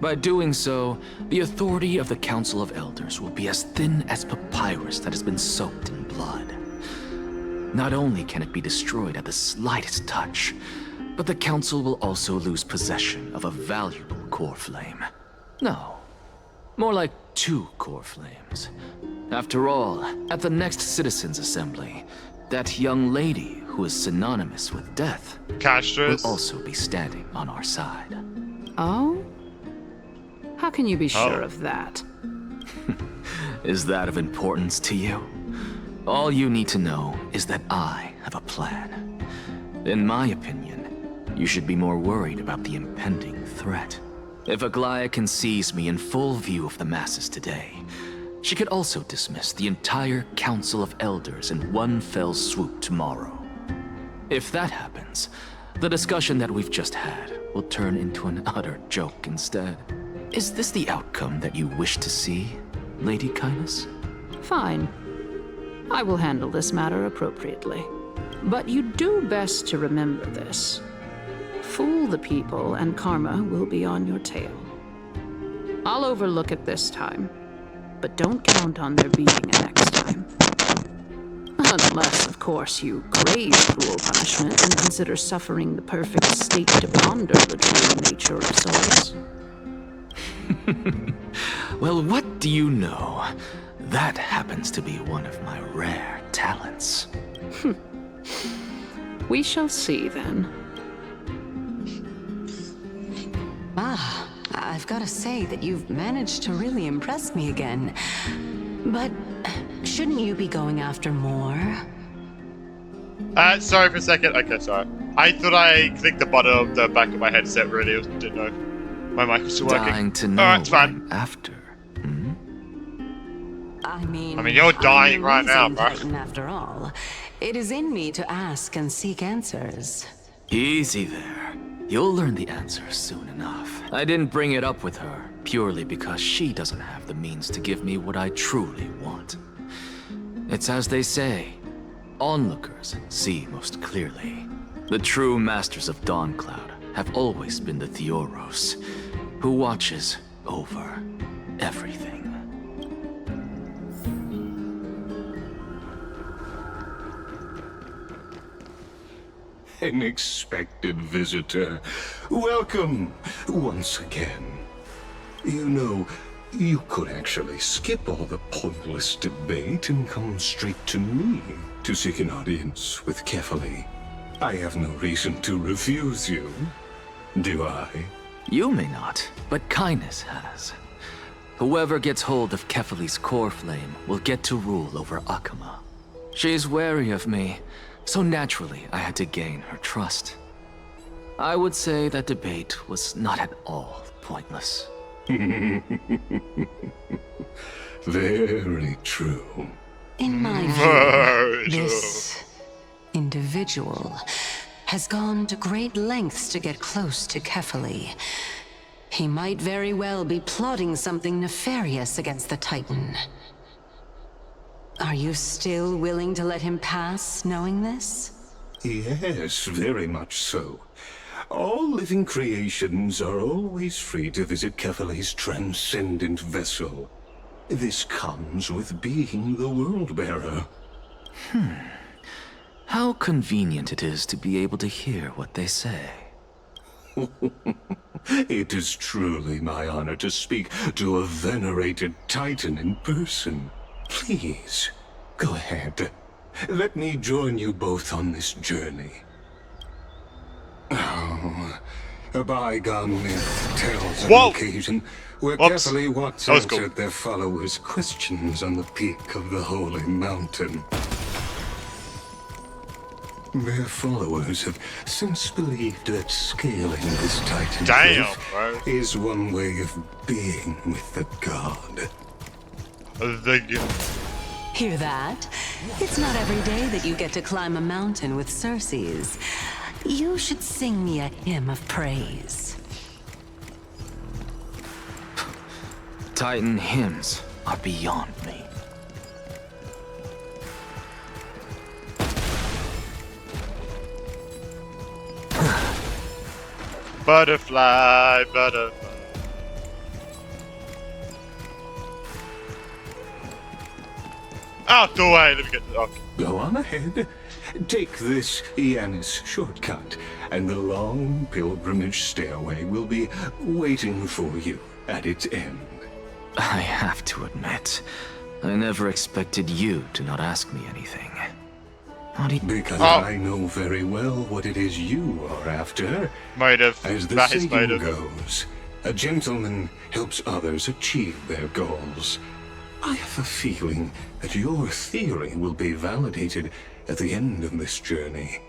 Speaker 7: by doing so, the authority of the Council of Elders will be as thin as papyrus that has been soaked in blood. Not only can it be destroyed at the slightest touch, but the Council will also lose possession of a valuable core flame. No, more like 2 core flames. After all, at the next Citizens' Assembly, that young lady who is synonymous with death will also be standing on our side.
Speaker 19: Oh? How can you be sure of that?
Speaker 7: Is that of importance to you? All you need to know is that I have a plan. In my opinion, you should be more worried about the impending threat. If Aglaya can seize me in full view of the masses today, she could also dismiss the entire Council of Elders in one fell swoop tomorrow. If that happens, the discussion that we've just had will turn into an utter joke instead. Is this the outcome that you wish to see, Lady Kindness?
Speaker 19: Fine. I will handle this matter appropriately. But you do best to remember this. Fool the people and karma will be on your tail. I'll overlook it this time, but don't count on there being a next time. Unless, of course, you crave cruel punishment and consider suffering the perfect state to ponder the true nature of souls.
Speaker 7: Well, what do you know? That happens to be one of my rare talents.
Speaker 19: We shall see then.
Speaker 9: Ah, I've got to say that you've managed to really impress me again. But shouldn't you be going after more?
Speaker 1: Sorry for a second. Okay, sorry. I thought I clicked the button of the back of my headset, really. Didn't know my mic was still working.
Speaker 7: Dying to know
Speaker 1: Alright, it's fine.
Speaker 7: what I'm after.
Speaker 9: I mean,
Speaker 1: you're dying
Speaker 9: I'm
Speaker 1: right now,
Speaker 9: reason
Speaker 1: bro.
Speaker 9: Titan after all. It is in me to ask and seek answers.
Speaker 7: Easy there. You'll learn the answers soon enough. I didn't bring it up with her purely because she doesn't have the means to give me what I truly want. It's as they say, onlookers see most clearly. The true masters of Dawncloud have always been the Theoros, who watches over everything.
Speaker 11: Unexpected visitor. Welcome once again. You know, you could actually skip all the pointless debate and come straight to me to seek an audience with Kefali. I have no reason to refuse you, do I?
Speaker 7: You may not, but Kindness has. Whoever gets hold of Kefali's core flame will get to rule over Akama. She's wary of me, so naturally I had to gain her trust. I would say that debate was not at all pointless.
Speaker 11: Very true.
Speaker 9: In my view, this individual has gone to great lengths to get close to Kefali. He might very well be plotting something nefarious against the Titan. Are you still willing to let him pass, knowing this?
Speaker 11: Yes, very much so. All living creations are always free to visit Kefali's transcendent vessel. This comes with being the World-Bearer.
Speaker 7: How convenient it is to be able to hear what they say.
Speaker 11: It is truly my honor to speak to a venerated Titan in person. Please, go ahead. Let me join you both on this journey. Oh, a bygone myth tells of an occasion where Kefali once answered their followers' questions on the peak of the Holy Mountain. Their followers have since believed that scaling this Titan cliff is one way of being with the god.
Speaker 9: Hear that? It's not every day that you get to climb a mountain with Circes. You should sing me a hymn of praise.
Speaker 6: Titan hymns are beyond me.
Speaker 1: Butterfly, butterfly. Out the way, let me get. Okay.
Speaker 11: Go on ahead. Take this Yanis shortcut, and the long pilgrimage stairway will be waiting for you at its end.
Speaker 6: I have to admit, I never expected you to not ask me anything.
Speaker 11: Because I know very well what it is you are after. As the saying goes, a gentleman helps others achieve their goals. I have a feeling that your theory will be validated at the end of this journey.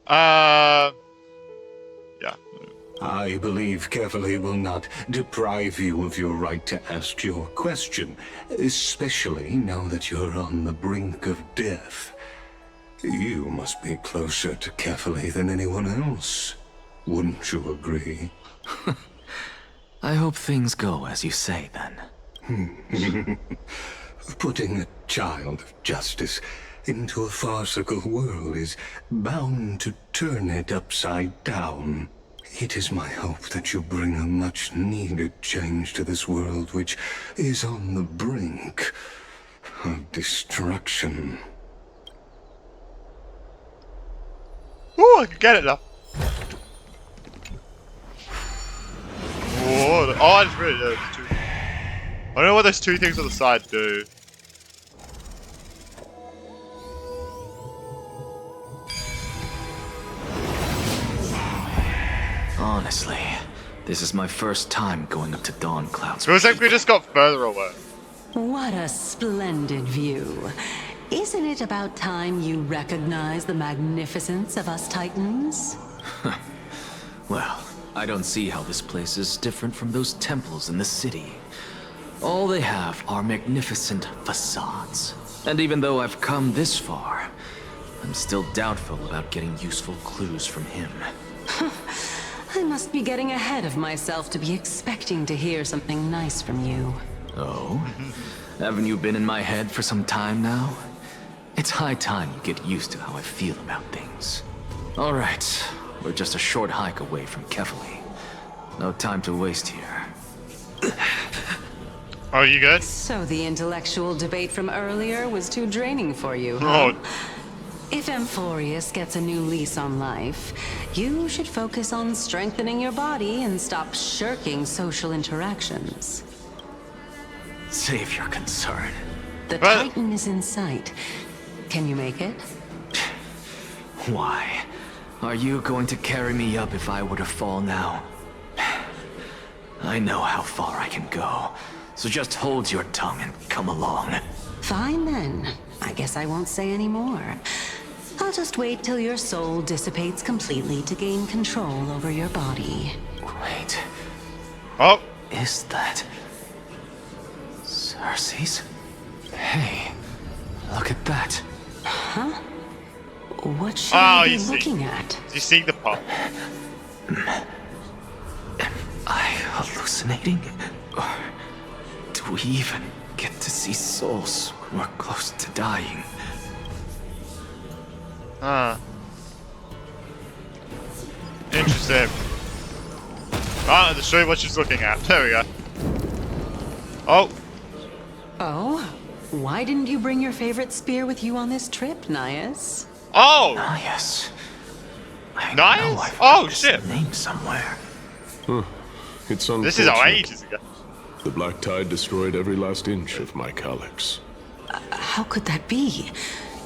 Speaker 1: Yeah.
Speaker 11: I believe Kefali will not deprive you of your right to ask your question, especially now that you're on the brink of death. You must be closer to Kefali than anyone else. Wouldn't you agree?
Speaker 6: I hope things go as you say, then.
Speaker 11: Putting a child of justice into a farcical world is bound to turn it upside down. It is my hope that you bring a much-needed change to this world which is on the brink of destruction.
Speaker 1: Ooh, I can get it now. Whoa, oh, I just really I don't know what those two things on the side do.
Speaker 6: Honestly, this is my first time going up to Dawn Cloud's.
Speaker 1: Feels like we just got further away.
Speaker 9: What a splendid view. Isn't it about time you recognize the magnificence of us Titans?
Speaker 6: Well, I don't see how this place is different from those temples in the city. All they have are magnificent facades. And even though I've come this far, I'm still doubtful about getting useful clues from him.
Speaker 9: I must be getting ahead of myself to be expecting to hear something nice from you.
Speaker 6: Oh? Haven't you been in my head for some time now? It's high time you get used to how I feel about things. Alright, we're just a short hike away from Kefali. No time to waste here.
Speaker 1: Are you good?
Speaker 9: So the intellectual debate from earlier was too draining for you, huh?
Speaker 1: Oh.
Speaker 9: If Amphoreus gets a new lease on life, you should focus on strengthening your body and stop shirking social interactions.
Speaker 6: Save your concern.
Speaker 9: The Titan is in sight. Can you make it?
Speaker 6: Why? Are you going to carry me up if I were to fall now? I know how far I can go, so just hold your tongue and come along.
Speaker 9: Fine then. I guess I won't say any more. I'll just wait till your soul dissipates completely to gain control over your body.
Speaker 6: Wait.
Speaker 1: Oh.
Speaker 6: Is that Circes? Hey, look at that.
Speaker 9: Huh? What should
Speaker 1: Oh,
Speaker 9: I be looking at?
Speaker 1: You see the pop?
Speaker 6: Am I hallucinating? Or do we even get to see souls who are close to dying?
Speaker 1: Interesting. Ah, to show you what she's looking at. There we go. Oh.
Speaker 9: Oh? Why didn't you bring your favorite spear with you on this trip, Nias?
Speaker 1: Oh!
Speaker 6: Nias.
Speaker 1: Nias? Oh, shit.
Speaker 6: Name somewhere.
Speaker 20: It's
Speaker 1: This is our ages ago.
Speaker 20: The Black Tide destroyed every last inch of my calyx.
Speaker 9: How could that be?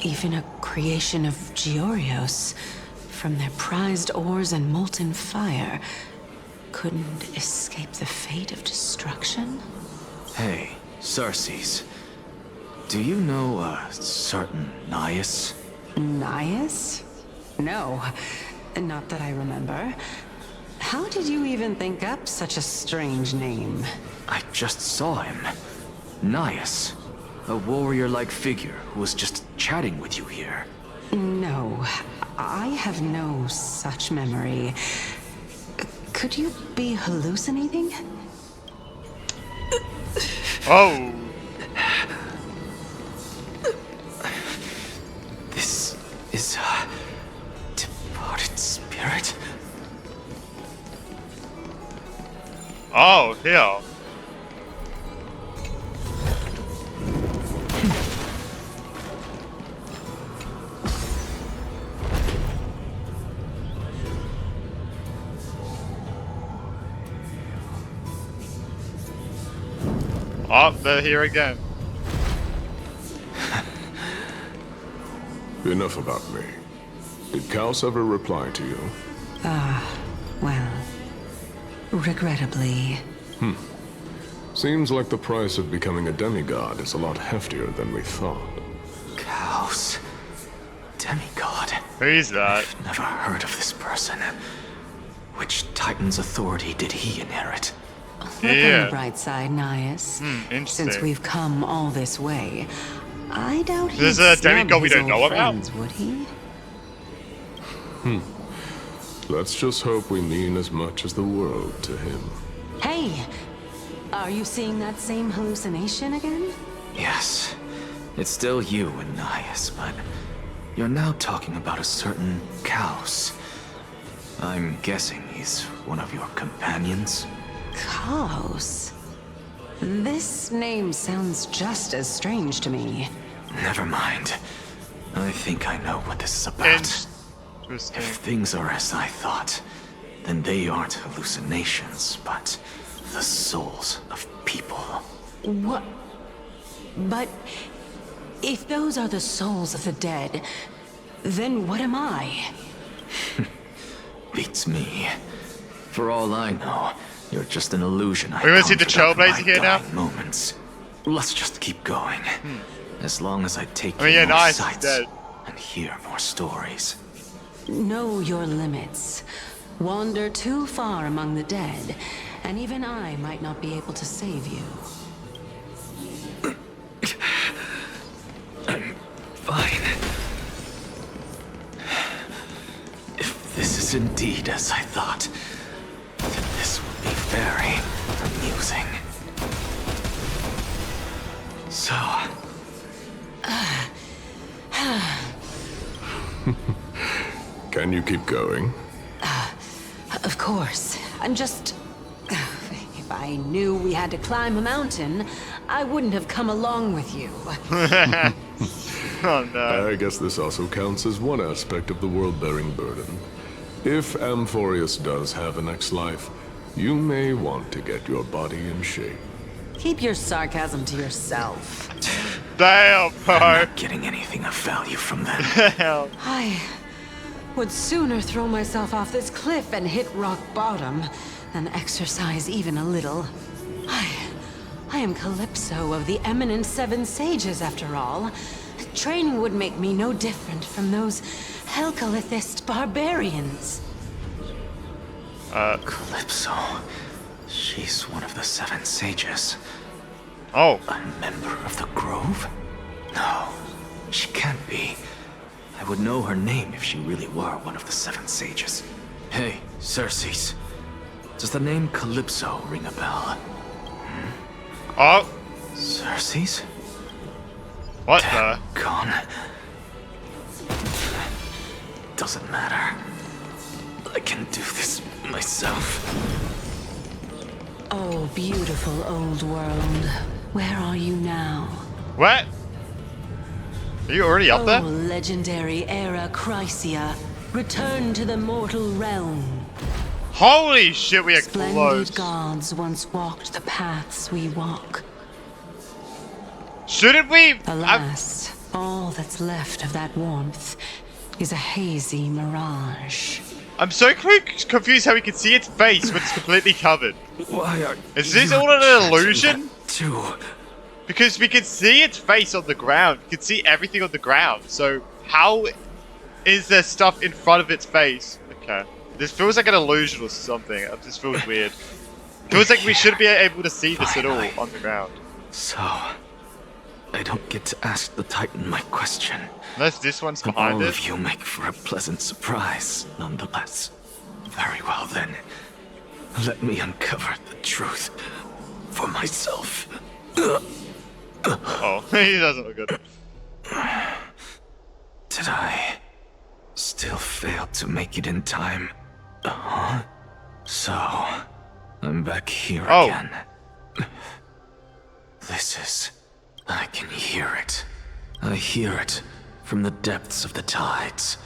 Speaker 9: Even a creation of Georios, from their prized ores and molten fire, couldn't escape the fate of destruction?
Speaker 6: Hey, Circes. Do you know a certain Nias?
Speaker 9: Nias? No, not that I remember. How did you even think up such a strange name?
Speaker 6: I just saw him. Nias. A warrior-like figure who was just chatting with you here.
Speaker 9: No, I have no such memory. Could you be hallucinating?
Speaker 1: Oh.
Speaker 6: This is a departed spirit.
Speaker 1: Oh, here. Oh, they're here again.
Speaker 20: Enough about me. Did Kaos ever reply to you?
Speaker 9: Well, regrettably.
Speaker 20: Seems like the price of becoming a demigod is a lot heftier than we thought.
Speaker 6: Kaos. Demigod.
Speaker 1: Who's that?
Speaker 6: I've never heard of this person. Which Titan's authority did he inherit?
Speaker 9: Look on the bright side, Nias.
Speaker 1: Interesting.
Speaker 9: Since we've come all this way, I doubt he'd
Speaker 1: There's a
Speaker 9: snub
Speaker 1: demigod we
Speaker 9: his
Speaker 1: don't
Speaker 9: old
Speaker 1: know about?
Speaker 9: friends, would he?
Speaker 20: Let's just hope we mean as much as the world to him.
Speaker 9: Hey! Are you seeing that same hallucination again?
Speaker 6: Yes. It's still you and Nias, but you're now talking about a certain Kaos. I'm guessing he's one of your companions?
Speaker 9: Kaos? This name sounds just as strange to me.
Speaker 6: Never mind. I think I know what this is about. If things are as I thought, then they aren't hallucinations, but the souls of people.
Speaker 9: What? But if those are the souls of the dead, then what am I?
Speaker 6: Beats me. For all I know, you're just an illusion.
Speaker 1: We want to see the Trailblazer here now?
Speaker 6: Moments. Let's just keep going. As long as I take
Speaker 1: I mean, yeah,
Speaker 6: more
Speaker 1: Nice is
Speaker 6: sights
Speaker 1: dead.
Speaker 6: and hear more stories.
Speaker 9: Know your limits. Wander too far among the dead, and even I might not be able to save you.
Speaker 6: I'm fine. If this is indeed as I thought, then this will be very amusing. So...
Speaker 20: Can you keep going?
Speaker 9: Of course. I'm just... If I knew we had to climb a mountain, I wouldn't have come along with you.
Speaker 1: Oh no.
Speaker 20: I guess this also counts as one aspect of the world-bearing burden. If Amphoreus does have a next life, you may want to get your body in shape.
Speaker 9: Keep your sarcasm to yourself.
Speaker 1: Damn, bro.
Speaker 6: I'm not getting anything of value from them.
Speaker 1: Hell.
Speaker 9: I would sooner throw myself off this cliff and hit rock bottom than exercise even a little. I am Calypso of the eminent Seven Sages, after all. Training would make me no different from those Helcalithist barbarians.
Speaker 6: Calypso. She's one of the Seven Sages.
Speaker 1: Oh.
Speaker 6: A member of the Grove? No, she can't be. I would know her name if she really were one of the Seven Sages. Hey, Circes. Does the name Calypso ring a bell?
Speaker 1: Oh.
Speaker 6: Circes?
Speaker 1: What the?
Speaker 6: Gone. Doesn't matter. I can do this myself.
Speaker 9: Oh, beautiful old world. Where are you now?
Speaker 1: What? Are you already up there?
Speaker 9: Oh, legendary era Chrysia. Return to the mortal realm.
Speaker 1: Holy shit, we are
Speaker 9: Splendid
Speaker 1: close.
Speaker 9: gods once walked the paths we walk.
Speaker 1: Shouldn't we?
Speaker 9: Alas, all that's left of that warmth is a hazy mirage.
Speaker 1: I'm so confused how we can see its face when it's completely covered.
Speaker 6: Why are
Speaker 1: Is this
Speaker 6: you
Speaker 1: all an illusion?
Speaker 6: Too?
Speaker 1: Because we can see its face on the ground. We can see everything on the ground. So how is there stuff in front of its face? Okay. This feels like an illusion or something. This feels weird. Feels like we should be able to see this at all on the ground.
Speaker 6: So, I don't get to ask the Titan my question.
Speaker 1: Unless this one's
Speaker 6: And
Speaker 1: behind
Speaker 6: all
Speaker 1: it.
Speaker 6: of you make for a pleasant surprise, nonetheless. Very well then. Let me uncover the truth for myself.
Speaker 1: Oh, he doesn't look good.
Speaker 6: Did I still fail to make it in time? Huh? So, I'm back here again. This is... I can hear it. I hear it from the depths of the tides,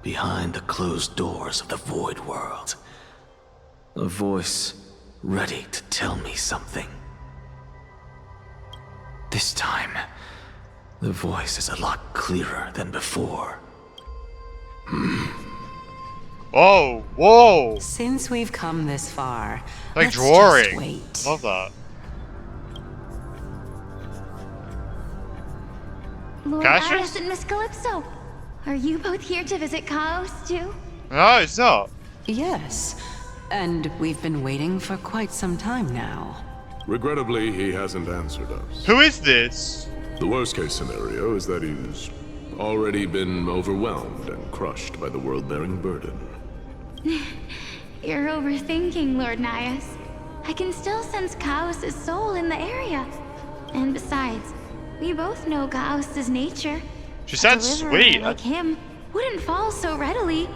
Speaker 6: behind the closed doors of the void world. A voice ready to tell me something. This time, the voice is a lot clearer than before.
Speaker 1: Oh, whoa!
Speaker 9: Since we've come this far,
Speaker 1: Like
Speaker 9: let's
Speaker 1: drawing.
Speaker 9: just wait.
Speaker 1: Love that.
Speaker 5: Lord
Speaker 1: Cassius?
Speaker 5: Iris and Miss Calypso, are you both here to visit Chaos too?
Speaker 1: No, it's not.
Speaker 9: Yes, and we've been waiting for quite some time now.
Speaker 20: Regrettably, he hasn't answered us.
Speaker 1: Who is this?
Speaker 20: The worst case scenario is that he's already been overwhelmed and crushed by the world-bearing burden.
Speaker 5: You're overthinking, Lord Nias. I can still sense Chaos's soul in the area. And besides, we both know Chaos's nature.
Speaker 1: She sounds
Speaker 5: A deliverer
Speaker 1: sweet.
Speaker 5: like him wouldn't fall so readily,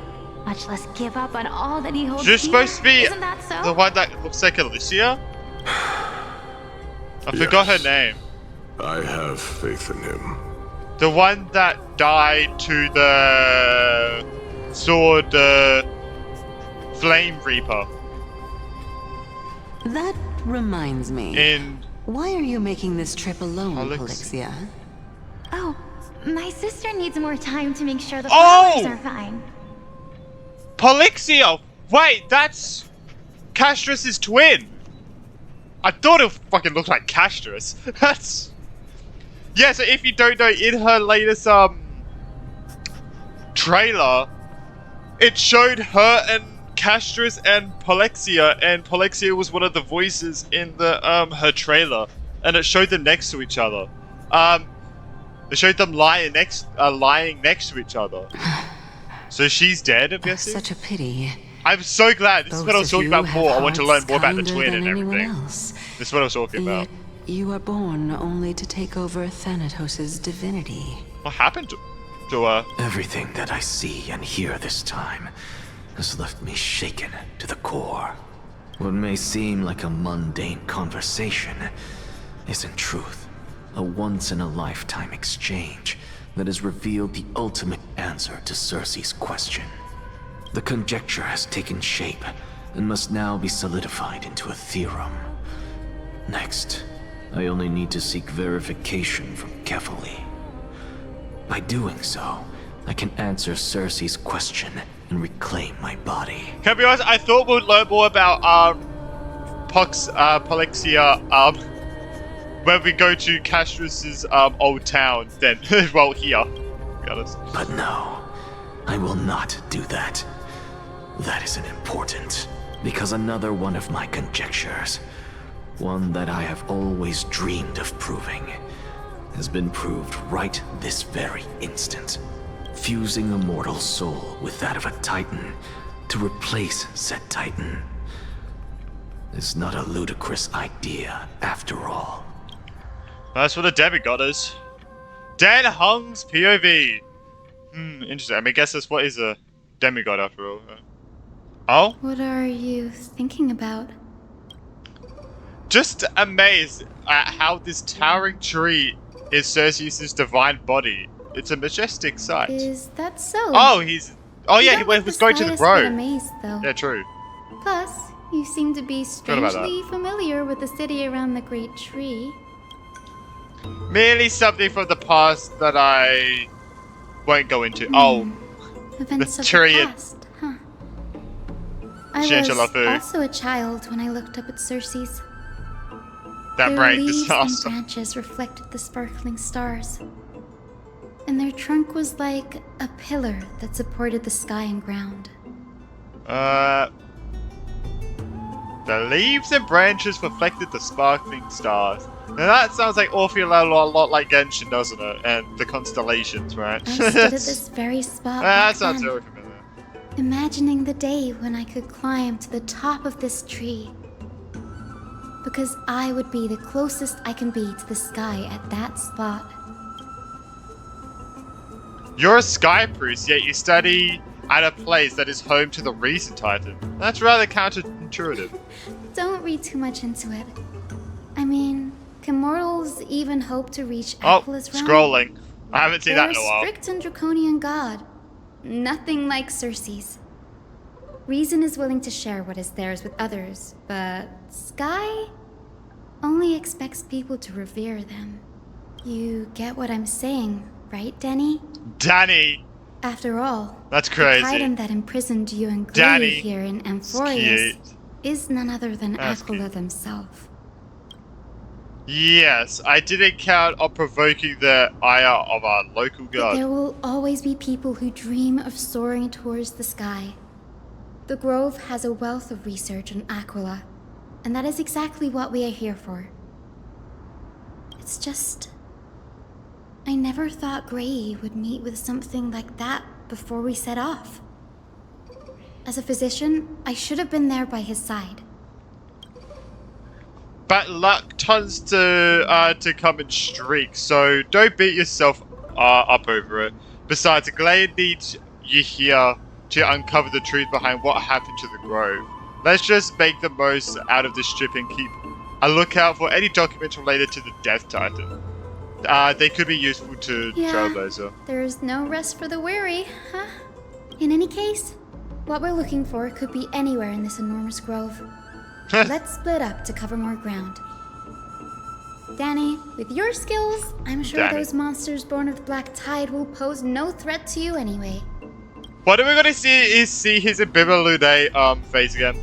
Speaker 5: much less give up on all that he holds
Speaker 1: She's
Speaker 5: dear.
Speaker 1: supposed to be
Speaker 5: Isn't that so?
Speaker 1: the one that looks like Alicia? I forgot her name.
Speaker 20: I have faith in him.
Speaker 1: The one that died to the sword, Flame Reaper.
Speaker 9: That reminds me. Why are you making this trip alone, Polixia?
Speaker 5: Oh, my sister needs more time to make sure the
Speaker 1: Oh!
Speaker 5: flowers are fine.
Speaker 1: Polixia! Wait, that's Castrus's twin! I thought it fucking looked like Castrus. That's... Yeah, so if you don't know, in her latest, trailer, it showed her and Castrus and Polixia was one of the voices in the, her trailer. And it showed them next to each other. It showed them lying next to each other. So she's dead, I'm guessing?
Speaker 9: Such a pity.
Speaker 1: I'm so glad. This is what I was talking about before. I want to learn more about the
Speaker 9: kinder
Speaker 1: twin
Speaker 9: than
Speaker 1: and
Speaker 9: anyone
Speaker 1: everything.
Speaker 9: else.
Speaker 1: This is what I was talking about.
Speaker 9: You were born only to take over Thanatos' divinity.
Speaker 1: What happened to her?
Speaker 6: Everything that I see and hear this time has left me shaken to the core. What may seem like a mundane conversation is in truth a once-in-a-lifetime exchange that has revealed the ultimate answer to Circe's question. The conjecture has taken shape and must now be solidified into a theorem. Next, I only need to seek verification from Kefali. By doing so, I can answer Circe's question and reclaim my body.
Speaker 1: Can I be honest? I thought we'd learn more about Polixia when we go to Castrus's old town. Then, well, here. To be honest.
Speaker 6: But no, I will not do that. That isn't important, because another one of my conjectures, one that I have always dreamed of proving, has been proved right this very instant. Fusing a mortal soul with that of a Titan to replace said Titan is not a ludicrous idea after all.
Speaker 1: That's what a demigod is. Dan Hung's POV. Interesting. I mean, I guess that's what is a demigod after all. Oh?
Speaker 5: What are you thinking about?
Speaker 1: Just amazed at how this towering tree is Circeus' divine body. It's a majestic sight.
Speaker 5: Is that so?
Speaker 1: Oh, he's... Oh yeah, he
Speaker 5: was
Speaker 1: was going to the road.
Speaker 5: Amazed, though.
Speaker 1: Yeah, true.
Speaker 5: Plus, you seem to be
Speaker 1: Forgot about
Speaker 5: strangely familiar with the city around the Great Tree.
Speaker 1: Merely something from the past that I won't go into. Oh,
Speaker 5: Events
Speaker 1: the
Speaker 5: of
Speaker 1: tree.
Speaker 5: the past, huh? I was also a child when I looked up at Circe's.
Speaker 1: That
Speaker 5: Their
Speaker 1: brain
Speaker 5: leaves
Speaker 1: disaster.
Speaker 5: and branches reflected the sparkling stars. And their trunk was like a pillar that supported the sky and ground.
Speaker 1: The leaves and branches reflected the sparkling stars. Now that sounds like awfully a lot like Genshin, doesn't it? And the constellations, right?
Speaker 5: I stood at this very spot
Speaker 1: that
Speaker 5: back
Speaker 1: sounds
Speaker 5: then,
Speaker 1: really familiar.
Speaker 5: imagining the day when I could climb to the top of this tree. Because I would be the closest I can be to the sky at that spot.
Speaker 1: You're a sky priest, yet you study at a place that is home to the Reason Titan. That's rather counterintuitive.
Speaker 5: Don't read too much into it. I mean, can mortals even hope to reach Aquala's realm?
Speaker 1: Scrolling. I haven't seen that in a
Speaker 5: They're
Speaker 1: while.
Speaker 5: strict and draconian god. Nothing like Circe's. Reason is willing to share what is theirs with others, but Sky only expects people to revere them. You get what I'm saying, right, Danny?
Speaker 1: Danny!
Speaker 5: After all,
Speaker 1: That's crazy.
Speaker 5: the titan that imprisoned you and
Speaker 1: Danny.
Speaker 5: Gray here in Amphoreus is none other than Aquila themselves.
Speaker 1: Yes, I didn't count on provoking the ire of our local
Speaker 5: But
Speaker 1: god.
Speaker 5: there will always be people who dream of soaring towards the sky. The Grove has a wealth of research on Aquila, and that is exactly what we are here for. It's just... I never thought Gray would meet with something like that before we set off. As a physician, I should have been there by his side.
Speaker 1: But luck tends to come in streaks, so don't beat yourself up over it. Besides, Glade needs you here to uncover the truth behind what happened to the Grove. Let's just make the most out of this trip and keep a lookout for any documents related to the Death Titan. They could be useful to Trailblazer.
Speaker 5: There is no rest for the weary, huh? In any case, what we're looking for could be anywhere in this enormous grove. Let's split up to cover more ground. Danny, with your skills, I'm sure those monsters born of the Black Tide will pose no threat to you anyway.
Speaker 1: What we're gonna see his Ibibalune phase again.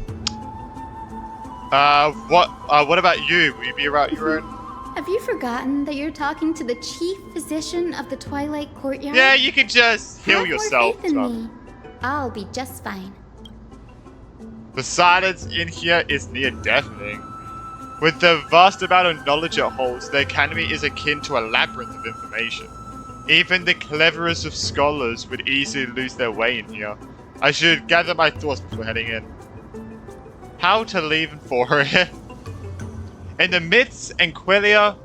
Speaker 1: What about you? Will you be about your own?
Speaker 5: Have you forgotten that you're talking to the chief physician of the Twilight Courtyard?
Speaker 1: Yeah, you can just heal
Speaker 5: Have
Speaker 1: yourself.
Speaker 5: more faith in me. I'll be just fine.
Speaker 1: The silence in here is near deafening. With the vast amount of knowledge it holds, the Academy is akin to a labyrinth of information. Even the cleverest of scholars would easily lose their way in here. I should gather my thoughts before heading in. How to leave Amphoreus? In the myths, Anquilia,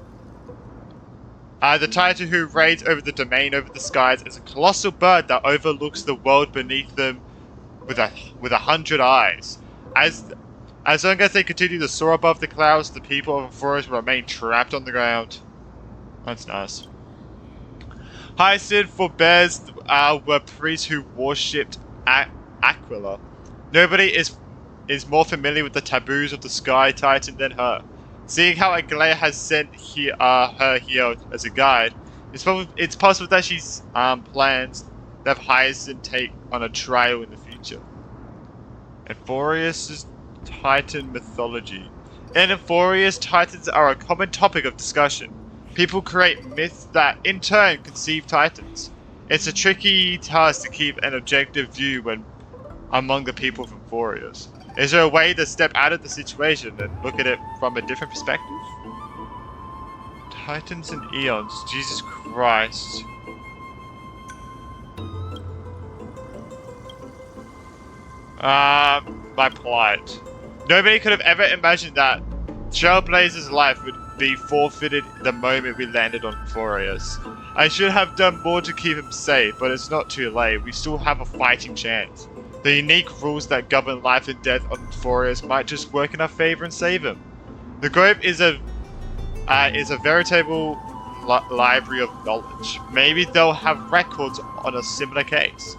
Speaker 1: the Titan who reigns over the domain over the skies, is a colossal bird that overlooks the world beneath them with 100 eyes. As long as they continue to soar above the clouds, the people of Amphoreus will remain trapped on the ground. That's nice. Hyacinth forbears were priests who worshipped Aquila. Nobody is more familiar with the taboos of the Sky Titan than her. Seeing how Aglaya has sent her here as a guide, it's possible that she's plans to have Hyacinth take on a trial in the future. Amphoreus' Titan mythology. In Amphoreus, Titans are a common topic of discussion. People create myths that, in turn, conceive Titans. It's a tricky task to keep an objective view when among the people of Amphoreus. Is there a way to step out of the situation and look at it from a different perspective? Titans and Eons, Jesus Christ. My plight. Nobody could have ever imagined that Trailblazer's life would be forfeited the moment we landed on Amphoreus. I should have done more to keep him safe, but it's not too late. We still have a fighting chance. The unique rules that govern life and death on Amphoreus might just work in our favor and save him. The Grove is a veritable library of knowledge. Maybe they'll have records on a similar case.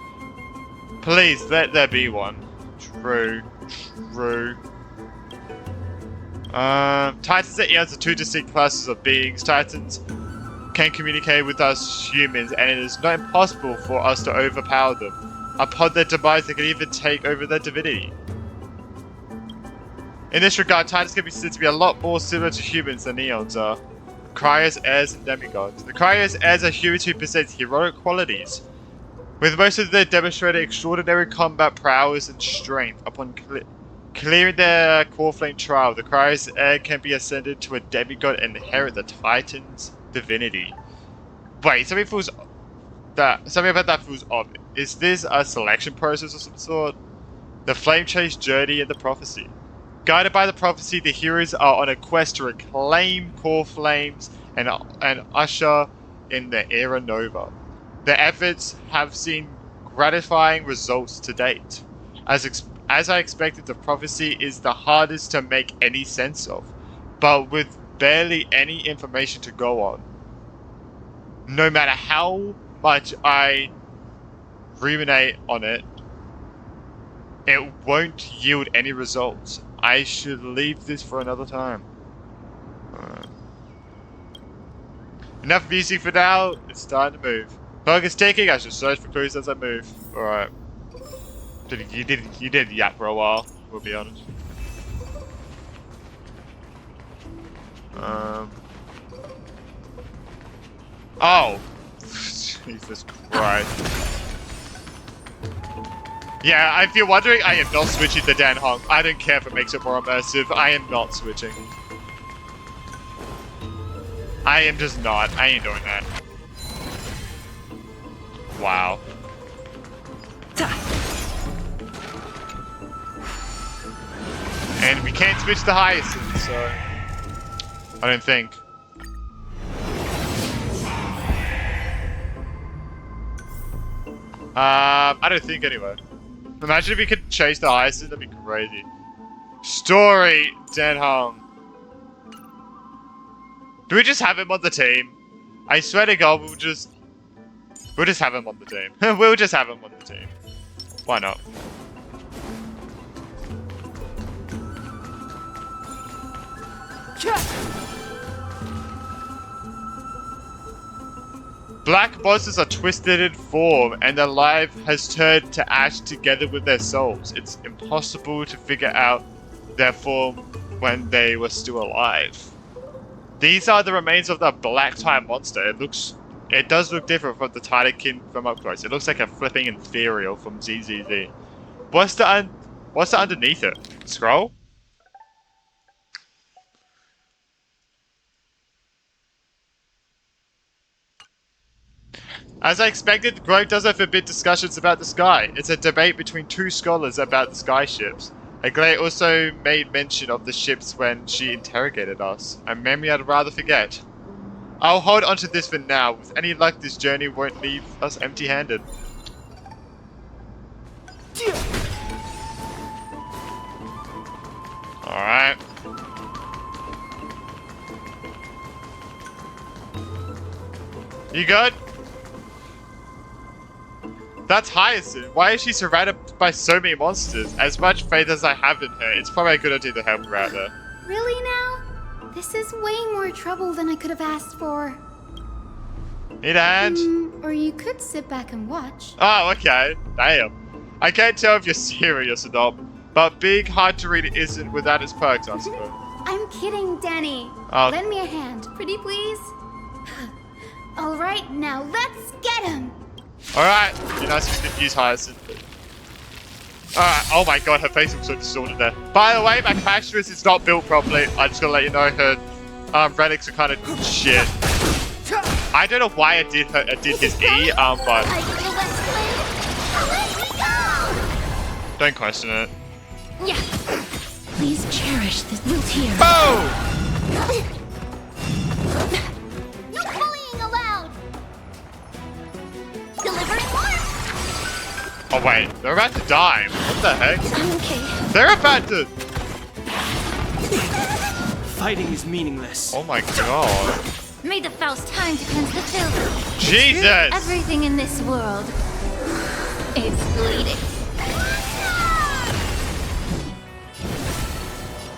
Speaker 1: Please, let there be one. True. Titans and Eons are two distinct classes of beings. Titans can communicate with us humans, and it is not impossible for us to overpower them. Upon their demise, they can even take over their divinity. In this regard, Titans can be said to be a lot more similar to humans than Eons are. Criers, heirs, and demigods. The Criers, heirs are humans who possess heroic qualities, with most of them demonstrating extraordinary combat prowess and strength upon Clearing the core flame trial, the Cryos heir can be ascended to a demigod and inherit the Titan's divinity. Wait, something about that feels off. Is this a selection process of some sort? The flame chase journey and the prophecy. Guided by the prophecy, the heroes are on a quest to reclaim core flames and usher in the era nova. Their efforts have seen gratifying results to date. As I expected, the prophecy is the hardest to make any sense of, but with barely any information to go on. No matter how much I ruminate on it, it won't yield any results. I should leave this for another time. Enough music for now, it's time to move. Clock is ticking, I should search for clues as I move. Alright. You did yap for a while, we'll be honest. Oh! Jesus Christ. Yeah, if you're wondering, I am not switching to Dan Hong. I don't care if it makes it more immersive. I am not switching. I am just not. I ain't doing that. Wow. And we can't switch to Hyacinth, so... I don't think. I don't think anyway. Imagine if we could chase the Hyacinth, that'd be crazy. Story, Dan Hong. Do we just have him on the team? I swear to God, we'll just have him on the team. We'll just have him on the team. Why not? Black monsters are twisted in form, and their life has turned to ash together with their souls. It's impossible to figure out their form when they were still alive. These are the remains of the black tide monster. It does look different from the Titankin from up close. It looks like a flipping ethereal from ZZZ. What's the underneath it? Scroll? As I expected, the Grove doesn't forbid discussions about the sky. It's a debate between two scholars about the sky ships. Aglaé also made mention of the ships when she interrogated us, a memory I'd rather forget. I'll hold onto this for now. With any luck, this journey won't leave us empty-handed. Alright. You good? That's Hyacinth. Why is she surrounded by so many monsters? As much faith as I have in her, it's probably a good idea to help her out there.
Speaker 5: Really now? This is way more trouble than I could have asked for.
Speaker 1: Need a hand?
Speaker 5: Or you could sit back and watch.
Speaker 1: Oh, okay. Damn. I can't tell if you're serious or not, but being hard to read isn't without its perks, I suppose.
Speaker 5: I'm kidding, Danny.
Speaker 1: Oh.
Speaker 5: Lend me a hand, pretty please. All right, now let's get him.
Speaker 1: Alright, be nice if we could use Hyacinth. Alright, oh my god, her face looks so distorted there. By the way, my Castress is not built properly. I'm just gonna let you know her relics are kind of shit. I don't know why I did his E, but... Don't question it.
Speaker 3: Yeah. Please cherish this little tear.
Speaker 1: Boom!
Speaker 5: No bullying allowed. Delivering more.
Speaker 1: Oh wait, they're about to die. What the heck?
Speaker 5: Okay.
Speaker 1: They're about to...
Speaker 21: Fighting is meaningless.
Speaker 1: Oh my god.
Speaker 5: May the Faust time to cleanse the filth.
Speaker 1: Jesus!
Speaker 5: Everything in this world. It's bleeding.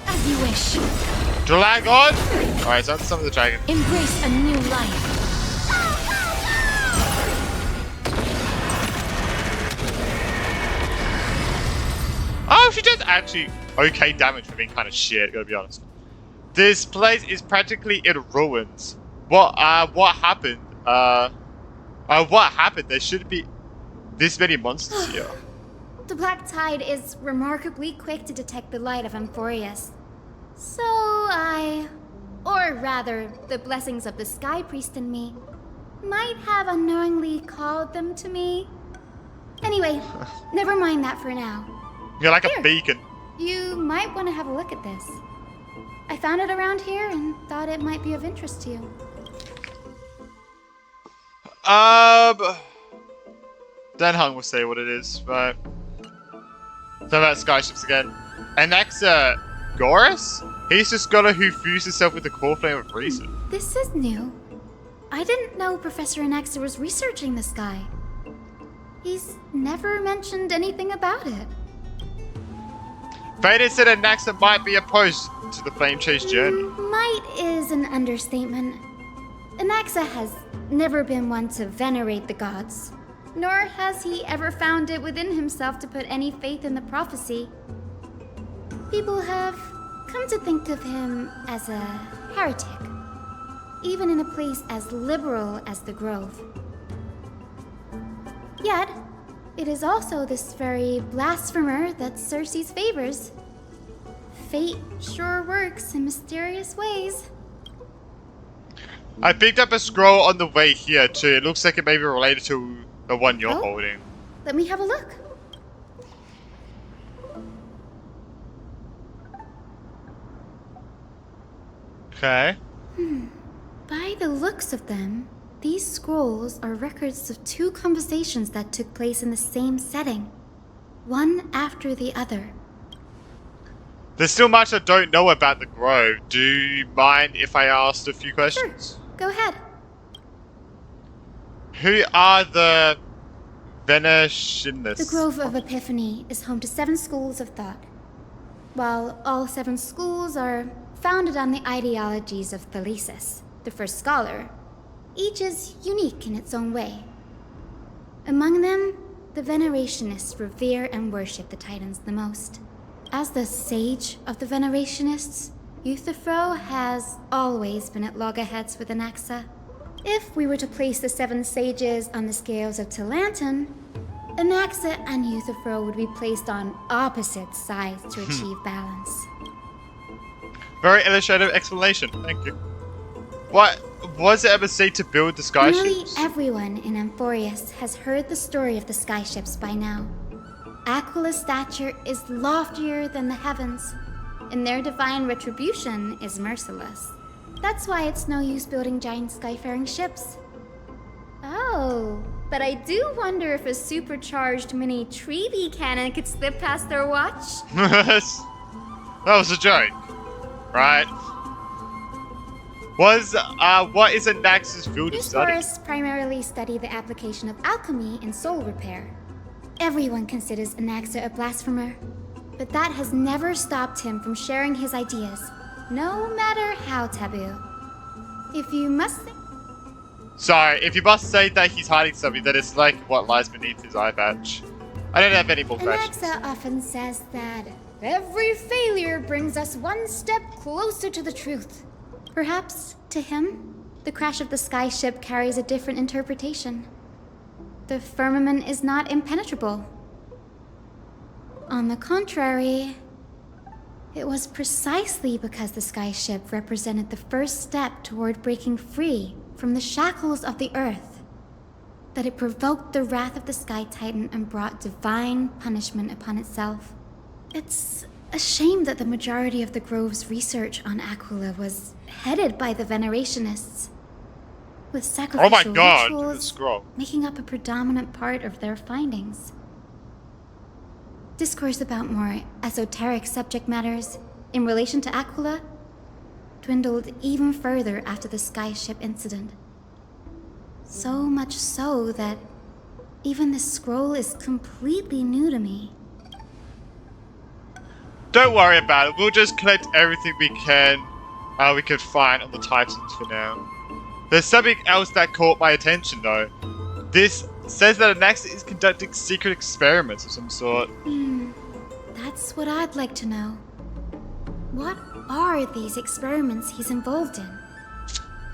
Speaker 3: As you wish.
Speaker 1: Dragon! Alright, so that's some of the dragon.
Speaker 3: Embrace a new life.
Speaker 1: Oh, she does actually okay damage for being kind of shit, gotta be honest. This place is practically in ruins. What happened? What happened? There shouldn't be this many monsters here.
Speaker 5: The black tide is remarkably quick to detect the light of Amphoreus. So or rather, the blessings of the Sky Priest in me, might have unknowingly called them to me. Anyway, never mind that for now.
Speaker 1: You're like
Speaker 5: Here,
Speaker 1: a beacon.
Speaker 5: You might want to have a look at this. I found it around here and thought it might be of interest to you.
Speaker 1: Dan Hung will say what it is, right? Talk about skyships again. Amphoreus? He's the scholar who fused himself with the core flame of reason.
Speaker 5: This is new. I didn't know Professor Anaxa was researching the sky. He's never mentioned anything about it.
Speaker 1: Vader said Anaxa might be opposed to the flame chase journey.
Speaker 5: Might is an understatement. Anaxa has never been one to venerate the gods, nor has he ever found it within himself to put any faith in the prophecy. People have come to think of him as a heretic, even in a place as liberal as the Grove. Yet, it is also this very blasphemer that Cersei's favors. Fate sure works in mysterious ways.
Speaker 1: I picked up a scroll on the way here too. It looks like it may be related to the one you're holding.
Speaker 5: Let me have a look.
Speaker 1: Okay.
Speaker 5: By the looks of them, these scrolls are records of two conversations that took place in the same setting, one after the other.
Speaker 1: There's still much I don't know about the Grove. Do you mind if I asked a few questions?
Speaker 5: Sure. Go ahead.
Speaker 1: Who are the Venetianists?
Speaker 5: The Grove of Epiphany is home to 7 schools of thought. While all 7 schools are founded on the ideologies of Thalesis, the first scholar, each is unique in its own way. Among them, the Venerationists revere and worship the Titans the most. As the sage of the Venerationists, Euthyphro has always been at loggerheads with Anaxa. If we were to place the 7 sages on the scales of Talanton, Anaxa and Euthyphro would be placed on opposite sides to achieve balance.
Speaker 1: Very illustrative explanation, thank you. What was it ever said to build the skyships?
Speaker 5: Nearly everyone in Amphoreus has heard the story of the skyships by now. Aquila's stature is loftier than the heavens, and their divine retribution is merciless. That's why it's no use building giant skyfaring ships. Oh, but I do wonder if a supercharged mini Trevi cannon could slip past their watch.
Speaker 1: That was a joke, right? What is Anaxa's field of
Speaker 5: These
Speaker 1: study?
Speaker 5: forests primarily study the application of alchemy in soul repair. Everyone considers Anaxa a blasphemer, but that has never stopped him from sharing his ideas, no matter how taboo. If you must
Speaker 1: say that he's hiding something, that is like what lies beneath his eye patch. I don't have any more questions.
Speaker 5: Anaxa often says that every failure brings us one step closer to the truth. Perhaps, to him, the crash of the skyship carries a different interpretation. The firmament is not impenetrable. On the contrary, it was precisely because the skyship represented the first step toward breaking free from the shackles of the earth that it provoked the wrath of the Sky Titan and brought divine punishment upon itself. It's a shame that the majority of the Grove's research on Aquila was headed by the Venerationists, with sacrificial rituals making up a predominant part of their findings. Discourse about more esoteric subject matters in relation to Aquila dwindled even further after the skyship incident. So much so that even this scroll is completely new to me.
Speaker 1: Don't worry about it. We'll just collect everything we can find on the Titans for now. There's something else that caught my attention though. This says that Anaxa is conducting secret experiments of some sort.
Speaker 5: That's what I'd like to know. What are these experiments he's involved in?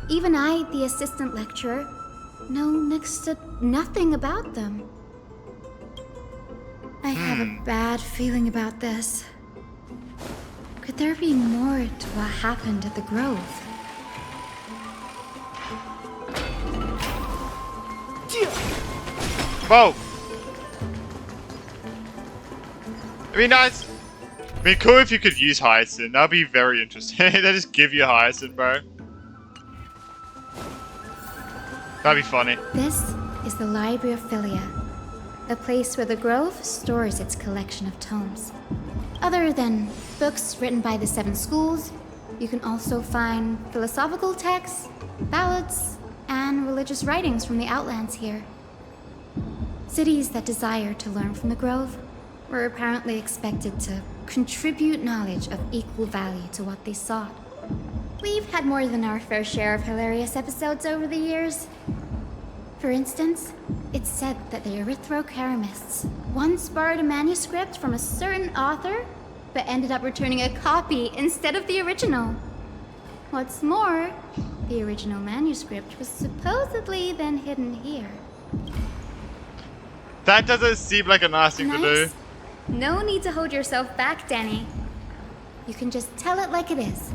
Speaker 5: Even I, the assistant lecturer, know next to nothing about them.
Speaker 4: I have a bad feeling about this. Could there be more to what happened at the Grove?
Speaker 1: Whoa! It'd be nice. It'd be cool if you could use Hyacinth. That'd be very interesting. They just give you Hyacinth, bro. That'd be funny.
Speaker 4: This is the Library of Philia, a place where the Grove stores its collection of tomes. Other than books written by the 7 schools, you can also find philosophical texts, ballads, and religious writings from the Outlands here. Cities that desire to learn from the Grove were apparently expected to contribute knowledge of equal value to what they sought. We've had more than our fair share of hilarious episodes over the years. For instance, it's said that the Erythrocheramists once borrowed a manuscript from a certain author, but ended up returning a copy instead of the original. What's more, the original manuscript was supposedly then hidden here.
Speaker 1: That doesn't seem like a nice thing to do.
Speaker 4: No need to hold yourself back, Danny. You can just tell it like it is.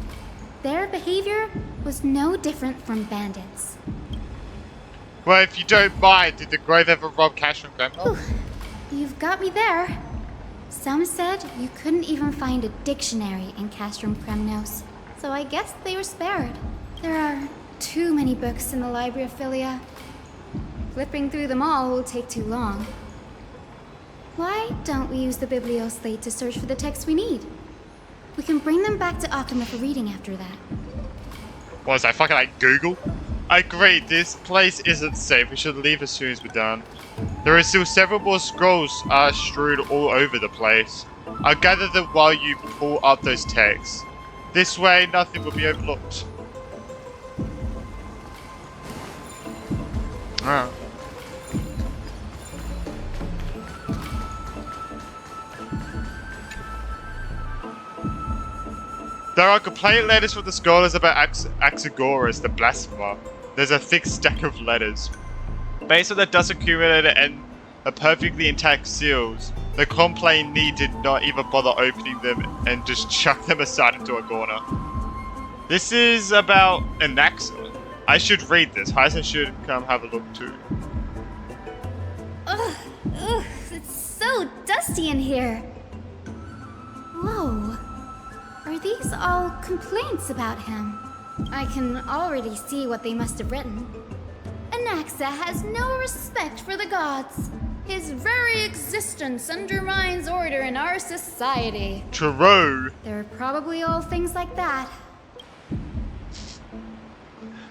Speaker 4: Their behavior was no different from bandits.
Speaker 1: Well, if you don't mind, did the Grove ever rob cash from criminals?
Speaker 4: You've got me there. Some said you couldn't even find a dictionary in Castrum Kremnos, so I guess they were spared. There are too many books in the Library of Philia. Flipping through them all will take too long. Why don't we use the Biblioslate to search for the texts we need? We can bring them back to Akuma for reading after that.
Speaker 1: What is that, fucking like Google? I agree, this place isn't safe. We should leave as soon as we're done. There are still several more scrolls strewed all over the place. I'll gather them while you pull up those texts. This way, nothing will be overlooked. Ah. There are complaint letters from the scholars about Amphoreus, the blasphemer. There's a thick stack of letters. Based on the dust accumulator and a perfectly intact seals, the complainee did not even bother opening them and just chucked them aside into a corner. This is about Anaxa. I should read this. Hyson should come have a look too.
Speaker 4: Ugh, it's so dusty in here. Whoa. Are these all complaints about him? I can already see what they must have written. Anaxa has no respect for the gods. His very existence undermines order in our society.
Speaker 1: True.
Speaker 4: They're probably all things like that.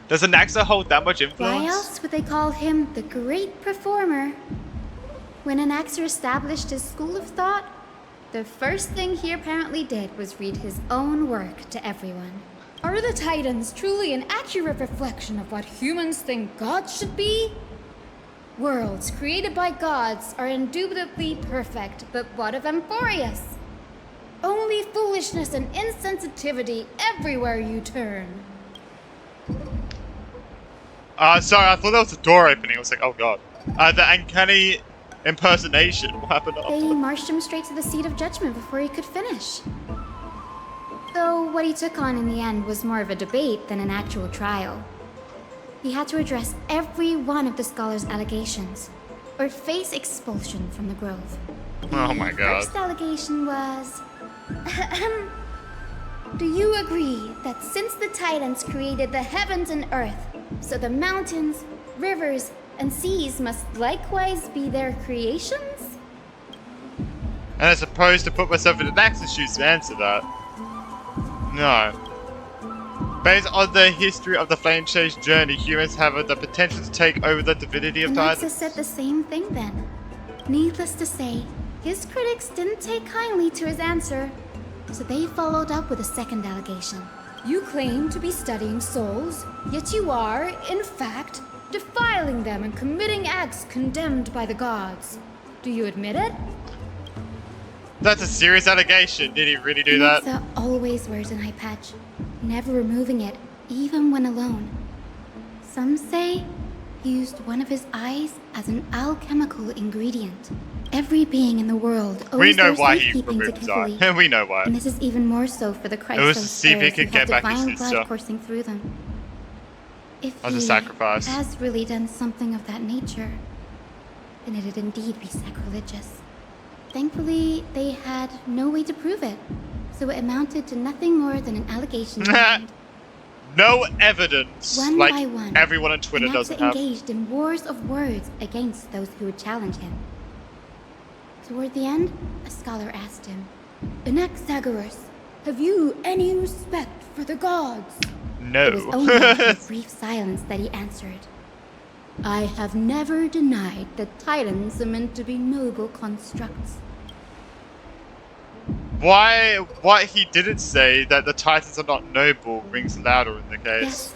Speaker 1: Does Anaxa hold that much influence?
Speaker 4: Why else would they call him the Great Performer? When Anaxa established his school of thought, the first thing he apparently did was read his own work to everyone. Are the Titans truly an accurate reflection of what humans think gods should be? Worlds created by gods are indubitably perfect, but what of Amphoreus? Only foolishness and insensitivity everywhere you turn.
Speaker 1: Sorry, I thought that was a door opening. I was like, oh god. The uncanny impersonation. What happened after?
Speaker 4: They marched him straight to the seat of judgment before he could finish. Though what he took on in the end was more of a debate than an actual trial. He had to address every one of the scholar's allegations, or face expulsion from the Grove.
Speaker 1: Oh my god.
Speaker 4: The first allegation was... Do you agree that since the Titans created the heavens and earth, so the mountains, rivers, and seas must likewise be their creations?
Speaker 1: And I suppose to put myself in Anaxa's shoes to answer that. No. Based on the history of the Flame Chase journey, humans have the potential to take over the divinity of
Speaker 4: Anaxa
Speaker 1: Titans.
Speaker 4: said the same thing then. Needless to say, his critics didn't take kindly to his answer, so they followed up with a second allegation. You claim to be studying souls, yet you are, in fact, defiling them and committing acts condemned by the gods. Do you admit it?
Speaker 1: That's a serious allegation. Did he really do that?
Speaker 4: Anaxa always wears an eye patch, never removing it, even when alone. Some say used one of his eyes as an alchemical ingredient. Every being in the world owes
Speaker 1: We know
Speaker 4: their
Speaker 1: why he
Speaker 4: safekeeping to
Speaker 1: removed his
Speaker 4: Kifili.
Speaker 1: eye. We know why.
Speaker 4: And this is even more so for the
Speaker 1: It was to
Speaker 4: Chrysos
Speaker 1: see if he
Speaker 4: heirs who
Speaker 1: could
Speaker 4: have
Speaker 1: get back his
Speaker 4: divine
Speaker 1: sister.
Speaker 4: blood coursing through them. If
Speaker 1: As a
Speaker 4: he
Speaker 1: sacrifice.
Speaker 4: has really done something of that nature, then it'd indeed be sacrilegious. Thankfully, they had no way to prove it, so it amounted to nothing more than an allegation.
Speaker 1: No evidence,
Speaker 4: One
Speaker 1: like
Speaker 4: by one,
Speaker 1: everyone on Twitter
Speaker 4: Anaxa
Speaker 1: doesn't have.
Speaker 4: engaged in wars of words against those who would challenge him. Toward the end, a scholar asked him, Anaxagoras, have you any respect for the gods?
Speaker 1: No.
Speaker 4: It was only after a brief silence that he answered, I have never denied that titans are meant to be noble constructs.
Speaker 1: Why? What he didn't say that the Titans are not noble rings louder in the case.
Speaker 4: Yes.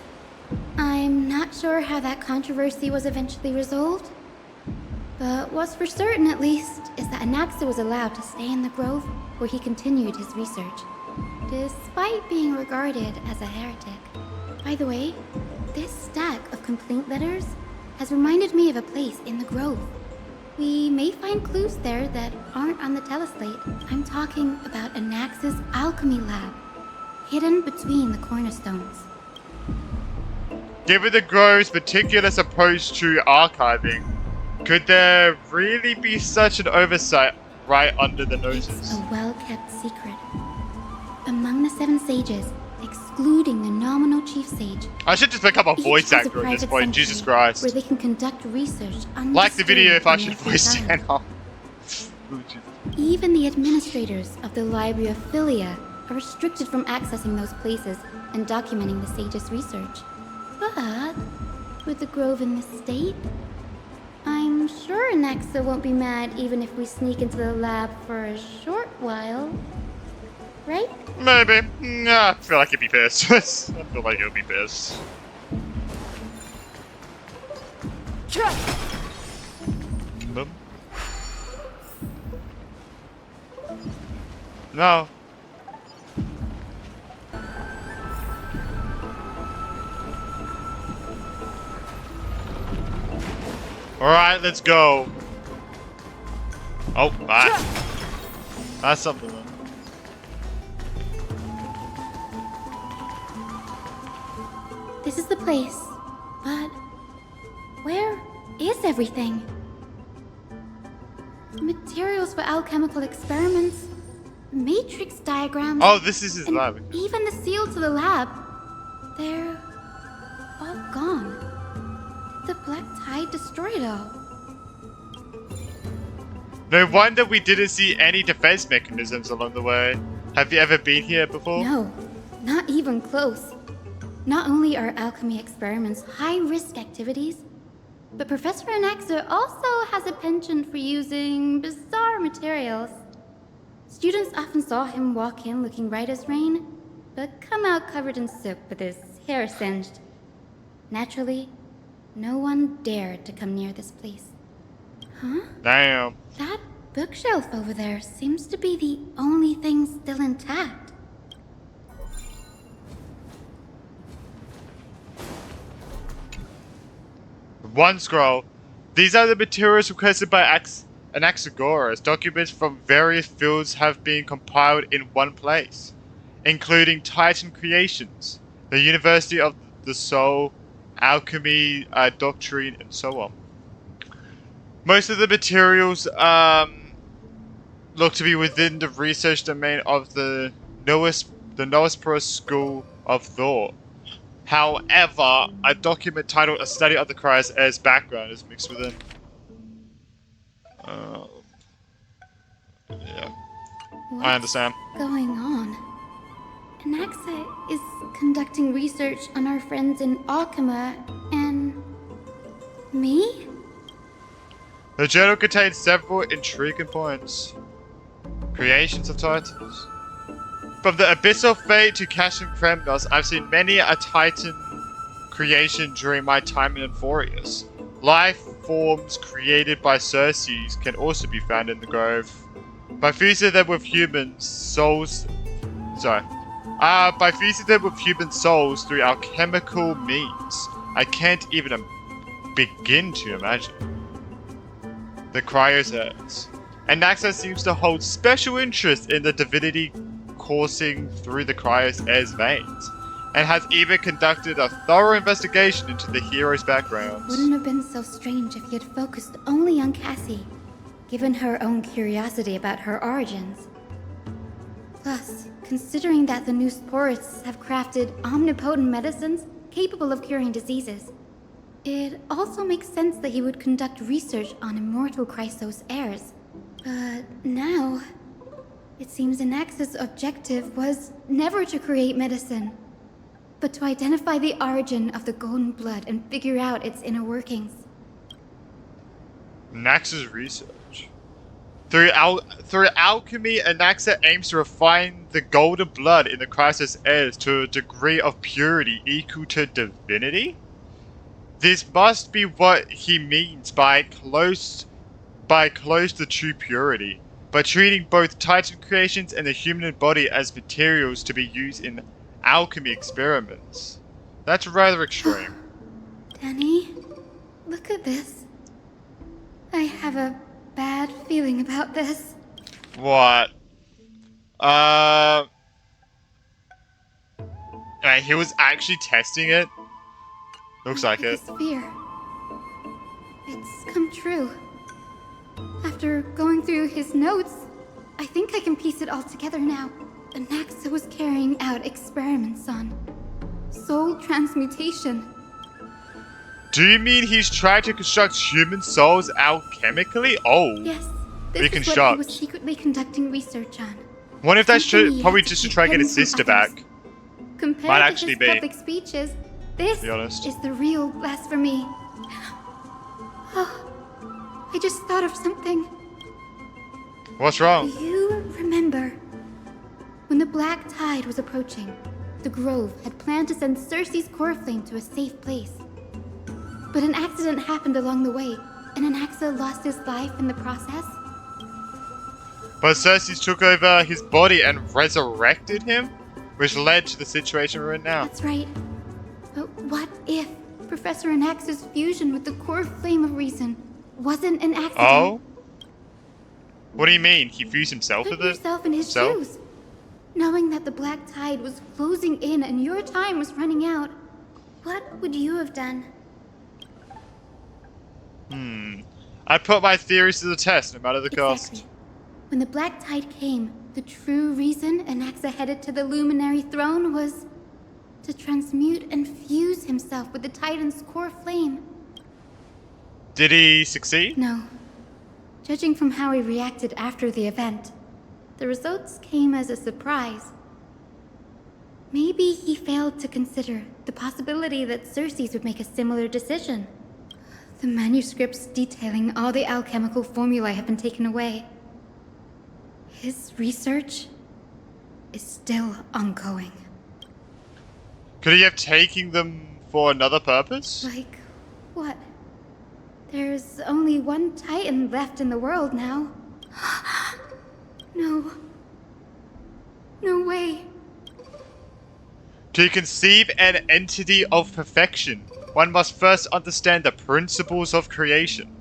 Speaker 4: I'm not sure how that controversy was eventually resolved, but what's for certain at least is that Anaxa was allowed to stay in the grove where he continued his research, despite being regarded as a heretic. By the way, this stack of complaint letters has reminded me of a place in the grove. We may find clues there that aren't on the teleslate. I'm talking about Anaxa's alchemy lab, hidden between the cornerstones.
Speaker 1: Given the Grove's meticulous approach to archiving, could there really be such an oversight right under the noses?
Speaker 4: It's a well-kept secret. Among the 7 sages, excluding the nominal chief sage,
Speaker 1: I should just become a
Speaker 4: each
Speaker 1: voice
Speaker 4: has a
Speaker 1: actor at this
Speaker 4: private
Speaker 1: point,
Speaker 4: sanctuary
Speaker 1: Jesus Christ.
Speaker 4: where they can conduct research
Speaker 1: Like the video if I
Speaker 4: undisturbed
Speaker 1: should
Speaker 4: from
Speaker 1: voice
Speaker 4: their
Speaker 1: channel.
Speaker 4: Even the administrators of the Library of Philia are restricted from accessing those places and documenting the sage's research. But with the grove in this state, I'm sure Anaxa won't be mad even if we sneak into the lab for a short while. Right?
Speaker 1: Maybe. Nah, I feel like he'd be pissed. I feel like he'll be pissed. Boom. No. Alright, let's go. Oh, that's something then.
Speaker 4: This is the place, but where is everything? Materials for alchemical experiments, matrix diagrams.
Speaker 1: Oh, this is his
Speaker 4: and
Speaker 1: lab.
Speaker 4: Even the seal to the lab. They're all gone. The black tide destroyed it all.
Speaker 1: No wonder we didn't see any defense mechanisms along the way. Have you ever been here before?
Speaker 4: No, not even close. Not only are alchemy experiments high-risk activities, but Professor Anaxa also has a penchant for using bizarre materials. Students often saw him walk in looking right as rain, but come out covered in soot with his hair singed. Naturally, no one dared to come near this place. Huh?
Speaker 1: Damn.
Speaker 4: That bookshelf over there seems to be the only thing still intact.
Speaker 1: One scroll. These are the materials requested by Anaxagoras. Documents from various fields have been compiled in one place, including Titan Creations, the University of the Soul, Alchemy Doctrine, and so on. Most of the materials look to be within the research domain of the Noespera School of Thought. However, a document titled A Study of the Cries as background is mixed within. Yeah. I understand.
Speaker 4: What's going on? Anaxa is conducting research on our friends in Alchema and... me?
Speaker 1: The journal contains several intriguing points. Creations of Titans. From the Abyssal Fate to Cashin Kremnos, I've seen many a Titan creation during my time in Amphoreus. Life forms created by Circes can also be found in the grove. By fusing them with human souls... by fusing them with human souls through alchemical means, I can't even begin to imagine. The Cryo's Earth. And Naxa seems to hold special interest in the divinity coursing through the Cryo's Air's veins, and has even conducted a thorough investigation into the hero's backgrounds.
Speaker 4: Wouldn't have been so strange if he had focused only on Cassie, given her own curiosity about her origins. Plus, considering that the new sporists have crafted omnipotent medicines capable of curing diseases, it also makes sense that he would conduct research on immortal Chrysos heirs. But now, it seems Anax's objective was never to create medicine, but to identify the origin of the golden blood and figure out its inner workings.
Speaker 1: Naxa's research. Through alchemy, Anaxa aims to refine the golden blood in the Chrysos heirs to a degree of purity equal to divinity? This must be what he means by close to true purity, by treating both Titan creations and the human body as materials to be used in alchemy experiments. That's rather extreme.
Speaker 4: Danny, look at this. I have a bad feeling about this.
Speaker 1: What? He was actually testing it? Looks like it.
Speaker 4: This fear. It's come true. After going through his notes, I think I can piece it all together now. Anaxa was carrying out experiments on soul transmutation.
Speaker 1: Do you mean he's trying to construct human souls alchemically? Oh.
Speaker 4: Yes, this
Speaker 1: reconstruct.
Speaker 4: is what he was secretly conducting research on.
Speaker 1: Wonder if that's
Speaker 4: Something
Speaker 1: probably
Speaker 4: he
Speaker 1: just to
Speaker 4: had
Speaker 1: try and get his
Speaker 4: hidden
Speaker 1: sister
Speaker 4: from others.
Speaker 1: back.
Speaker 4: Compared
Speaker 1: Might
Speaker 4: to
Speaker 1: actually
Speaker 4: his
Speaker 1: be.
Speaker 4: public speeches, this
Speaker 1: be honest.
Speaker 4: is the real blasphemy. Oh, I just thought of something.
Speaker 1: What's wrong?
Speaker 4: Do you remember when the Black Tide was approaching? The Grove had planned to send Cersei's core flame to a safe place. But an accident happened along the way, and Anaxa lost his life in the process.
Speaker 1: But Cersei took over his body and resurrected him, which led to the situation we're in now.
Speaker 4: That's right. But what if Professor Anaxa's fusion with the core flame of reason wasn't an accident?
Speaker 1: Oh? What do you mean? He fused himself
Speaker 4: Put
Speaker 1: with it?
Speaker 4: yourself in his shoes. Knowing that the Black Tide was closing in and your time was running out, what would you have done?
Speaker 1: I put my theories to the test, no matter the cost.
Speaker 4: When the Black Tide came, the true reason Anaxa headed to the Luminary Throne was to transmute and fuse himself with the Titan's core flame.
Speaker 1: Did he succeed?
Speaker 4: No. Judging from how he reacted after the event, the results came as a surprise. Maybe he failed to consider the possibility that Cersei's would make a similar decision. The manuscripts detailing all the alchemical formulae have been taken away. His research is still ongoing.
Speaker 1: Could he have taken them for another purpose?
Speaker 4: Like, what? There's only one Titan left in the world now. No. No way.
Speaker 1: To conceive an entity of perfection, one must first understand the principles of creation.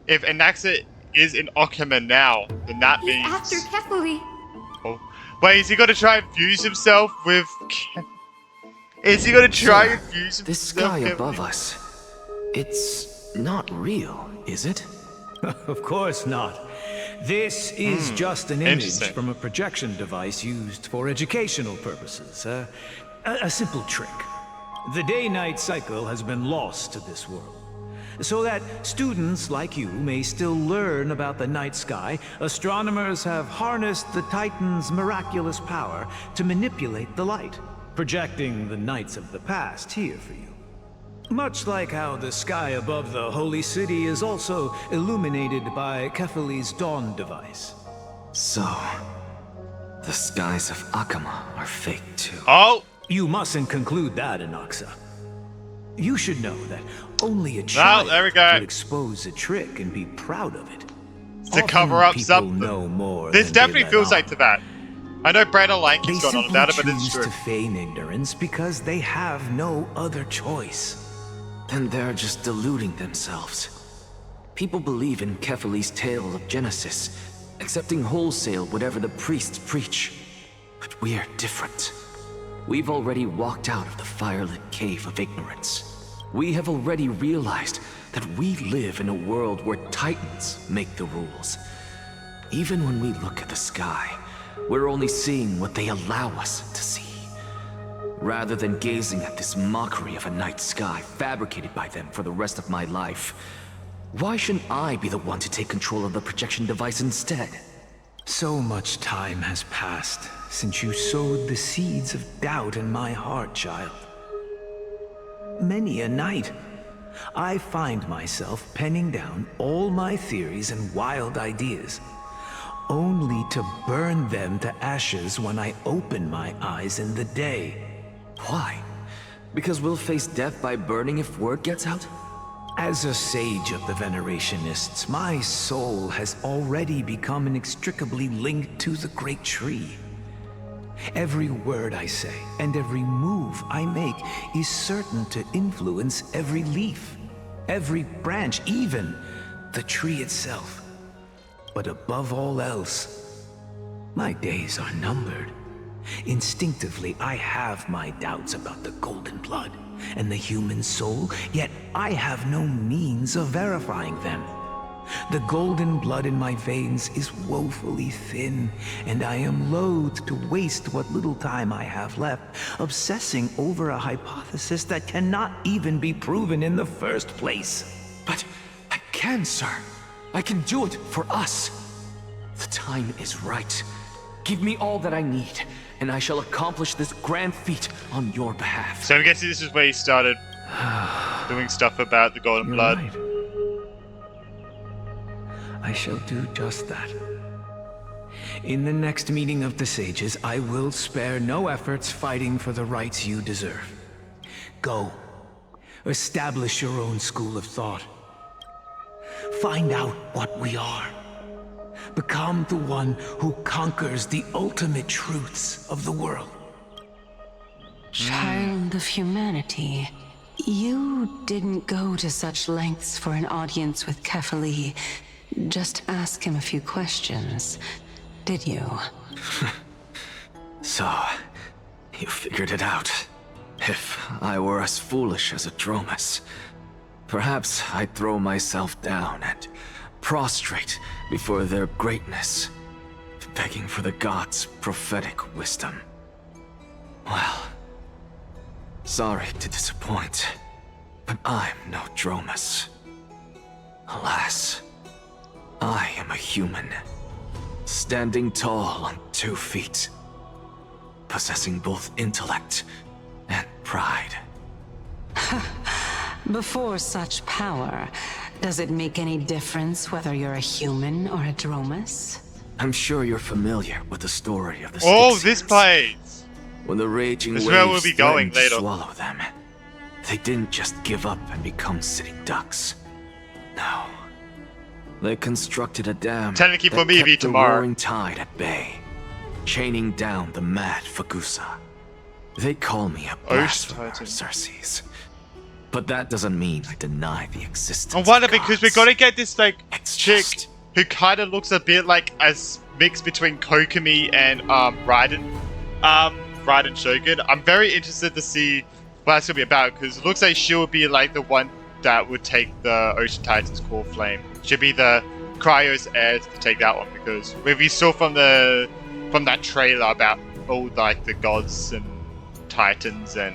Speaker 1: If Anaxa is in Okima now, then that means...
Speaker 4: After Kefali.
Speaker 1: Oh. Wait, is he gonna try and fuse himself with... Is he gonna try and fuse himself?
Speaker 6: This sky above us, it's not real, is it?
Speaker 14: Of course not. This is just an image from a projection device used for educational purposes. A simple trick. The day-night cycle has been lost to this world. So that students like you may still learn about the night sky, astronomers have harnessed the Titan's miraculous power to manipulate the light, projecting the nights of the past here for you. Much like how the sky above the Holy City is also illuminated by Kefali's dawn device.
Speaker 6: So, the skies of Akama are fake too.
Speaker 1: Oh!
Speaker 14: You mustn't conclude that, Anaxa. You should know that only a child could expose a trick and be proud of it.
Speaker 1: To cover up something.
Speaker 14: Know more
Speaker 1: this
Speaker 14: than
Speaker 1: definitely
Speaker 14: they
Speaker 1: feels
Speaker 14: let
Speaker 1: like to that. I know Brandon Lanky's
Speaker 14: They
Speaker 1: gone on about it, but
Speaker 14: simply
Speaker 1: it's
Speaker 14: choose
Speaker 1: true.
Speaker 14: to feign ignorance because they have no other choice.
Speaker 6: then they're just deluding themselves. People believe in Kephali's tale of Genesis, accepting wholesale whatever the priests preach. But we're different. We've already walked out of the firelit cave of ignorance. We have already realized that we live in a world where titans make the rules. Even when we look at the sky, we're only seeing what they allow us to see. Rather than gazing at this mockery of a night sky fabricated by them for the rest of my life, why shouldn't I be the one to take control of the projection device instead?
Speaker 14: So much time has passed since you sowed the seeds of doubt in my heart, child. Many a night, I find myself penning down all my theories and wild ideas, only to burn them to ashes when I open my eyes in the day.
Speaker 6: Why? Because we'll face death by burning if word gets out?
Speaker 14: As a sage of the Venerationists, my soul has already become inextricably linked to the great tree. Every word I say and every move I make is certain to influence every leaf, every branch, even the tree itself. But above all else, my days are numbered. Instinctively, I have my doubts about the golden blood and the human soul, yet I have no means of verifying them. The golden blood in my veins is woefully thin, and I am loath to waste what little time I have left obsessing over a hypothesis that cannot even be proven in the first place.
Speaker 7: But I can, sir. I can do it for us. The time is right. Give me all that I need, and I shall accomplish this grand feat on your behalf.
Speaker 1: So I'm guessing this is where he started doing stuff about the golden blood.
Speaker 14: Right. I shall do just that. In the next meeting of the sages, I will spare no efforts fighting for the rights you deserve. Go. Establish your own school of thought. Find out what we are. Become the one who conquers the ultimate truths of the world.
Speaker 9: Child of humanity, you didn't go to such lengths for an audience with Kephali. Just ask him a few questions, did you?
Speaker 6: So, you figured it out. If I were as foolish as a Dromus, perhaps I'd throw myself down and prostrate before their greatness, begging for the gods' prophetic wisdom. Well, sorry to disappoint, but I'm no Dromus. Alas, I am a human, standing tall on 2 feet, possessing both intellect and pride.
Speaker 9: Before such power, does it make any difference whether you're a human or a Dromus?
Speaker 6: I'm sure you're familiar with the story of the
Speaker 1: Oh,
Speaker 6: Styxians.
Speaker 1: this place!
Speaker 6: When the raging
Speaker 1: This is
Speaker 6: waves
Speaker 1: where we'll be going
Speaker 6: threatened to
Speaker 1: later.
Speaker 6: swallow them, they didn't just give up and become sitting ducks. No. They constructed a dam
Speaker 1: Technically
Speaker 6: that
Speaker 1: for me, it'd be
Speaker 6: kept the
Speaker 1: tomorrow.
Speaker 6: roaring tide at bay, chaining down the mad Fagusa. They call me a blasphemer, Xerxes. But that doesn't mean I deny the existence
Speaker 1: I wonder
Speaker 6: of
Speaker 1: because we
Speaker 6: gods.
Speaker 1: gotta get this like chick
Speaker 6: just-
Speaker 1: who kind of looks a bit like a mix between Kokomi and Raiden Shogun. I'm very interested to see what that's gonna be about because it looks like she would be like the one that would take the Ocean Titan's core flame. She'd be the Cryo's heir to take that one because if we saw from that trailer about all like the gods and Titans and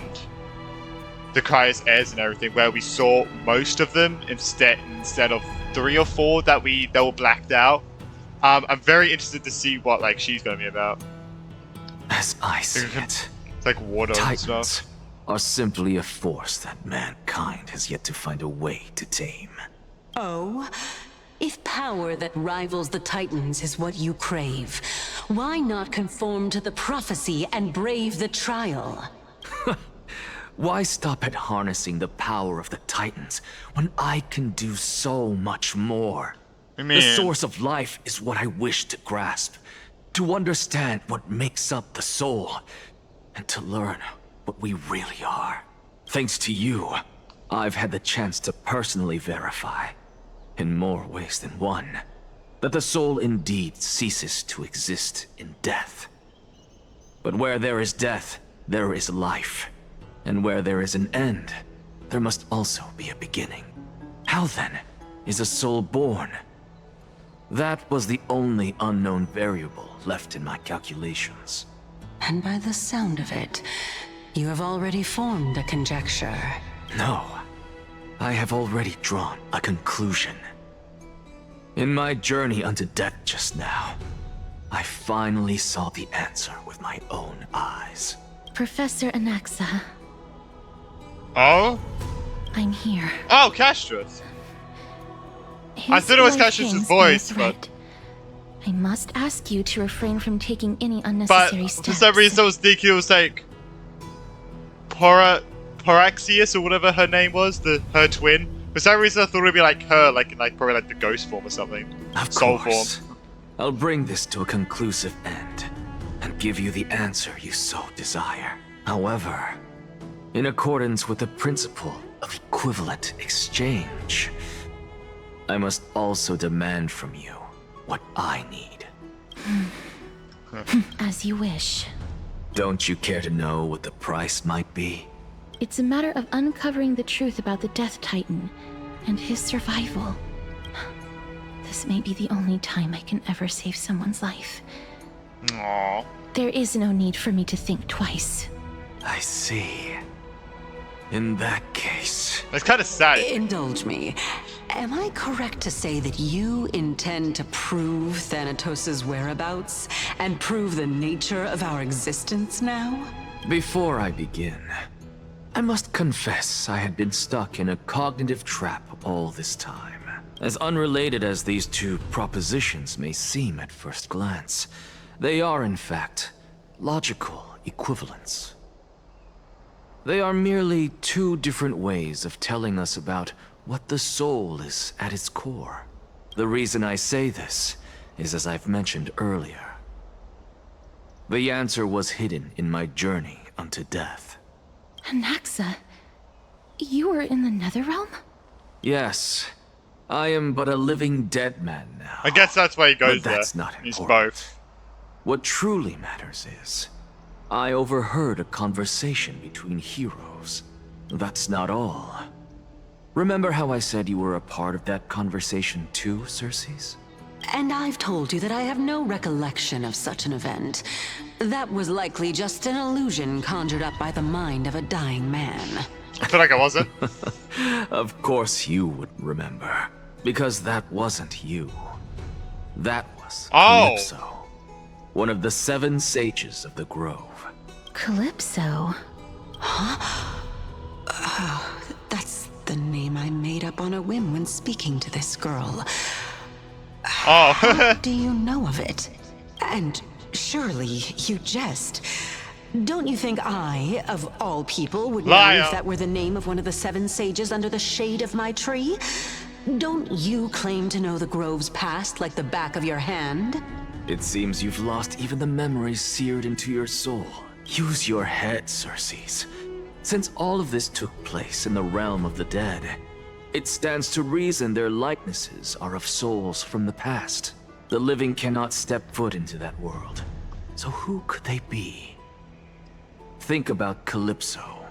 Speaker 1: the Cryo's heirs and everything, where we saw most of them instead of 3 or 4 that were blacked out. I'm very interested to see what like she's gonna be about.
Speaker 6: As I see it,
Speaker 1: It's like water and stuff.
Speaker 6: Titans are simply a force that mankind has yet to find a way to tame.
Speaker 9: Oh? If power that rivals the Titans is what you crave, why not conform to the prophecy and brave the trial?
Speaker 6: Why stop at harnessing the power of the Titans when I can do so much more? The source of life is what I wish to grasp, to understand what makes up the soul, and to learn what we really are. Thanks to you, I've had the chance to personally verify, in more ways than one, that the soul indeed ceases to exist in death. But where there is death, there is life. And where there is an end, there must also be a beginning. How then is a soul born? That was the only unknown variable left in my calculations.
Speaker 9: And by the sound of it, you have already formed a conjecture.
Speaker 6: No, I have already drawn a conclusion. In my journey unto death just now, I finally saw the answer with my own eyes.
Speaker 3: Professor Anaxa,
Speaker 1: Oh?
Speaker 3: I'm here.
Speaker 1: Oh, Castros. I thought it was Castros' voice, but...
Speaker 3: I must ask you to refrain from taking any unnecessary
Speaker 1: But
Speaker 3: steps.
Speaker 1: for some reason I was thinking it was like... Poraxius or whatever her name was, her twin. For some reason I thought it would be like her, probably like the ghost form or something.
Speaker 6: Of
Speaker 1: Soul
Speaker 6: course.
Speaker 1: form.
Speaker 6: I'll bring this to a conclusive end, and give you the answer you so desire. However, in accordance with the principle of equivalent exchange, I must also demand from you what I need.
Speaker 3: As you wish.
Speaker 6: Don't you care to know what the price might be?
Speaker 3: It's a matter of uncovering the truth about the Death Titan and his survival. This may be the only time I can ever save someone's life.
Speaker 1: Aww.
Speaker 3: There is no need for me to think twice.
Speaker 6: I see. In that case...
Speaker 1: It's kind of sad.
Speaker 9: Indulge me. Am I correct to say that you intend to prove Thanatos' whereabouts and prove the nature of our existence now?
Speaker 6: Before I begin, I must confess I had been stuck in a cognitive trap all this time. As unrelated as these two propositions may seem at first glance, they are in fact logical equivalents. They are merely two different ways of telling us about what the soul is at its core. The reason I say this is as I've mentioned earlier. The answer was hidden in my journey unto death.
Speaker 3: Anaxa, you were in the Netherrealm?
Speaker 6: Yes, I am but a living dead man now.
Speaker 1: I guess that's why he goes
Speaker 6: but that's
Speaker 1: there.
Speaker 6: not
Speaker 1: He's
Speaker 6: important.
Speaker 1: both.
Speaker 6: What truly matters is, I overheard a conversation between heroes. That's not all. Remember how I said you were a part of that conversation too, Circes?
Speaker 9: And I've told you that I have no recollection of such an event. That was likely just an illusion conjured up by the mind of a dying man.
Speaker 1: I feel like I wasn't.
Speaker 6: Of course you would remember. Because that wasn't you. That was Calypso. One of the 7 sages of the Grove.
Speaker 3: Calypso?
Speaker 9: Huh? Oh, that's the name I made up on a whim when speaking to this girl.
Speaker 1: Oh.
Speaker 9: How do you know of it? And surely you jest. Don't you think I, of all people, would know if that were the name of one of the 7 sages under the shade of my tree? Don't you claim to know the Grove's past like the back of your hand?
Speaker 6: It seems you've lost even the memories seared into your soul. Use your head, Circes. Since all of this took place in the realm of the dead, it stands to reason their likenesses are of souls from the past. The living cannot step foot into that world. So who could they be? Think about Calypso.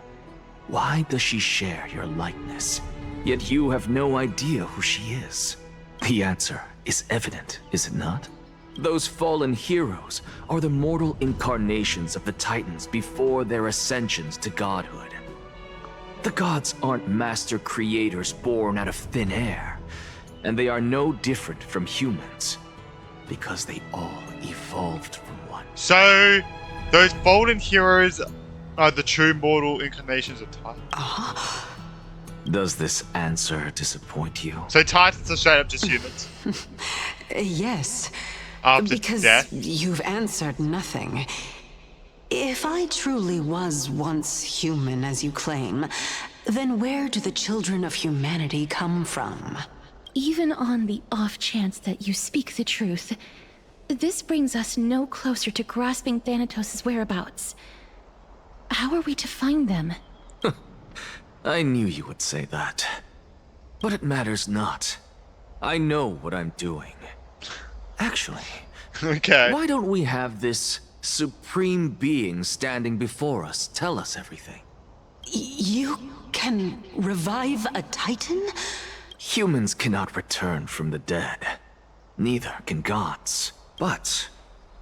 Speaker 6: Why does she share your likeness? Yet you have no idea who she is. The answer is evident, is it not? Those fallen heroes are the mortal incarnations of the Titans before their ascensions to godhood. The gods aren't master creators born out of thin air, and they are no different from humans, because they all evolved from one.
Speaker 1: So, those fallen heroes are the true mortal incarnations of Titans.
Speaker 6: Does this answer disappoint you?
Speaker 1: So Titans are straight up just humans.
Speaker 9: Yes.
Speaker 1: After
Speaker 9: because
Speaker 1: death?
Speaker 9: You've answered nothing. If I truly was once human, as you claim, then where do the children of humanity come from?
Speaker 3: Even on the off chance that you speak the truth, this brings us no closer to grasping Thanatos' whereabouts. How are we to find them?
Speaker 6: I knew you would say that. But it matters not. I know what I'm doing. Actually,
Speaker 1: okay.
Speaker 6: Why don't we have this supreme being standing before us tell us everything?
Speaker 9: You can revive a Titan?
Speaker 6: Humans cannot return from the dead. Neither can gods. But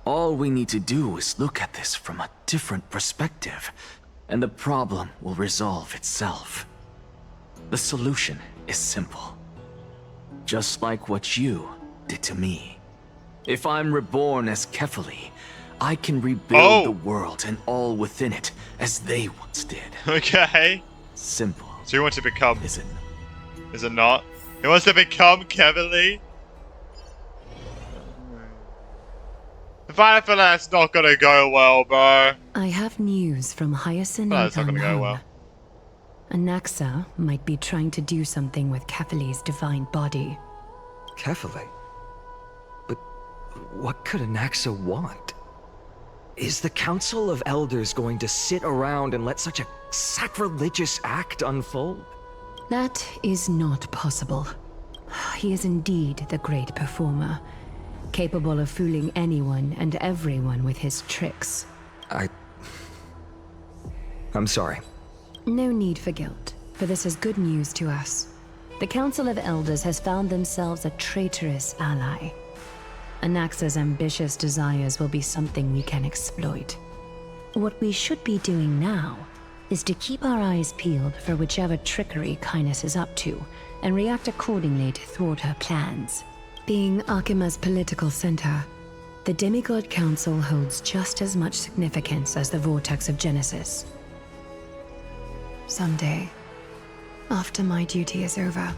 Speaker 6: all we need to do is look at this from a different perspective, and the problem will resolve itself. The solution is simple. Just like what you did to me. If I'm reborn as Kefali, I can rebuild the world and all within it as they once did.
Speaker 1: Okay.
Speaker 6: Simple.
Speaker 1: So you want to become...
Speaker 6: Is it?
Speaker 1: Is it not? He wants to become Kefali? If I feel like that's not gonna go well, bro.
Speaker 2: I have news from Hyacinth and
Speaker 1: It's not gonna go well.
Speaker 2: Anaxa might be trying to do something with Kefali's divine body.
Speaker 22: Kefali? But what could Anaxa want? Is the Council of Elders going to sit around and let such a sacrilegious act unfold?
Speaker 2: That is not possible. He is indeed the great performer, capable of fooling anyone and everyone with his tricks.
Speaker 22: I'm sorry.
Speaker 2: No need for guilt, for this is good news to us. The Council of Elders has found themselves a traitorous ally. Anaxa's ambitious desires will be something we can exploit. What we should be doing now is to keep our eyes peeled for whichever trickery Kindness is up to, and react accordingly to thwart her plans. Being Akima's political center, the Demigod Council holds just as much significance as the Vortex of Genesis. Someday, after my duty is over,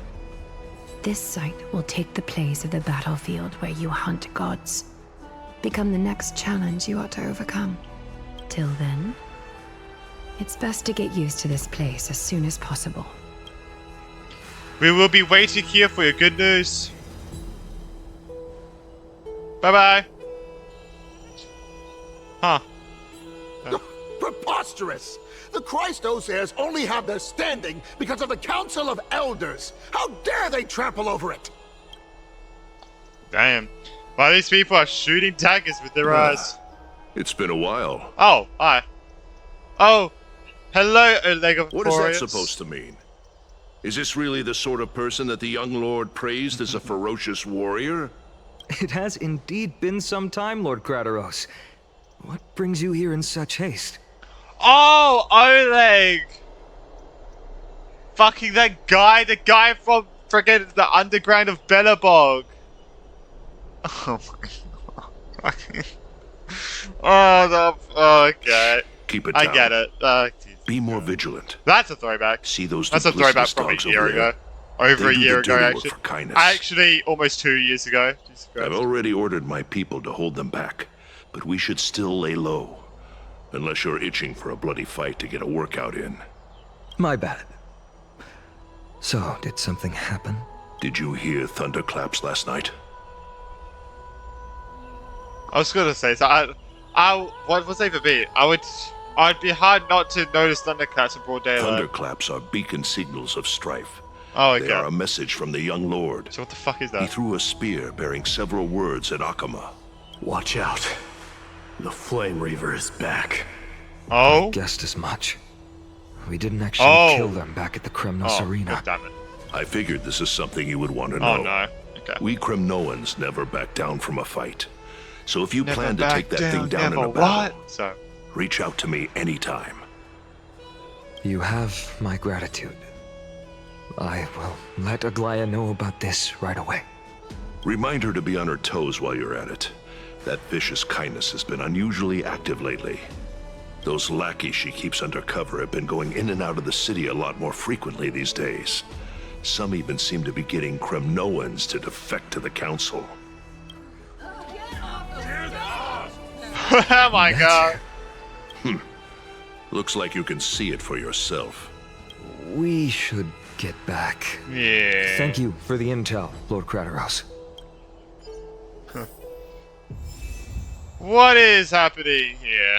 Speaker 2: this site will take the place of the battlefield where you hunt gods. Become the next challenge you ought to overcome. Till then, it's best to get used to this place as soon as possible.
Speaker 1: We will be waiting here for your good news. Bye-bye. Huh.
Speaker 23: Preposterous! The Christos heirs only have their standing because of the Council of Elders. How dare they trample over it?
Speaker 1: Damn. Why these people are shooting daggers with their eyes?
Speaker 11: It's been a while.
Speaker 1: Oh, hi. Oh, hello, Oleg of
Speaker 11: What is that
Speaker 1: Amphoreus.
Speaker 11: supposed to mean? Is this really the sort of person that the young lord praised as a ferocious warrior?
Speaker 22: It has indeed been some time, Lord Krateros. What brings you here in such haste?
Speaker 1: Oh, Oleg! Fucking that guy, the guy from friggin' the underground of Belobog. Oh my god. Okay.
Speaker 11: Keep it
Speaker 1: I
Speaker 11: down.
Speaker 1: get it.
Speaker 11: Be more vigilant.
Speaker 1: That's a throwback.
Speaker 11: See those
Speaker 1: That's a throwback
Speaker 11: duplicitous
Speaker 1: from a
Speaker 11: dogs
Speaker 1: year
Speaker 11: over there?
Speaker 1: ago. Over
Speaker 11: They
Speaker 1: a
Speaker 11: do
Speaker 1: year
Speaker 11: the
Speaker 1: ago,
Speaker 11: dirty work
Speaker 1: actually.
Speaker 11: for kindness.
Speaker 1: Actually, almost 2 years ago. Jesus Christ.
Speaker 11: I've already ordered my people to hold them back, but we should still lay low. Unless you're itching for a bloody fight to get a workout in.
Speaker 22: My bad. So, did something happen?
Speaker 11: Did you hear thunderclaps last night?
Speaker 1: I was gonna say, so what was they for me? I'd be hard not to notice thunderclaps in broad daylight.
Speaker 11: Thunderclaps are beacon signals of strife.
Speaker 1: Oh, okay.
Speaker 11: They are a message from the young lord.
Speaker 1: So what the fuck is that?
Speaker 11: He threw a spear bearing several words at Akama.
Speaker 24: Watch out. The Flame Reaver is back.
Speaker 1: Oh?
Speaker 22: I guessed as much. We didn't actually kill them back at the Kremnos arena.
Speaker 1: God damn it.
Speaker 11: I figured this is something you would want to know.
Speaker 1: Oh no. Okay.
Speaker 11: We Kremnoans never back down from a fight. So if you
Speaker 1: Never
Speaker 11: plan to
Speaker 1: back
Speaker 11: take that thing down in
Speaker 1: never
Speaker 11: a battle,
Speaker 1: what? So.
Speaker 11: reach out to me anytime.
Speaker 22: You have my gratitude. I will let Aglaya know about this right away.
Speaker 11: Remind her to be on her toes while you're at it. That vicious kindness has been unusually active lately. Those lackeys she keeps under cover have been going in and out of the city a lot more frequently these days. Some even seem to be getting Kremnoans to defect to the council.
Speaker 1: Oh my god.
Speaker 11: Looks like you can see it for yourself.
Speaker 22: We should get back.
Speaker 1: Yeah.
Speaker 22: Thank you for the intel, Lord Krateros.
Speaker 1: What is happening here?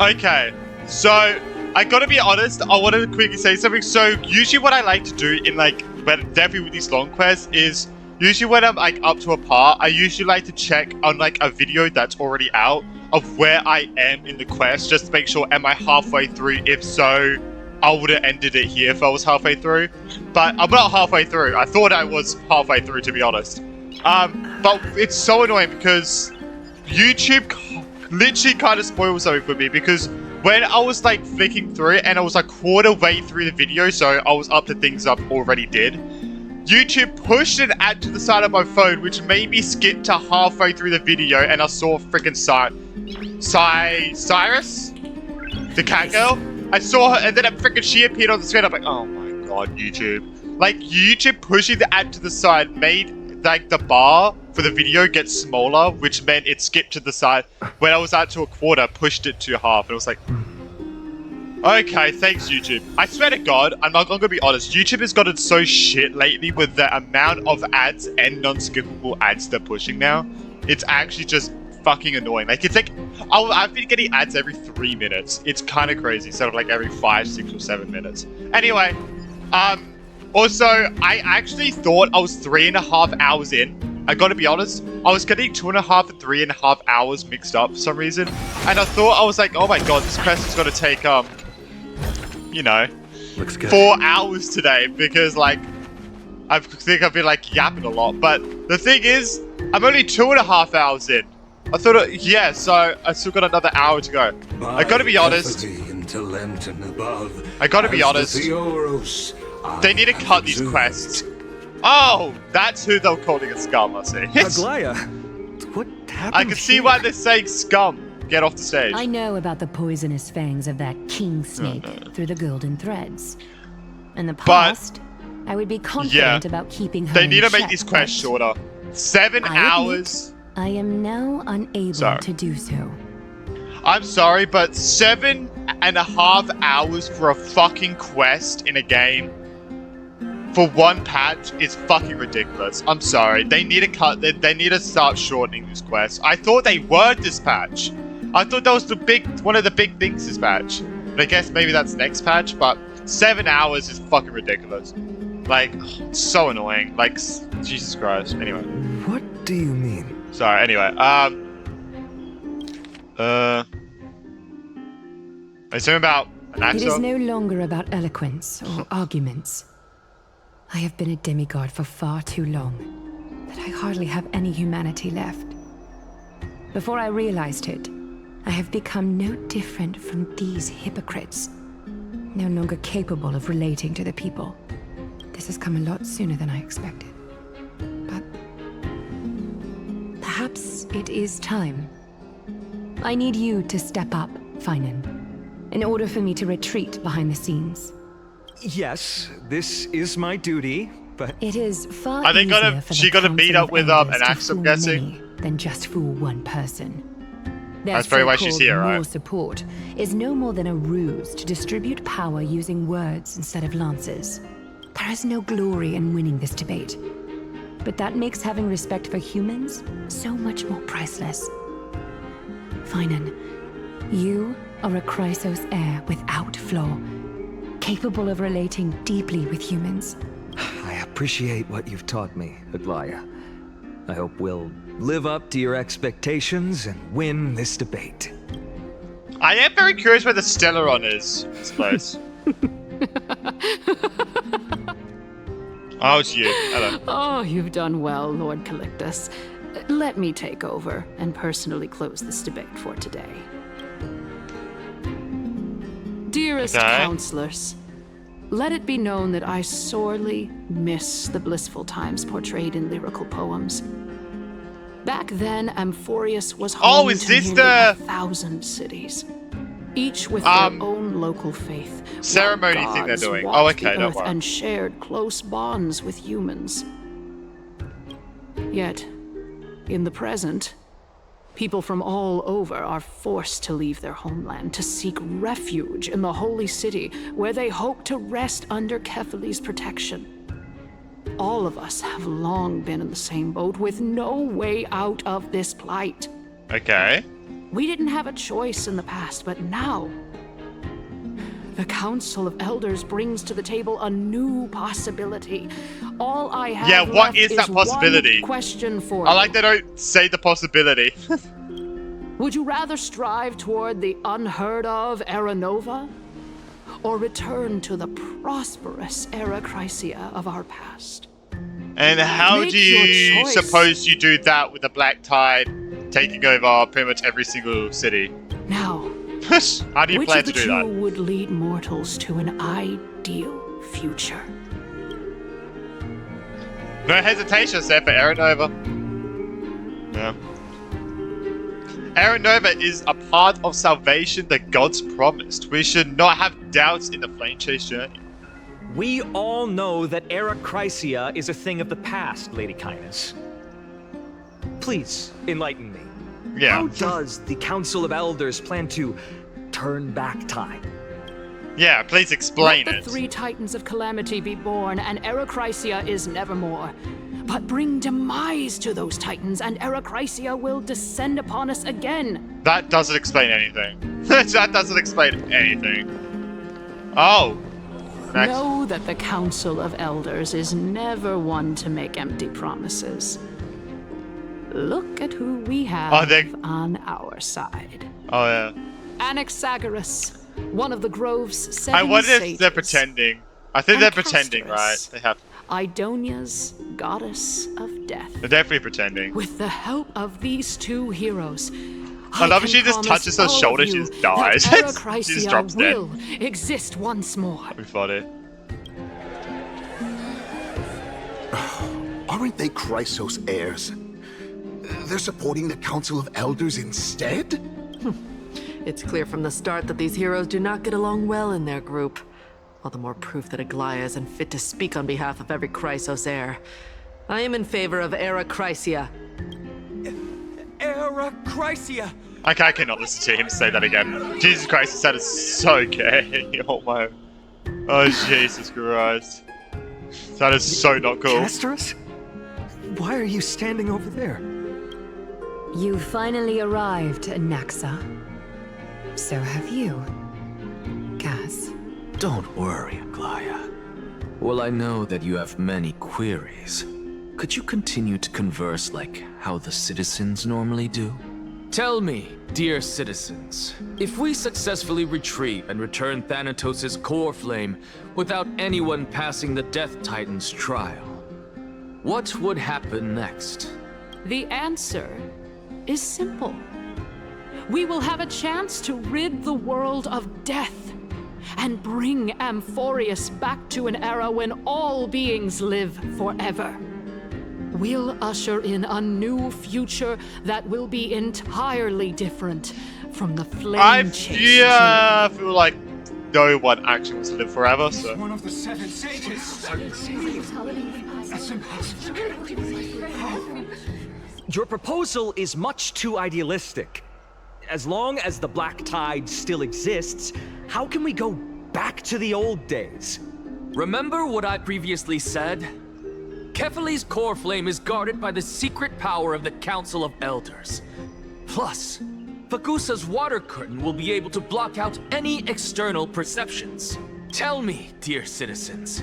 Speaker 1: Okay, so I gotta be honest, I want to quickly say something. So usually what I like to do in like, but definitely with these long quests is usually when I'm like up to a part, I usually like to check on like a video that's already out of where I am in the quest, just to make sure, am I halfway through? If so, I would have ended it here if I was halfway through. But I'm not halfway through. I thought I was halfway through, to be honest. But it's so annoying because YouTube literally kind of spoils something for me, because when I was like flicking through it and I was like quarter way through the video, so I was up to things I've already did, YouTube pushed an ad to the side of my phone, which made me skip to halfway through the video, and I saw freaking Cyrus, the cat girl. I saw her, and then she appeared on the screen. I'm like, oh my god, YouTube! Like YouTube pushing the ad to the side made like the bar for the video get smaller, which meant it skipped to the side. When I was out to a quarter, pushed it to half, and it was like, okay, thanks YouTube. I swear to God, I'm gonna be honest, YouTube has gotten so shit lately with the amount of ads and non-skippable ads they're pushing now. It's actually just fucking annoying. Like, it's like, I've been getting ads every 3 minutes. It's kind of crazy, instead of like every 5, 6, or 7 minutes. Anyway, also, I actually thought I was 3.5 hours in. I gotta be honest, I was getting 2.5 and 3.5 hours mixed up for some reason. And I thought, I was like, oh my god, this quest is gonna take, you know, 4 hours today, because like, I think I've been like yapping a lot. But the thing is, I'm only 2.5 hours in. I thought, yeah, so I still got another hour to go. I gotta be honest. I gotta be honest. They need to cut these quests. Oh, that's who they're calling a scum, I see.
Speaker 14: Aglaya, what happened?
Speaker 1: I can see why they're saying scum. Get off the stage.
Speaker 2: I know about the poisonous fangs of that king snake through the golden threads. In the past, I would be confident about keeping her
Speaker 1: They need to
Speaker 2: in
Speaker 1: make
Speaker 2: check,
Speaker 1: these quests shorter. 7 hours.
Speaker 2: I am now unable to do so.
Speaker 1: I'm sorry, but 7.5 hours for a fucking quest in a game for one patch is fucking ridiculous. I'm sorry. They need to cut. They need to start shortening these quests. I thought they were this patch. I thought that was one of the big things this patch. But I guess maybe that's next patch. But 7 hours is fucking ridiculous. Like, it's so annoying. Like, Jesus Christ. Anyway.
Speaker 14: What do you mean?
Speaker 1: Sorry. Anyway. Is something about an
Speaker 2: It is
Speaker 1: actor?
Speaker 2: no longer about eloquence or arguments. I have been a demigod for far too long that I hardly have any humanity left. Before I realized it, I have become no different from these hypocrites, no longer capable of relating to the people. This has come a lot sooner than I expected. But perhaps it is time. I need you to step up, Finan, in order for me to retreat behind the scenes.
Speaker 14: Yes, this is my duty, but
Speaker 2: it is far
Speaker 1: Are they
Speaker 2: easier
Speaker 1: gonna?
Speaker 2: for
Speaker 1: She
Speaker 2: the
Speaker 1: gonna meet
Speaker 2: Council
Speaker 1: up
Speaker 2: of
Speaker 1: with
Speaker 2: Elders
Speaker 1: an
Speaker 2: to
Speaker 1: axe, I'm
Speaker 2: fool
Speaker 1: guessing.
Speaker 2: many than just fool one person. Their
Speaker 1: That's probably why she's
Speaker 2: so-called
Speaker 1: here, right?
Speaker 2: more support is no more than a ruse to distribute power using words instead of lances. There is no glory in winning this debate, but that makes having respect for humans so much more priceless. Finan, you are a Chrysos heir without flaw, capable of relating deeply with humans.
Speaker 14: I appreciate what you've taught me, Aglaya. I hope we'll live up to your expectations and win this debate.
Speaker 1: I am very curious where the Stellaron is in this place. Oh, it's you. Hello.
Speaker 19: Oh, you've done well, Lord Calictus. Let me take over and personally close this debate for today. Dearest counselors, let it be known that I sorely miss the blissful times portrayed in lyrical poems. Back then, Amphoreus was home
Speaker 1: is
Speaker 19: to
Speaker 1: this
Speaker 19: nearly
Speaker 1: the
Speaker 19: 1,000 cities, each with their own local faith,
Speaker 1: ceremony
Speaker 19: while
Speaker 1: thing they're
Speaker 19: gods
Speaker 1: doing?
Speaker 19: walked
Speaker 1: Oh, okay,
Speaker 19: the
Speaker 1: don't
Speaker 19: earth
Speaker 1: worry.
Speaker 19: and shared close bonds with humans. Yet, in the present, people from all over are forced to leave their homeland to seek refuge in the holy city, where they hope to rest under Kefali's protection. All of us have long been in the same boat, with no way out of this plight.
Speaker 1: Okay.
Speaker 19: We didn't have a choice in the past, but now The Council of Elders brings to the table a new possibility. All I have
Speaker 1: yeah, what
Speaker 19: left
Speaker 1: is that possibility?
Speaker 19: One question for
Speaker 1: I like they don't say the possibility.
Speaker 19: Would you rather strive toward the unheard of Era Nova, or return to the prosperous Era Chrysia of our past?
Speaker 1: And how
Speaker 19: Make
Speaker 1: do you
Speaker 19: your choice.
Speaker 1: suppose you do that with the Black Tide taking over pretty much every single city?
Speaker 19: Now,
Speaker 1: how do you
Speaker 19: which
Speaker 1: plan
Speaker 19: of
Speaker 1: to
Speaker 19: the
Speaker 1: do
Speaker 19: two
Speaker 1: that?
Speaker 19: would lead mortals to an ideal future?
Speaker 1: No hesitation, except for Aeronova. Yeah. Aeronova is a part of salvation that God's promised. We should not have doubts in the Flame Chase journey.
Speaker 8: We all know that Era Chrysia is a thing of the past, Lady Kindness. Please, enlighten me.
Speaker 1: Yeah.
Speaker 8: How does the Council of Elders plan to turn back time?
Speaker 1: Yeah, please explain
Speaker 19: Let the three Titans of Calamity be born, and Era Chrysia is nevermore. But bring demise to those Titans, and Era Chrysia will descend upon us again.
Speaker 1: That doesn't explain anything. That doesn't explain anything. Oh. Next.
Speaker 19: Know that the Council of Elders is never one to make empty promises. Look at who we have on our side.
Speaker 1: Oh, yeah.
Speaker 19: Anaxagoras, one of the Grove's 7
Speaker 1: I wonder if
Speaker 19: sages.
Speaker 1: they're pretending. I think they're
Speaker 19: And
Speaker 1: pretending,
Speaker 19: Castorus,
Speaker 1: right? They have.
Speaker 19: Idonia's goddess of death.
Speaker 1: They're definitely pretending.
Speaker 19: With the help of these two heroes,
Speaker 1: I love
Speaker 19: can
Speaker 1: she just
Speaker 19: promise
Speaker 1: touches her
Speaker 19: all of
Speaker 1: shoulder, she
Speaker 19: you
Speaker 1: just dies.
Speaker 19: that Era
Speaker 1: She
Speaker 19: Chrysia
Speaker 1: just drops dead.
Speaker 19: will exist once more.
Speaker 1: That'd be funny.
Speaker 23: Aren't they Chrysos heirs? They're supporting the Council of Elders instead?
Speaker 10: It's clear from the start that these heroes do not get along well in their group. All the more proof that Aglaya is unfit to speak on behalf of every Chrysos heir. I am in favor of Era Chrysia.
Speaker 8: Era Chrysia!
Speaker 1: I cannot listen to him say that again. Jesus Christ, that is so gay. Oh my. Oh Jesus Christ. That is so not cool.
Speaker 22: Castorus? Why are you standing over there?
Speaker 2: You finally arrived, Naxa. So have you, Cass.
Speaker 6: Don't worry, Aglaya. Well, I know that you have many queries. Could you continue to converse like how the citizens normally do?
Speaker 7: Tell me, dear citizens, if we successfully retrieve and return Thanatos' core flame without anyone passing the Death Titan's trial, what would happen next?
Speaker 19: The answer is simple. We will have a chance to rid the world of death and bring Amphoreus back to an era when all beings live forever. We'll usher in a new future that will be entirely different from the flame chase.
Speaker 1: I feel like no one actually wants to live forever, so.
Speaker 13: One of the 7 sages.
Speaker 8: Your proposal is much too idealistic. As long as the Black Tide still exists, how can we go back to the old days?
Speaker 7: Remember what I previously said? Kefali's core flame is guarded by the secret power of the Council of Elders. Plus, Fagusa's water curtain will be able to block out any external perceptions. Tell me, dear citizens,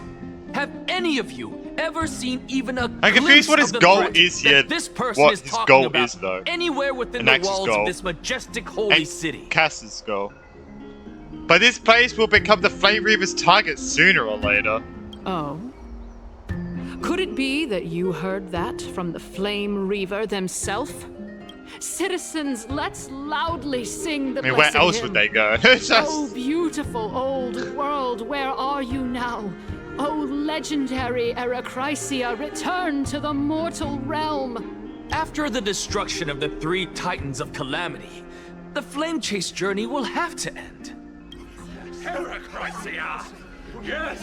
Speaker 7: have any of you ever seen even a
Speaker 1: I'm confused what his goal is here.
Speaker 7: This person
Speaker 1: What
Speaker 7: is
Speaker 1: his
Speaker 7: talking
Speaker 1: goal
Speaker 7: about
Speaker 1: is, though.
Speaker 7: anywhere within
Speaker 1: Anax's
Speaker 7: the walls
Speaker 1: goal.
Speaker 7: of this majestic holy
Speaker 1: And
Speaker 7: city?
Speaker 1: Cass's goal. But this place will become the Flame Reaver's target sooner or later.
Speaker 19: Oh? Could it be that you heard that from the Flame Reaver themselves? Citizens, let's loudly sing the
Speaker 1: I mean, where
Speaker 19: blessed
Speaker 1: else
Speaker 19: hymn.
Speaker 1: would they go?
Speaker 19: Oh, beautiful old world, where are you now? Oh, legendary Era Chrysia, return to the mortal realm.
Speaker 7: After the destruction of the 3 Titans of Calamity, the Flame Chase journey will have to end.
Speaker 13: Era Chrysia! Yes!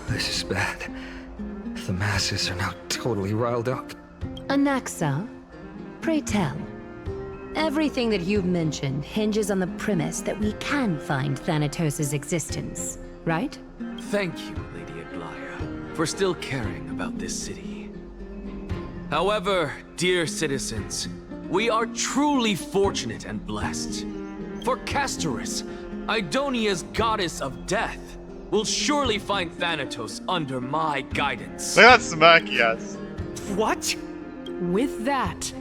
Speaker 22: This is bad. The masses are now totally riled up.
Speaker 2: Anaxa, pray tell. Everything that you've mentioned hinges on the premise that we can find Thanatos' existence, right?
Speaker 7: Thank you, Lady Aglaya, for still caring about this city. However, dear citizens, we are truly fortunate and blessed. For Castorus, Idonia's goddess of death will surely find Thanatos under my guidance.
Speaker 1: Look at that smirk he has.
Speaker 19: What? With that,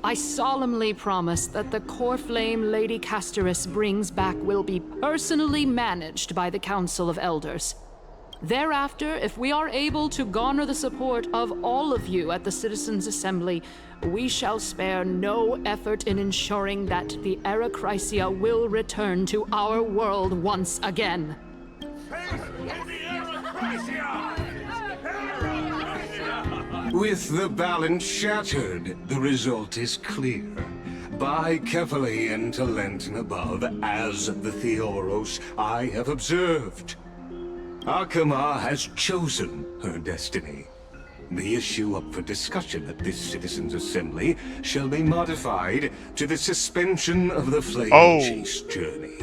Speaker 19: I solemnly promise that the core flame Lady Casterus brings back will be personally managed by the Council of Elders. Thereafter, if we are able to garner the support of all of you at the Citizens' Assembly, we shall spare no effort in ensuring that the Erechrysia will return to our world once again.
Speaker 11: With the balance shattered, the result is clear. Buy carefully into Lenten above, as the Theoros I have observed. Akama has chosen her destiny. The issue up for discussion at this Citizens' Assembly shall be modified to the suspension of the Flame Chase journey.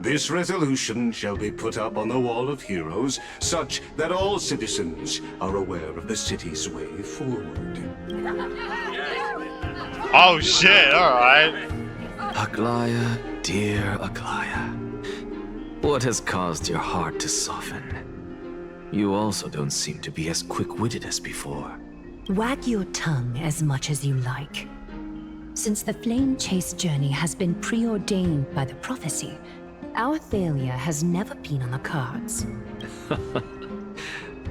Speaker 11: This resolution shall be put up on the Wall of Heroes, such that all citizens are aware of the city's way forward.
Speaker 1: Oh shit, alright.
Speaker 6: Aglaya, dear Aglaya. What has caused your heart to soften? You also don't seem to be as quick-witted as before.
Speaker 2: Wag your tongue as much as you like. Since the Flame Chase journey has been preordained by the prophecy, our failure has never been on the cards.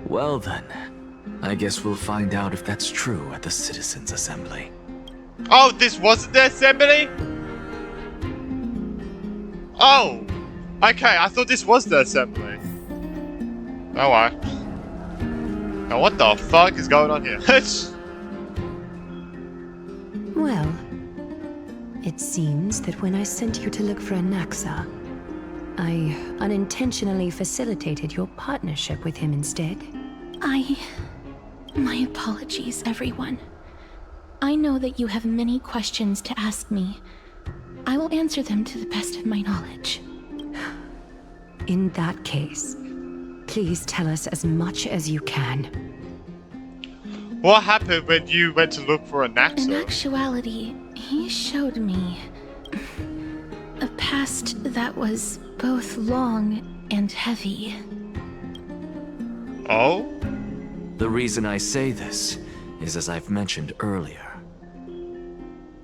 Speaker 6: Well then, I guess we'll find out if that's true at the Citizens' Assembly.
Speaker 1: Oh, this wasn't the assembly? Oh! Okay, I thought this was the assembly. Oh, why? Now what the fuck is going on here?
Speaker 2: Well, it seems that when I sent you to look for Anaxa, I unintentionally facilitated your partnership with him instead.
Speaker 3: My apologies, everyone. I know that you have many questions to ask me. I will answer them to the best of my knowledge.
Speaker 2: In that case, please tell us as much as you can.
Speaker 1: What happened when you went to look for Anaxa?
Speaker 3: In actuality, he showed me a past that was both long and heavy.
Speaker 1: Oh?
Speaker 6: The reason I say this is as I've mentioned earlier.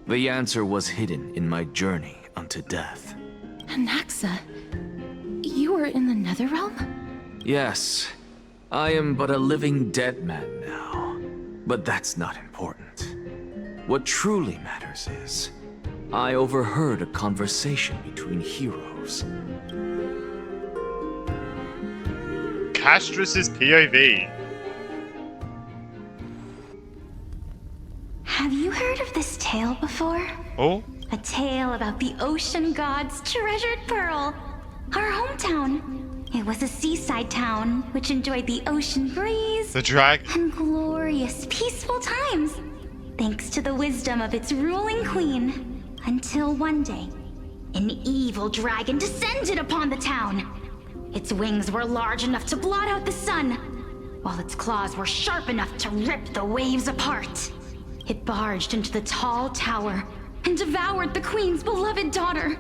Speaker 6: The answer was hidden in my journey unto death.
Speaker 3: Anaxa, you were in the Netherrealm?
Speaker 6: Yes, I am but a living dead man now. But that's not important. What truly matters is, I overheard a conversation between heroes.
Speaker 1: Castrus's POV.
Speaker 5: Have you heard of this tale before?
Speaker 1: Oh?
Speaker 5: A tale about the ocean god's treasured pearl, our hometown. It was a seaside town which enjoyed the ocean breeze,
Speaker 1: the dragon,
Speaker 5: and glorious, peaceful times, thanks to the wisdom of its ruling queen. Until one day, an evil dragon descended upon the town. Its wings were large enough to blot out the sun, while its claws were sharp enough to rip the waves apart. It barged into the tall tower and devoured the queen's beloved daughter.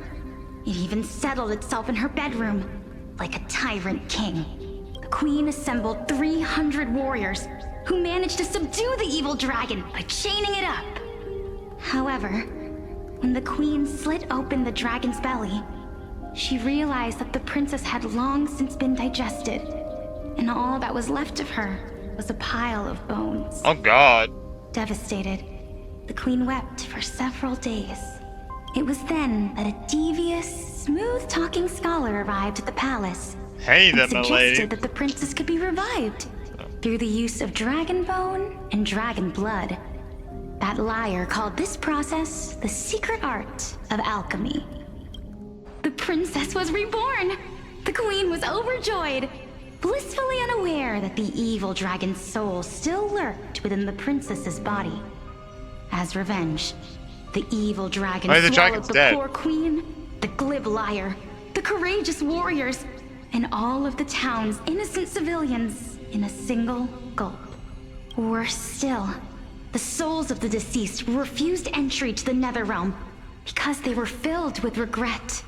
Speaker 5: It even settled itself in her bedroom, like a tyrant king. The queen assembled 300 warriors who managed to subdue the evil dragon by chaining it up. However, when the queen slit open the dragon's belly, she realized that the princess had long since been digested, and all that was left of her was a pile of bones.
Speaker 1: Oh god.
Speaker 5: Devastated, the queen wept for several days. It was then that a devious, smooth-talking scholar arrived at the palace
Speaker 1: Hey
Speaker 5: and
Speaker 1: there, my lady.
Speaker 5: suggested that the princess could be revived through the use of dragon bone and dragon blood. That liar called this process the secret art of alchemy. The princess was reborn! The queen was overjoyed, blissfully unaware that the evil dragon's soul still lurked within the princess's body. As revenge, the evil dragon swallowed the poor queen, the glib liar, the courageous warriors, and all of the town's innocent civilians in a single gulp. Worse still, the souls of the deceased refused entry to the Netherrealm because they were filled with regret.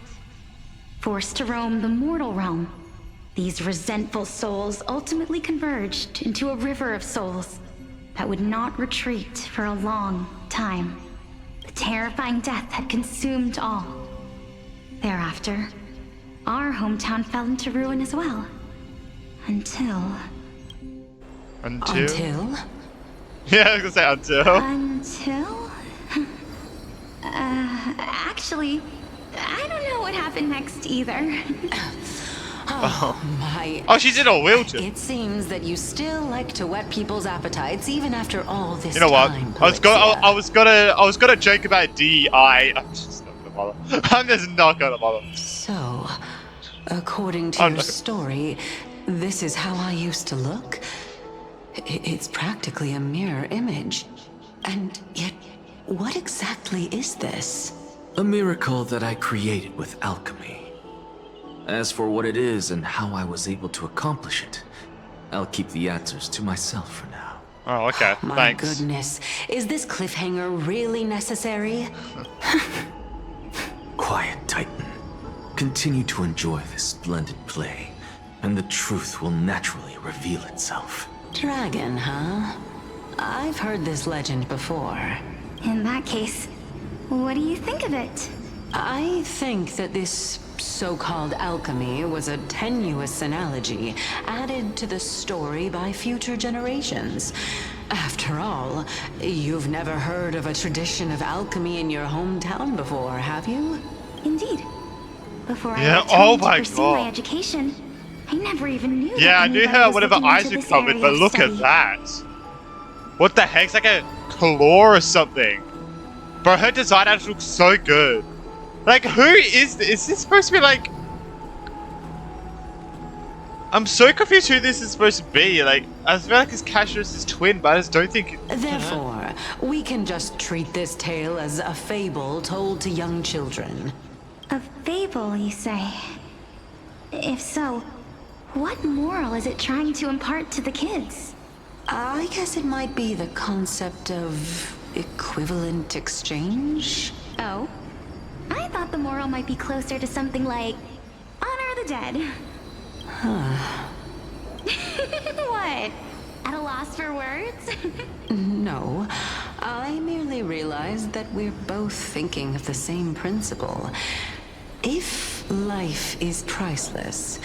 Speaker 3: Forced to roam the mortal realm, these resentful souls ultimately converged into a river of souls that would not retreat for a long time. The terrifying death had consumed all. Thereafter, our hometown fell into ruin as well. Until...
Speaker 1: Until? Yeah, I was gonna say until.
Speaker 3: Until? Actually, I don't know what happened next either.
Speaker 1: Oh, she's in a wheelchair.
Speaker 9: It seems that you still like to whet people's appetites even after all this
Speaker 1: You know what?
Speaker 9: time.
Speaker 1: I was gonna joke about DEI. I'm just not gonna bother. I'm just not gonna bother.
Speaker 9: So, according to your story, this is how I used to look? It's practically a mirror image. And yet, what exactly is this?
Speaker 6: A miracle that I created with alchemy. As for what it is and how I was able to accomplish it, I'll keep the answers to myself for now.
Speaker 1: Oh, okay.
Speaker 9: My
Speaker 1: Thanks.
Speaker 9: goodness, is this cliffhanger really necessary?
Speaker 6: Quiet, Titan. Continue to enjoy this splendid play, and the truth will naturally reveal itself.
Speaker 9: Dragon, huh? I've heard this legend before.
Speaker 3: In that case, what do you think of it?
Speaker 9: I think that this so-called alchemy was a tenuous analogy added to the story by future generations. After all, you've never heard of a tradition of alchemy in your hometown before, have you?
Speaker 3: Indeed. Before I
Speaker 1: Yeah,
Speaker 3: left home to
Speaker 1: my
Speaker 3: pursue
Speaker 1: God.
Speaker 3: my education, I never even knew
Speaker 1: Yeah, I
Speaker 3: that
Speaker 1: knew
Speaker 3: anybody
Speaker 1: her
Speaker 3: was
Speaker 1: whatever
Speaker 3: looking into
Speaker 1: eyes were
Speaker 3: this
Speaker 1: covered,
Speaker 3: area
Speaker 1: but
Speaker 3: of
Speaker 1: look at
Speaker 3: study.
Speaker 1: that. What the heck? It's like a claw or something. Bro, her design actually looks so good. Like, who is this? Is this supposed to be like... I'm so confused who this is supposed to be. Like, I feel like it's Cassius' twin, but I just don't think...
Speaker 9: Therefore, we can just treat this tale as a fable told to young children.
Speaker 3: A fable, you say? If so, what moral is it trying to impart to the kids?
Speaker 9: I guess it might be the concept of equivalent exchange?
Speaker 3: Oh? I thought the moral might be closer to something like honor the dead.
Speaker 9: Huh.
Speaker 3: What? At a loss for words?
Speaker 9: No, I merely realized that we're both thinking of the same principle. If life is priceless,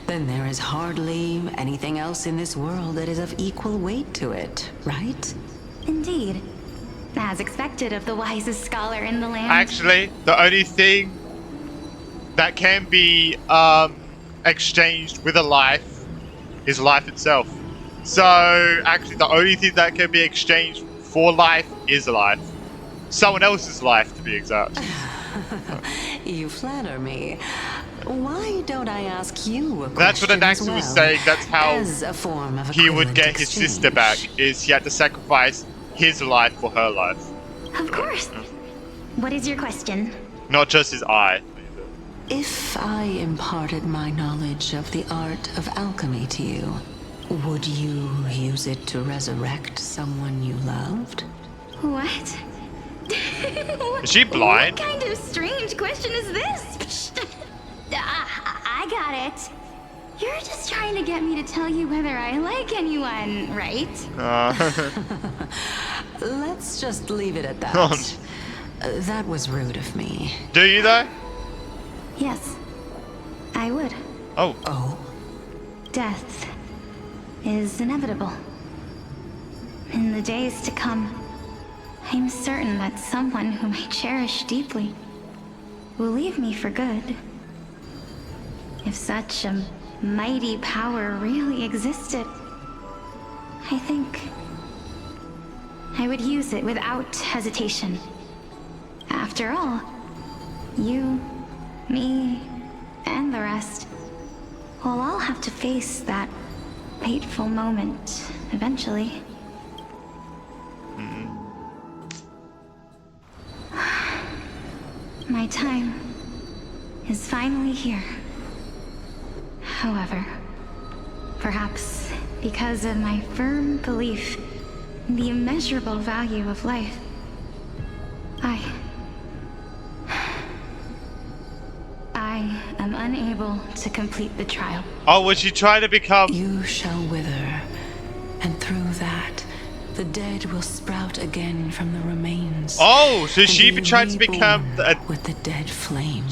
Speaker 9: then there is hardly anything else in this world that is of equal weight to it, right?
Speaker 3: Indeed. As expected of the wisest scholar in the land.
Speaker 1: Actually, the only thing that can be exchanged with a life is life itself. So, actually, the only thing that can be exchanged for life is life. Someone else's life, to be exact.
Speaker 9: You flatter me. Why don't I ask you a question?
Speaker 1: That's what Anaxa was saying. That's how
Speaker 9: as a form of
Speaker 1: he would
Speaker 9: equivalent
Speaker 1: get his sister back, is he had to sacrifice his life for her life.
Speaker 3: Of course. What is your question?
Speaker 1: Not just his eye.
Speaker 9: If I imparted my knowledge of the art of alchemy to you, would you use it to resurrect someone you loved?
Speaker 3: What?
Speaker 1: Is she blind?
Speaker 3: What kind of strange question is this? I got it. You're just trying to get me to tell you whether I like anyone, right?
Speaker 9: Let's just leave it at that. That was rude of me.
Speaker 1: Do you though?
Speaker 3: Yes, I would.
Speaker 1: Oh.
Speaker 9: Oh.
Speaker 3: Death is inevitable. In the days to come, I'm certain that someone whom I cherish deeply will leave me for good. If such a mighty power really existed, I think I would use it without hesitation. After all, you, me, and the rest will all have to face that fateful moment eventually. My time is finally here. However, perhaps because of my firm belief in the immeasurable value of life, I am unable to complete the trial.
Speaker 1: Oh, was she trying to become...
Speaker 9: You shall wither, and through that, the dead will sprout again from the remains.
Speaker 1: Oh, so she tried to become...
Speaker 9: with the dead flame.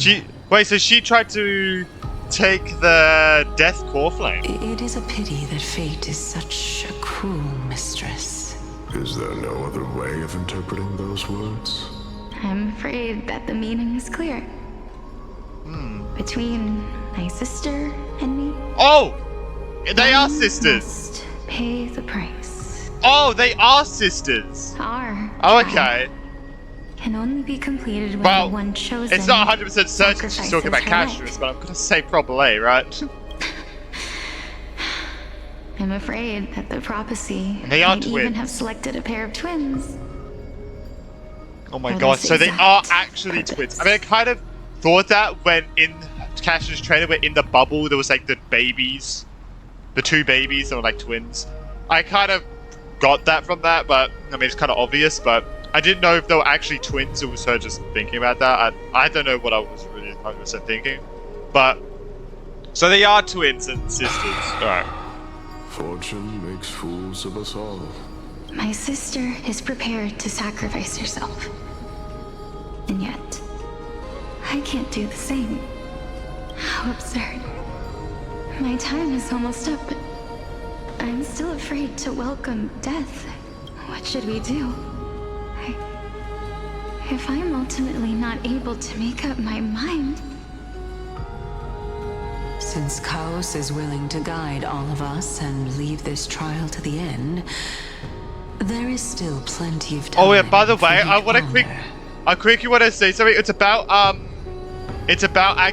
Speaker 1: Wait, so she tried to take the death core flame?
Speaker 9: It is a pity that fate is such a cruel mistress.
Speaker 20: Is there no other way of interpreting those words?
Speaker 3: I'm afraid that the meaning is clear. Between my sister and me.
Speaker 1: Oh! They are sisters!
Speaker 3: Must pay the price.
Speaker 1: Oh, they are sisters!
Speaker 3: Our
Speaker 1: okay.
Speaker 3: Can only be completed when
Speaker 1: well,
Speaker 3: the one chosen.
Speaker 1: It's not 100% certain she's talking about Castrus, but I'm gonna say probably, right?
Speaker 3: I'm afraid that the prophecy
Speaker 1: they are
Speaker 3: might
Speaker 1: twins.
Speaker 3: even have selected a pair of twins.
Speaker 1: Oh my god, so they are actually twins. I mean, I kind of thought that when in Castrus' trailer, where in the bubble there was like the babies, the two babies that were like twins. I kind of got that from that, but I mean, it's kind of obvious, but I didn't know if they were actually twins. It was her just thinking about that. I don't know what I was really 100% thinking, but so they are twins and sisters. Alright.
Speaker 20: Fortune makes fools of us all.
Speaker 3: My sister is prepared to sacrifice herself. And yet, I can't do the same. How absurd. My time is almost up, but I'm still afraid to welcome death. What should we do? If I'm ultimately not able to make up my mind...
Speaker 9: Since Chaos is willing to guide all of us and leave this trial to the end, there is still plenty of time.
Speaker 1: Oh yeah, by the way, I quickly want to say something. It's about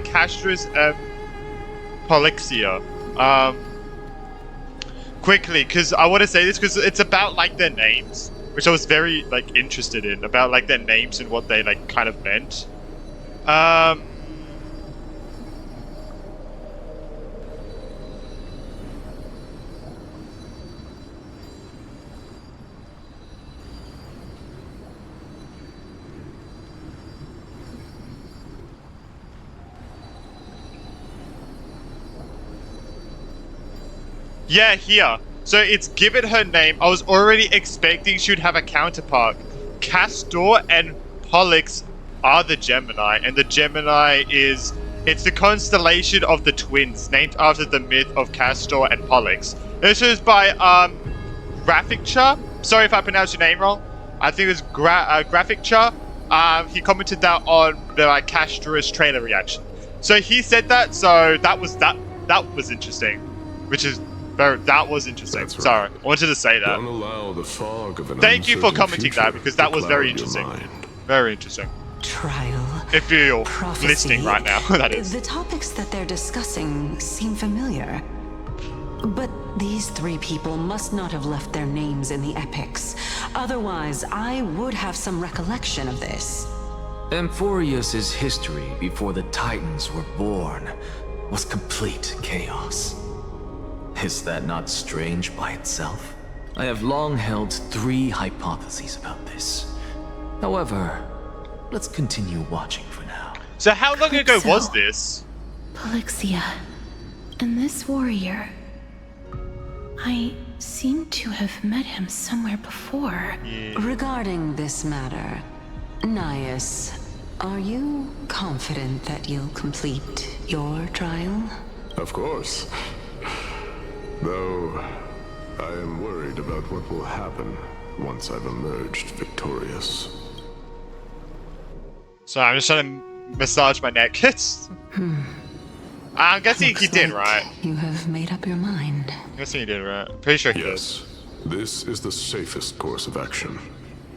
Speaker 1: Castrus and Polixia. Quickly, because I want to say this because it's about like their names, which I was very like interested in, about like their names and what they like kind of meant. Yeah, here. So it's given her name. I was already expecting she would have a counterpart. Castor and Pollux are the Gemini, and the Gemini is... It's the constellation of the twins, named after the myth of Castor and Pollux. This is by Graphiccha. Sorry if I pronounced your name wrong. I think it was Graphiccha. He commented that on the Castrus trailer reaction. So he said that, so that was interesting. Which is... That was interesting.
Speaker 20: Right.
Speaker 1: Sorry, I wanted to say that.
Speaker 20: Don't allow the fog of an
Speaker 1: Thank you for
Speaker 20: uncertain
Speaker 1: commenting that,
Speaker 20: future
Speaker 1: because
Speaker 20: to
Speaker 1: that was very
Speaker 20: cloud your
Speaker 1: interesting.
Speaker 20: mind.
Speaker 1: Very interesting.
Speaker 9: Trial.
Speaker 1: If you're
Speaker 9: prophecy,
Speaker 1: listening right now, that is.
Speaker 9: The topics that they're discussing seem familiar. But these three people must not have left their names in the epics. Otherwise, I would have some recollection of this.
Speaker 6: Amphoreus' history before the Titans were born was complete chaos. Is that not strange by itself? I have long held 3 hypotheses about this. However, let's continue watching for now.
Speaker 1: So how long ago was this?
Speaker 3: Polixia. And this warrior... I seem to have met him somewhere before.
Speaker 1: Yeah.
Speaker 9: Regarding this matter, Nias, are you confident that you'll complete your trial?
Speaker 20: Of course. Though, I am worried about what will happen once I've emerged victorious.
Speaker 1: So I'm just trying to massage my neck. I'm guessing he did, right?
Speaker 9: You have made up your mind.
Speaker 1: I'm guessing he did, right? Pretty sure he did.
Speaker 20: Yes, this is the safest course of action.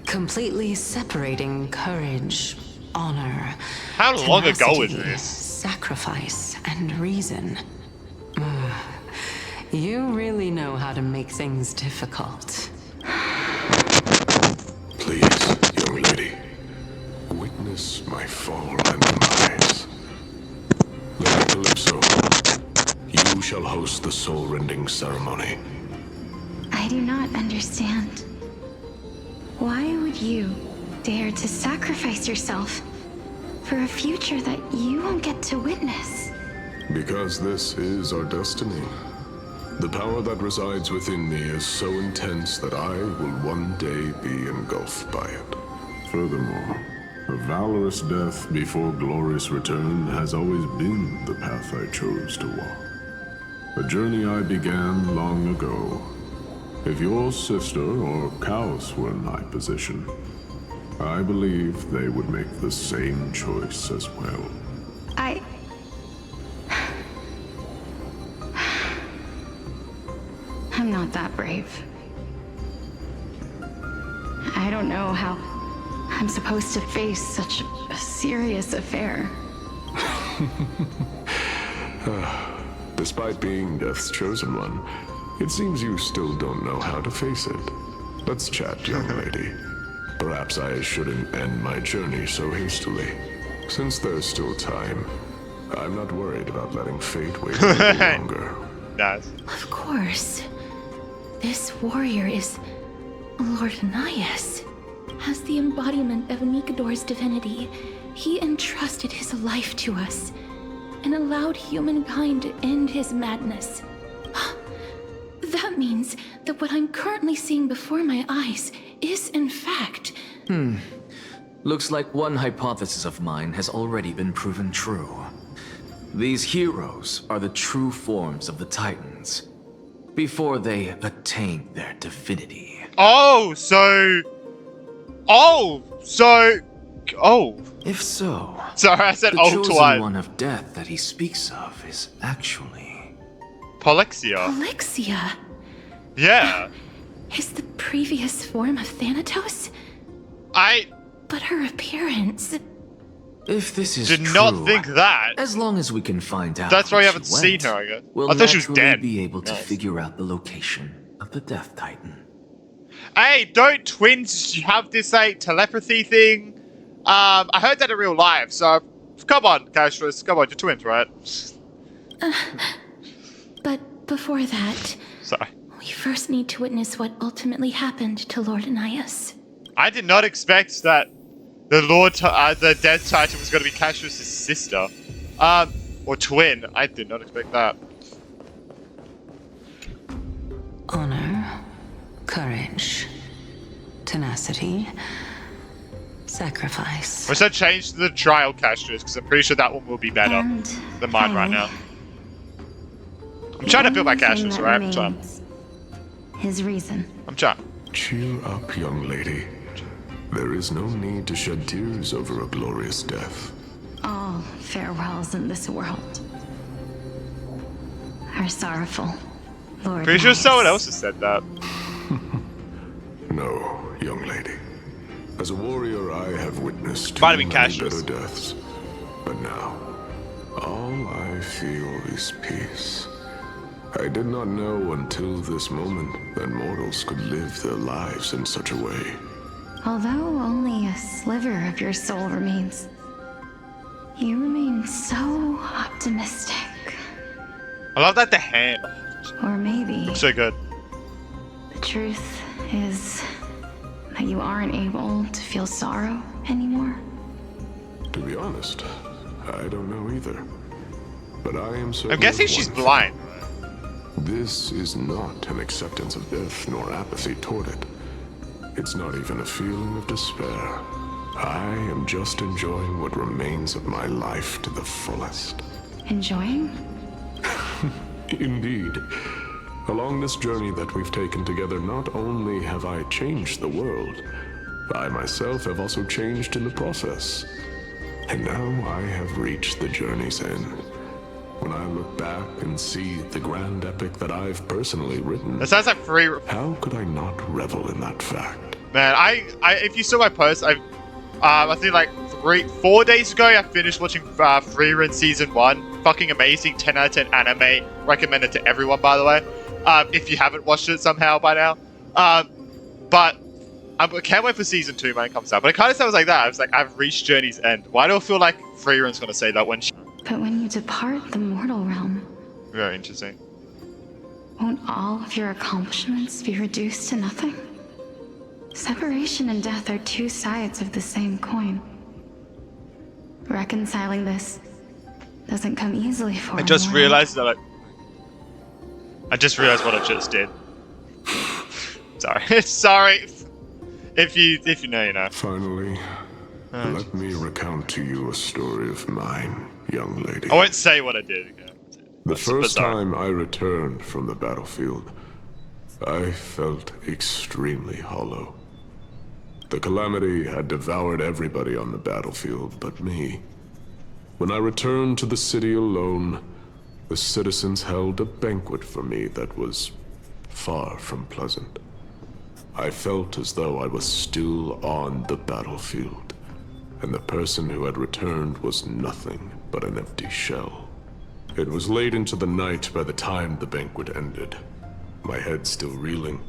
Speaker 9: Completely separating courage, honor,
Speaker 1: how long ago was
Speaker 9: tenacity,
Speaker 1: this?
Speaker 9: Sacrifice, and reason. You really know how to make things difficult.
Speaker 20: Please, young lady, witness my fall and demise. Lady Calypso, you shall host the soul-rending ceremony.
Speaker 3: I do not understand. Why would you dare to sacrifice yourself for a future that you won't get to witness?
Speaker 20: Because this is our destiny. The power that resides within me is so intense that I will one day be engulfed by it. Furthermore, a valorous death before glorious return has always been the path I chose to walk. A journey I began long ago. If your sister or Kaos were in my position, I believe they would make the same choice as well.
Speaker 3: I'm not that brave. I don't know how I'm supposed to face such a serious affair.
Speaker 20: Despite being Death's chosen one, it seems you still don't know how to face it. Let's chat, young lady. Perhaps I shouldn't end my journey so hastily. Since there's still time, I'm not worried about letting fate wait a little longer.
Speaker 1: Nice.
Speaker 3: Of course. This warrior is Lord Anias. As the embodiment of Mikodor's divinity, he entrusted his life to us and allowed humankind to end his madness. That means that what I'm currently seeing before my eyes is, in fact...
Speaker 6: Looks like one hypothesis of mine has already been proven true. These heroes are the true forms of the Titans, before they attain their divinity.
Speaker 1: Oh, so...
Speaker 6: If so...
Speaker 1: Sorry, I said
Speaker 6: the chosen one of death that he speaks of is actually...
Speaker 1: Polixia.
Speaker 3: Polixia?
Speaker 1: Yeah.
Speaker 3: Is the previous form of Thanatos? But her appearance...
Speaker 6: If this is
Speaker 1: Did
Speaker 6: true,
Speaker 1: not think that.
Speaker 6: As long as we can find out
Speaker 1: That's why you
Speaker 6: where
Speaker 1: haven't
Speaker 6: she
Speaker 1: seen
Speaker 6: went,
Speaker 1: her, I guess.
Speaker 6: we'll
Speaker 1: I thought she was
Speaker 6: naturally
Speaker 1: dead.
Speaker 6: be able to
Speaker 1: Nice.
Speaker 6: figure out the location of the Death Titan.
Speaker 1: Hey, don't twins have this, like, telepathy thing? I heard that in real life, so... Come on, Castros. Come on, you're twins, right?
Speaker 3: But before that...
Speaker 1: Sorry.
Speaker 3: We first need to witness what ultimately happened to Lord Anias.
Speaker 1: I did not expect that the Death Titan was going to be Castros' sister. Or twin. I did not expect that.
Speaker 9: Honor, courage, tenacity, sacrifice.
Speaker 1: Or so change to the trial Castros, because I'm pretty sure that one will be better than mine right now. I'm trying to build my Castros, right? I'm trying.
Speaker 3: His reason.
Speaker 1: I'm trying.
Speaker 20: Cheer up, young lady. There is no need to shed tears over a glorious death.
Speaker 3: All farewells in this world are sorrowful, Lord.
Speaker 1: Pretty sure someone else has said that.
Speaker 20: No, young lady. As a warrior, I have witnessed too
Speaker 1: Might have been
Speaker 20: many
Speaker 1: Cassius.
Speaker 20: bitter deaths. But now, all I feel is peace. I did not know until this moment that mortals could live their lives in such a way.
Speaker 3: Although only a sliver of your soul remains, you remain so optimistic.
Speaker 1: I love that the hand.
Speaker 3: Or maybe
Speaker 1: Looks so good.
Speaker 3: the truth is that you aren't able to feel sorrow anymore.
Speaker 20: To be honest, I don't know either. But I am certain.
Speaker 1: I'm guessing
Speaker 20: of
Speaker 1: she's
Speaker 20: one thing.
Speaker 1: blind.
Speaker 20: This is not an acceptance of death nor apathy toward it. It's not even a feeling of despair. I am just enjoying what remains of my life to the fullest.
Speaker 3: Enjoying?
Speaker 20: Indeed. Along this journey that we've taken together, not only have I changed the world, I myself have also changed in the process. And now I have reached the journey's end. When I look back and see the grand epic that I've personally written,
Speaker 1: That sounds like free.
Speaker 20: how could I not revel in that fact?
Speaker 1: Man, if you saw my post, I think like 4 days ago, I finished watching Free Run Season 1. Fucking amazing, 10 out of 10 anime. Recommended to everyone, by the way. If you haven't watched it somehow by now. But I can't wait for Season 2 when it comes out. But it kind of sounds like that. I was like, I've reached Journey's End. Why do I feel like Free Run's going to say that when she...
Speaker 3: But when you depart the mortal realm,
Speaker 1: Very interesting.
Speaker 3: won't all of your accomplishments be reduced to nothing? Separation and death are two sides of the same coin. Reconciling this
Speaker 12: doesn't come easily for
Speaker 1: I just
Speaker 12: him,
Speaker 1: realized that I just realized what I just did. Sorry. Sorry. If you know, you know.
Speaker 20: Finally, let me recount to you a story of mine, young lady.
Speaker 1: I won't say what I did. Okay?
Speaker 20: The first time I returned from the battlefield, I felt extremely hollow. The calamity had devoured everybody on the battlefield but me. When I returned to the city alone, the citizens held a banquet for me that was far from pleasant. I felt as though I was still on the battlefield, and the person who had returned was nothing but an empty shell. It was late into the night by the time the banquet ended. My head still reeling,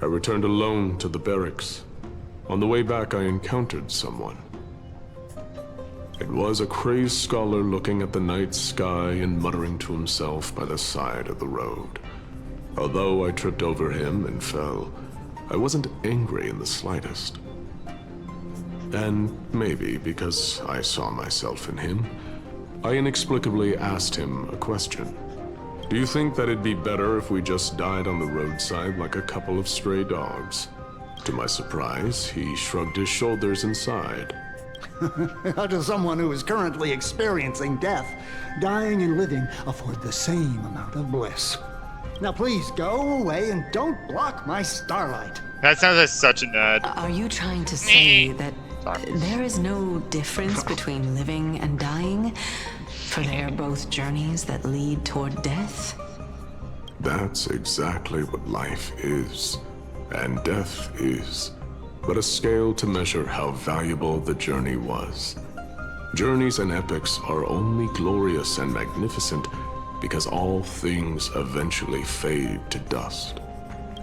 Speaker 20: I returned alone to the barracks. On the way back, I encountered someone. It was a crazed scholar looking at the night sky and muttering to himself by the side of the road. Although I tripped over him and fell, I wasn't angry in the slightest. And maybe because I saw myself in him, I inexplicably asked him a question. Do you think that it'd be better if we just died on the roadside like a couple of stray dogs? To my surprise, he shrugged his shoulders and sighed.
Speaker 16: To someone who is currently experiencing death, dying and living afford the same amount of bliss. Now please go away and don't block my starlight.
Speaker 1: That sounds like such a nerd.
Speaker 9: Are you trying to say that there is no difference between living and dying? For they are both journeys that lead toward death?
Speaker 20: That's exactly what life is, and death is, but a scale to measure how valuable the journey was. Journeys and epics are only glorious and magnificent because all things eventually fade to dust.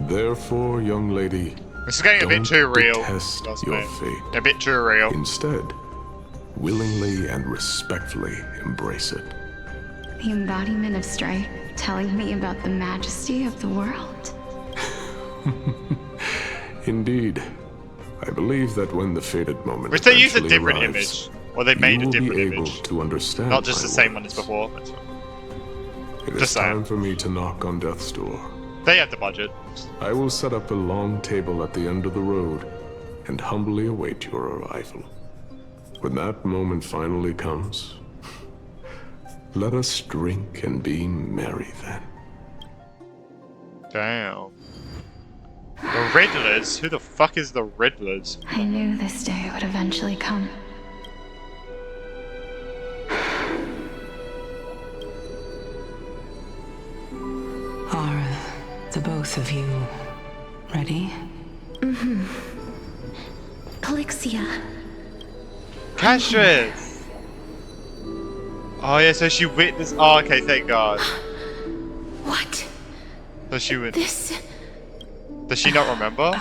Speaker 20: Therefore, young lady,
Speaker 1: this is getting a bit too real.
Speaker 20: Detest your fate.
Speaker 1: A bit too real.
Speaker 20: Instead, willingly and respectfully embrace it.
Speaker 12: The embodiment of strife, telling me about the majesty of the world.
Speaker 20: Indeed. I believe that when the fated moment
Speaker 1: which they use a
Speaker 20: eventually
Speaker 1: different
Speaker 20: arrives,
Speaker 1: image. Or they made a different
Speaker 20: you will be able
Speaker 1: image.
Speaker 20: to understand
Speaker 1: Not just
Speaker 20: my
Speaker 1: the same
Speaker 20: words.
Speaker 1: one as before.
Speaker 20: It is time for me to knock on death's door.
Speaker 1: They have the budget.
Speaker 20: I will set up a long table at the end of the road and humbly await your arrival. When that moment finally comes, let us drink and be merry then.
Speaker 1: Damn. The Riddlers? Who the fuck is the Riddlers?
Speaker 12: I knew this day would eventually come.
Speaker 9: Are the both of you ready?
Speaker 3: Mm-hmm. Polixia.
Speaker 1: Castris! Oh yeah, so she witnessed. Oh, okay, thank God.
Speaker 3: What?
Speaker 1: So she would.
Speaker 3: This.
Speaker 1: Does she not remember?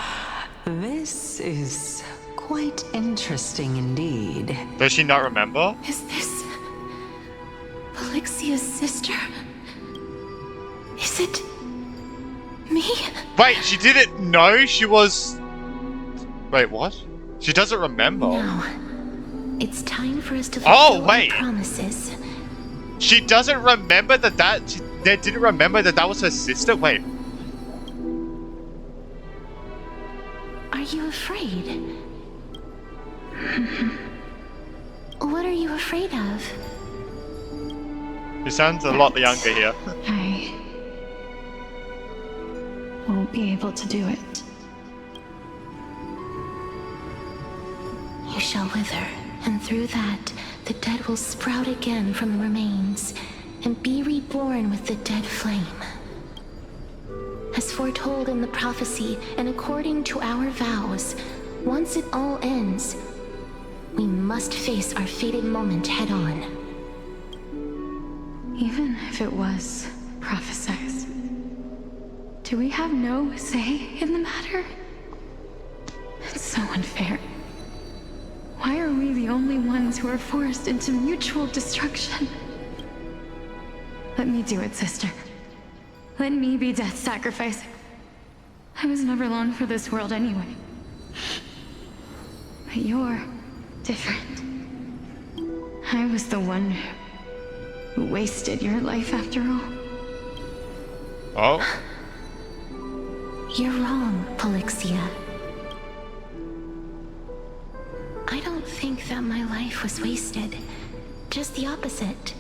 Speaker 9: This is quite interesting indeed.
Speaker 1: Does she not remember?
Speaker 3: Is this Polixia's sister? Is it me?
Speaker 1: Wait, she didn't know she was. Wait, what? She doesn't remember.
Speaker 3: No. It's time for us to
Speaker 1: Oh,
Speaker 3: fulfill
Speaker 1: wait.
Speaker 3: our promises.
Speaker 1: She doesn't remember they didn't remember that was her sister? Wait.
Speaker 3: Are you afraid? What are you afraid of?
Speaker 1: She sounds a lot younger here.
Speaker 12: I won't be able to do it.
Speaker 3: You shall wither, and through that, the dead will sprout again from the remains, and be reborn with the dead flame. As foretold in the prophecy, and according to our vows, once it all ends, we must face our fated moment head-on.
Speaker 12: Even if it was prophesized, do we have no say in the matter? It's so unfair. Why are we the only ones who are forced into mutual destruction? Let me do it, sister. Let me be death sacrifice. I was never long for this world anyway. But you're different. I was the one who wasted your life after all.
Speaker 1: Oh?
Speaker 3: You're wrong, Polixia. I don't think that my life was wasted. Just the opposite.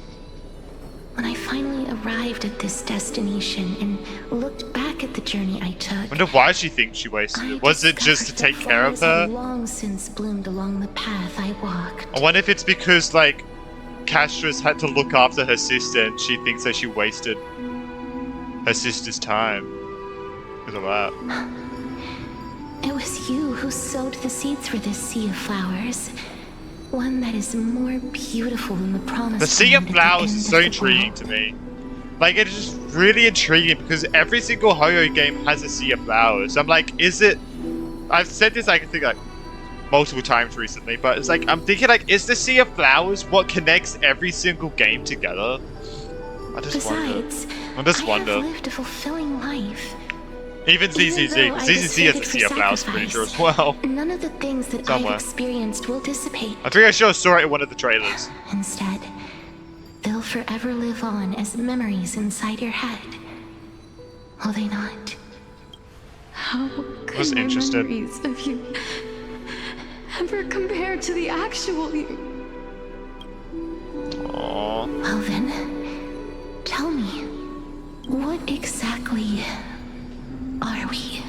Speaker 3: When I finally arrived at this destination and looked back at the journey I took,
Speaker 1: I wonder why she thinks she wasted it. Was it just to take care of her?
Speaker 3: had long since bloomed along the path I walked.
Speaker 1: I wonder if it's because, like, Castris had to look after her sister and she thinks that she wasted her sister's time because of that.
Speaker 3: It was you who sowed the seeds for this sea of flowers. One that is more beautiful than the promised
Speaker 1: The Sea of
Speaker 3: land at the
Speaker 1: Flowers
Speaker 3: end
Speaker 1: is
Speaker 3: of
Speaker 1: so
Speaker 3: the
Speaker 1: intriguing
Speaker 3: world.
Speaker 1: to me. Like, it's just really intriguing because every single Ho-Oh game has a Sea of Flowers. I'm like, is it... I've said this, I can think, like, multiple times recently, but it's like, I'm thinking, like, is the Sea of Flowers what connects every single game together? I just wonder. I just wonder.
Speaker 3: I've lived a fulfilling life.
Speaker 1: Even ZZZ.
Speaker 3: though I
Speaker 1: ZZZ has a
Speaker 3: decided
Speaker 1: Sea of
Speaker 3: for
Speaker 1: Flowers, pretty sure, as
Speaker 3: sacrifice,
Speaker 1: well.
Speaker 3: None of the things that
Speaker 1: Somewhere.
Speaker 3: I've experienced will dissipate.
Speaker 1: I think I sure saw it in one of the trailers.
Speaker 3: Instead, they'll forever live on as memories inside your head. Will they not?
Speaker 12: How
Speaker 1: I was
Speaker 12: could my
Speaker 1: interested.
Speaker 12: memories of you ever compare to the actual you?
Speaker 1: Aww.
Speaker 3: Well then, tell me, what exactly are we?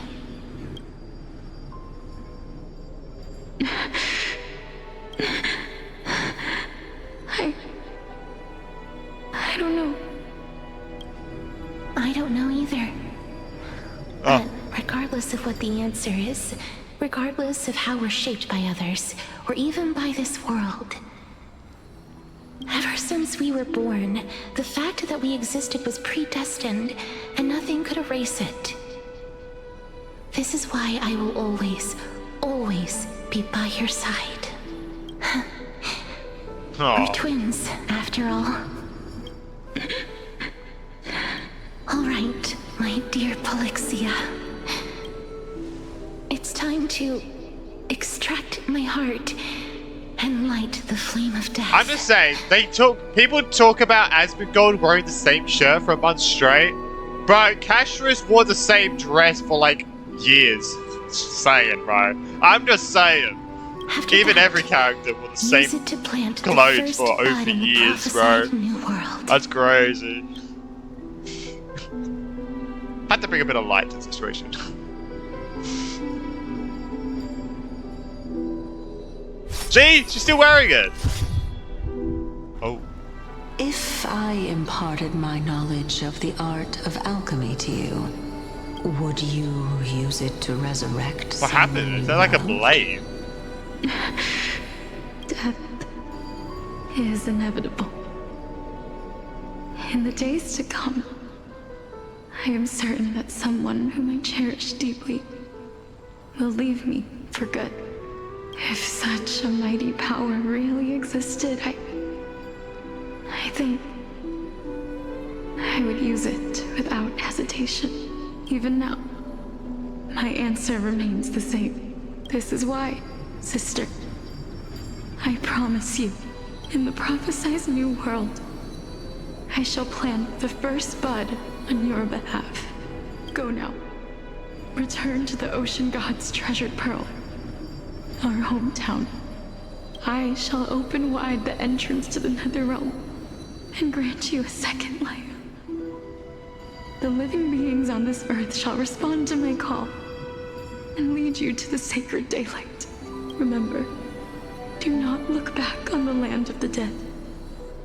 Speaker 12: I don't know.
Speaker 3: I don't know either.
Speaker 1: Oh.
Speaker 3: But regardless of what the answer is, regardless of how we're shaped by others, or even by this world, ever since we were born, the fact that we existed was predestined, and nothing could erase it. This is why I will always, always be by your side. We're twins, after all. All right, my dear Polixia. It's time to extract my heart and light the flame of death.
Speaker 1: I'm just saying, people talk about Asmongold wearing the same shirt for a month straight, but Castris wore the same dress for like years. Just saying, bro. I'm just saying. Even every character wore the same clothes for over years, bro. That's crazy. Had to bring a bit of light to the situation. See? She's still wearing it! Oh.
Speaker 9: If I imparted my knowledge of the art of alchemy to you, would you use it to resurrect
Speaker 1: What happened? Is that like a blade?
Speaker 12: Death is inevitable. In the days to come, I am certain that someone whom I cherish deeply will leave me for good. If such a mighty power really existed, I think I would use it without hesitation. Even now, my answer remains the same. This is why, sister, I promise you, in the prophesized new world, I shall plant the first bud on your behalf. Go now. Return to the ocean god's treasured pearl, our hometown. I shall open wide the entrance to the Netherrealm and grant you a second life. The living beings on this earth shall respond to my call and lead you to the sacred daylight. Remember, do not look back on the land of the dead,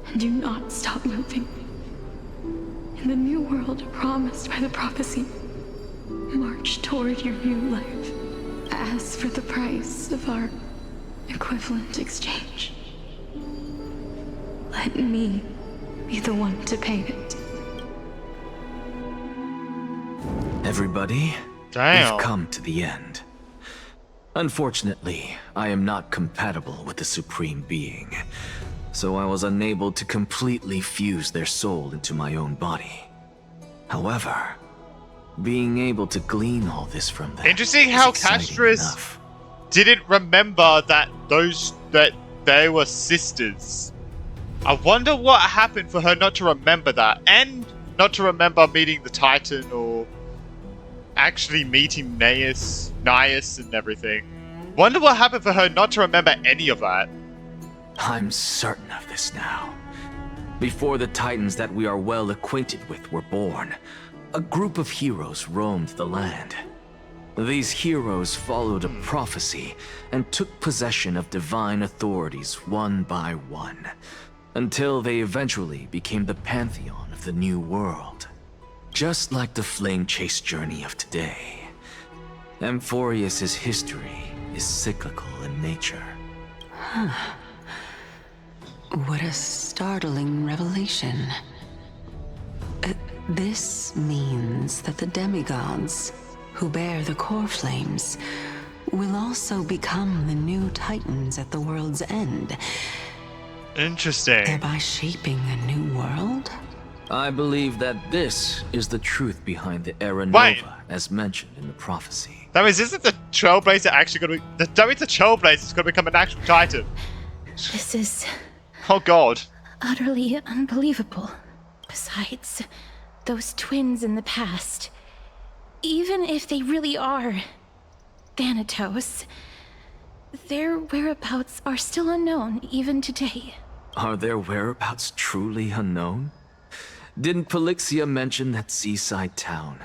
Speaker 12: and do not stop moving. In the new world promised by the prophecy, march toward your new life. As for the price of our equivalent exchange, let me be the one to pay it.
Speaker 6: Everybody,
Speaker 1: Damn.
Speaker 6: we've come to the end. Unfortunately, I am not compatible with the Supreme Being, so I was unable to completely fuse their soul into my own body. However, being able to glean all this from them
Speaker 1: Interesting how
Speaker 6: is exciting
Speaker 1: Castris
Speaker 6: enough.
Speaker 1: didn't remember that they were sisters. I wonder what happened for her not to remember that, and not to remember meeting the Titan or actually meeting Naius and everything. Wonder what happened for her not to remember any of that.
Speaker 6: I'm certain of this now. Before the Titans that we are well acquainted with were born, a group of heroes roamed the land. These heroes followed a prophecy and took possession of divine authorities one by one, until they eventually became the pantheon of the new world. Just like the flame chase journey of today, Amphoreus' history is cyclical in nature.
Speaker 9: Huh. What a startling revelation. This means that the demigods, who bear the core flames, will also become the new Titans at the world's end.
Speaker 1: Interesting.
Speaker 9: Thereby shaping a new world?
Speaker 6: I believe that this is the truth behind the Era Nova, as mentioned in the prophecy.
Speaker 1: That means, isn't the Trailblazer actually going to be... That means the Trailblazer is going to become an actual Titan.
Speaker 3: This is...
Speaker 1: Oh god.
Speaker 3: utterly unbelievable. Besides, those twins in the past... even if they really are Thanatos, their whereabouts are still unknown even today.
Speaker 6: Are their whereabouts truly unknown? Didn't Polixia mention that seaside town?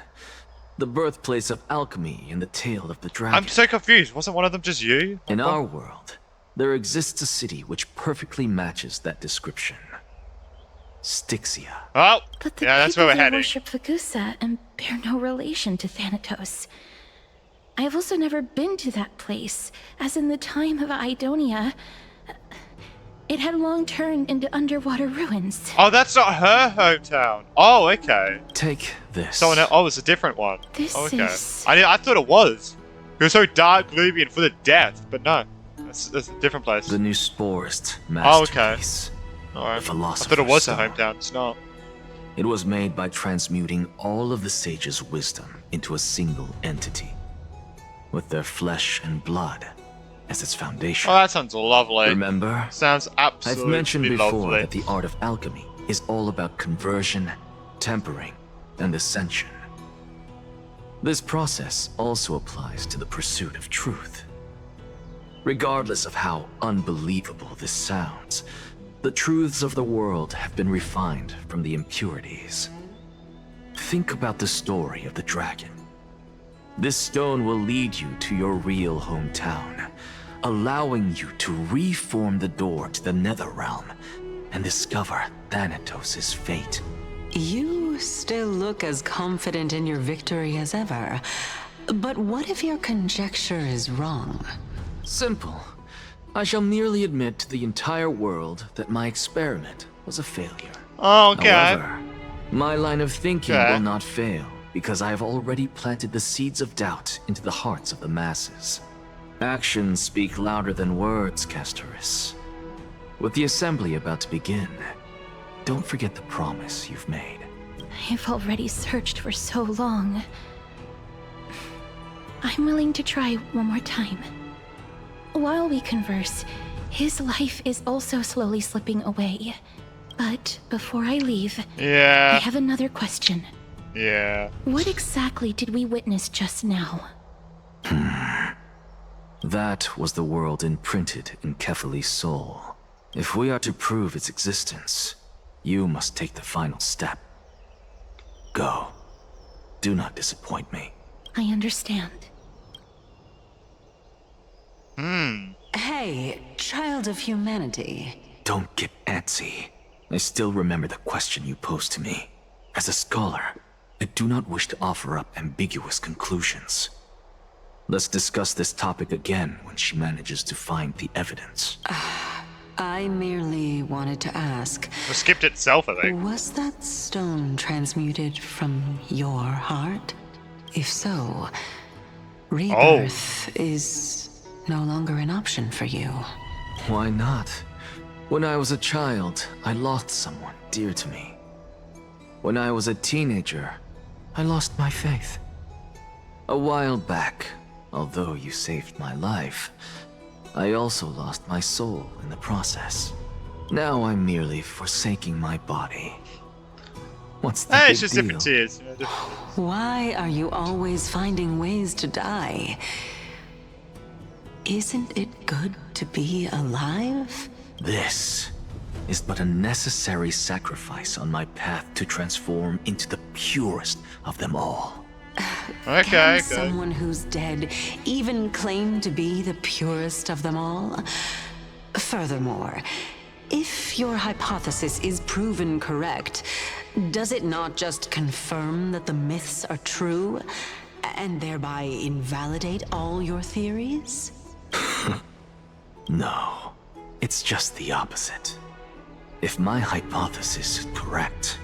Speaker 6: The birthplace of alchemy and the tale of the dragon.
Speaker 1: I'm so confused. Wasn't one of them just you?
Speaker 6: In our world, there exists a city which perfectly matches that description. Styxia.
Speaker 1: Oh,
Speaker 3: but the
Speaker 1: yeah, that's where we're
Speaker 3: people
Speaker 1: heading.
Speaker 3: worship Vagusa and bear no relation to Thanatos. I have also never been to that place, as in the time of Idonia, it had long turned into underwater ruins.
Speaker 1: Oh, that's not her hometown. Oh, okay.
Speaker 6: Take this.
Speaker 1: Someone else. Oh, it's a different one.
Speaker 3: This
Speaker 1: okay.
Speaker 3: is...
Speaker 1: I thought it was. It was so dark, gloomy, and full of death, but no. That's a different place.
Speaker 6: The new Sporist
Speaker 1: Oh,
Speaker 6: masterpiece.
Speaker 1: okay. Alright. I
Speaker 6: Philosopher's
Speaker 1: thought it was her
Speaker 6: Stone.
Speaker 1: hometown. It's not.
Speaker 6: It was made by transmuting all of the sages' wisdom into a single entity, with their flesh and blood as its foundation.
Speaker 1: Oh, that sounds lovely.
Speaker 6: Remember?
Speaker 1: Sounds absolutely
Speaker 6: I've mentioned before
Speaker 1: lovely.
Speaker 6: that the art of alchemy is all about conversion, tempering, and ascension. This process also applies to the pursuit of truth. Regardless of how unbelievable this sounds, the truths of the world have been refined from the impurities. Think about the story of the dragon. This stone will lead you to your real hometown, allowing you to reform the door to the Nether Realm and discover Thanatos' fate.
Speaker 9: You still look as confident in your victory as ever. But what if your conjecture is wrong?
Speaker 6: Simple. I shall merely admit to the entire world that my experiment was a failure.
Speaker 1: Oh, okay.
Speaker 6: However, my line of thinking will not fail, because I have already planted the seeds of doubt into the hearts of the masses. Actions speak louder than words, Castorus. With the assembly about to begin, don't forget the promise you've made.
Speaker 3: I've already searched for so long. I'm willing to try one more time. While we converse, his life is also slowly slipping away. But before I leave, I have another question.
Speaker 1: Yeah.
Speaker 3: What exactly did we witness just now?
Speaker 6: That was the world imprinted in Kefali's soul. If we are to prove its existence, you must take the final step. Go. Do not disappoint me.
Speaker 3: I understand.
Speaker 9: Hey, child of humanity.
Speaker 6: Don't get antsy. I still remember the question you posed to me. As a scholar, I do not wish to offer up ambiguous conclusions. Let's discuss this topic again when she manages to find the evidence.
Speaker 9: I merely wanted to ask.
Speaker 1: We skipped itself, I think.
Speaker 9: Was that stone transmuted from your heart? If so, rebirth is no longer an option for you.
Speaker 6: Why not? When I was a child, I lost someone dear to me. When I was a teenager, I lost my faith. A while back, although you saved my life, I also lost my soul in the process. Now I'm merely forsaking my body. What's the
Speaker 1: Hey,
Speaker 6: big
Speaker 1: it's just
Speaker 6: deal?
Speaker 1: different tiers.
Speaker 9: Why are you always finding ways to die? Isn't it good to be alive?
Speaker 6: This is but a necessary sacrifice on my path to transform into the purest of them all.
Speaker 9: Can someone who's dead even claim to be the purest of them all? Furthermore, if your hypothesis is proven correct, does it not just confirm that the myths are true, and thereby invalidate all your theories?
Speaker 6: No, it's just the opposite. If my hypothesis is correct,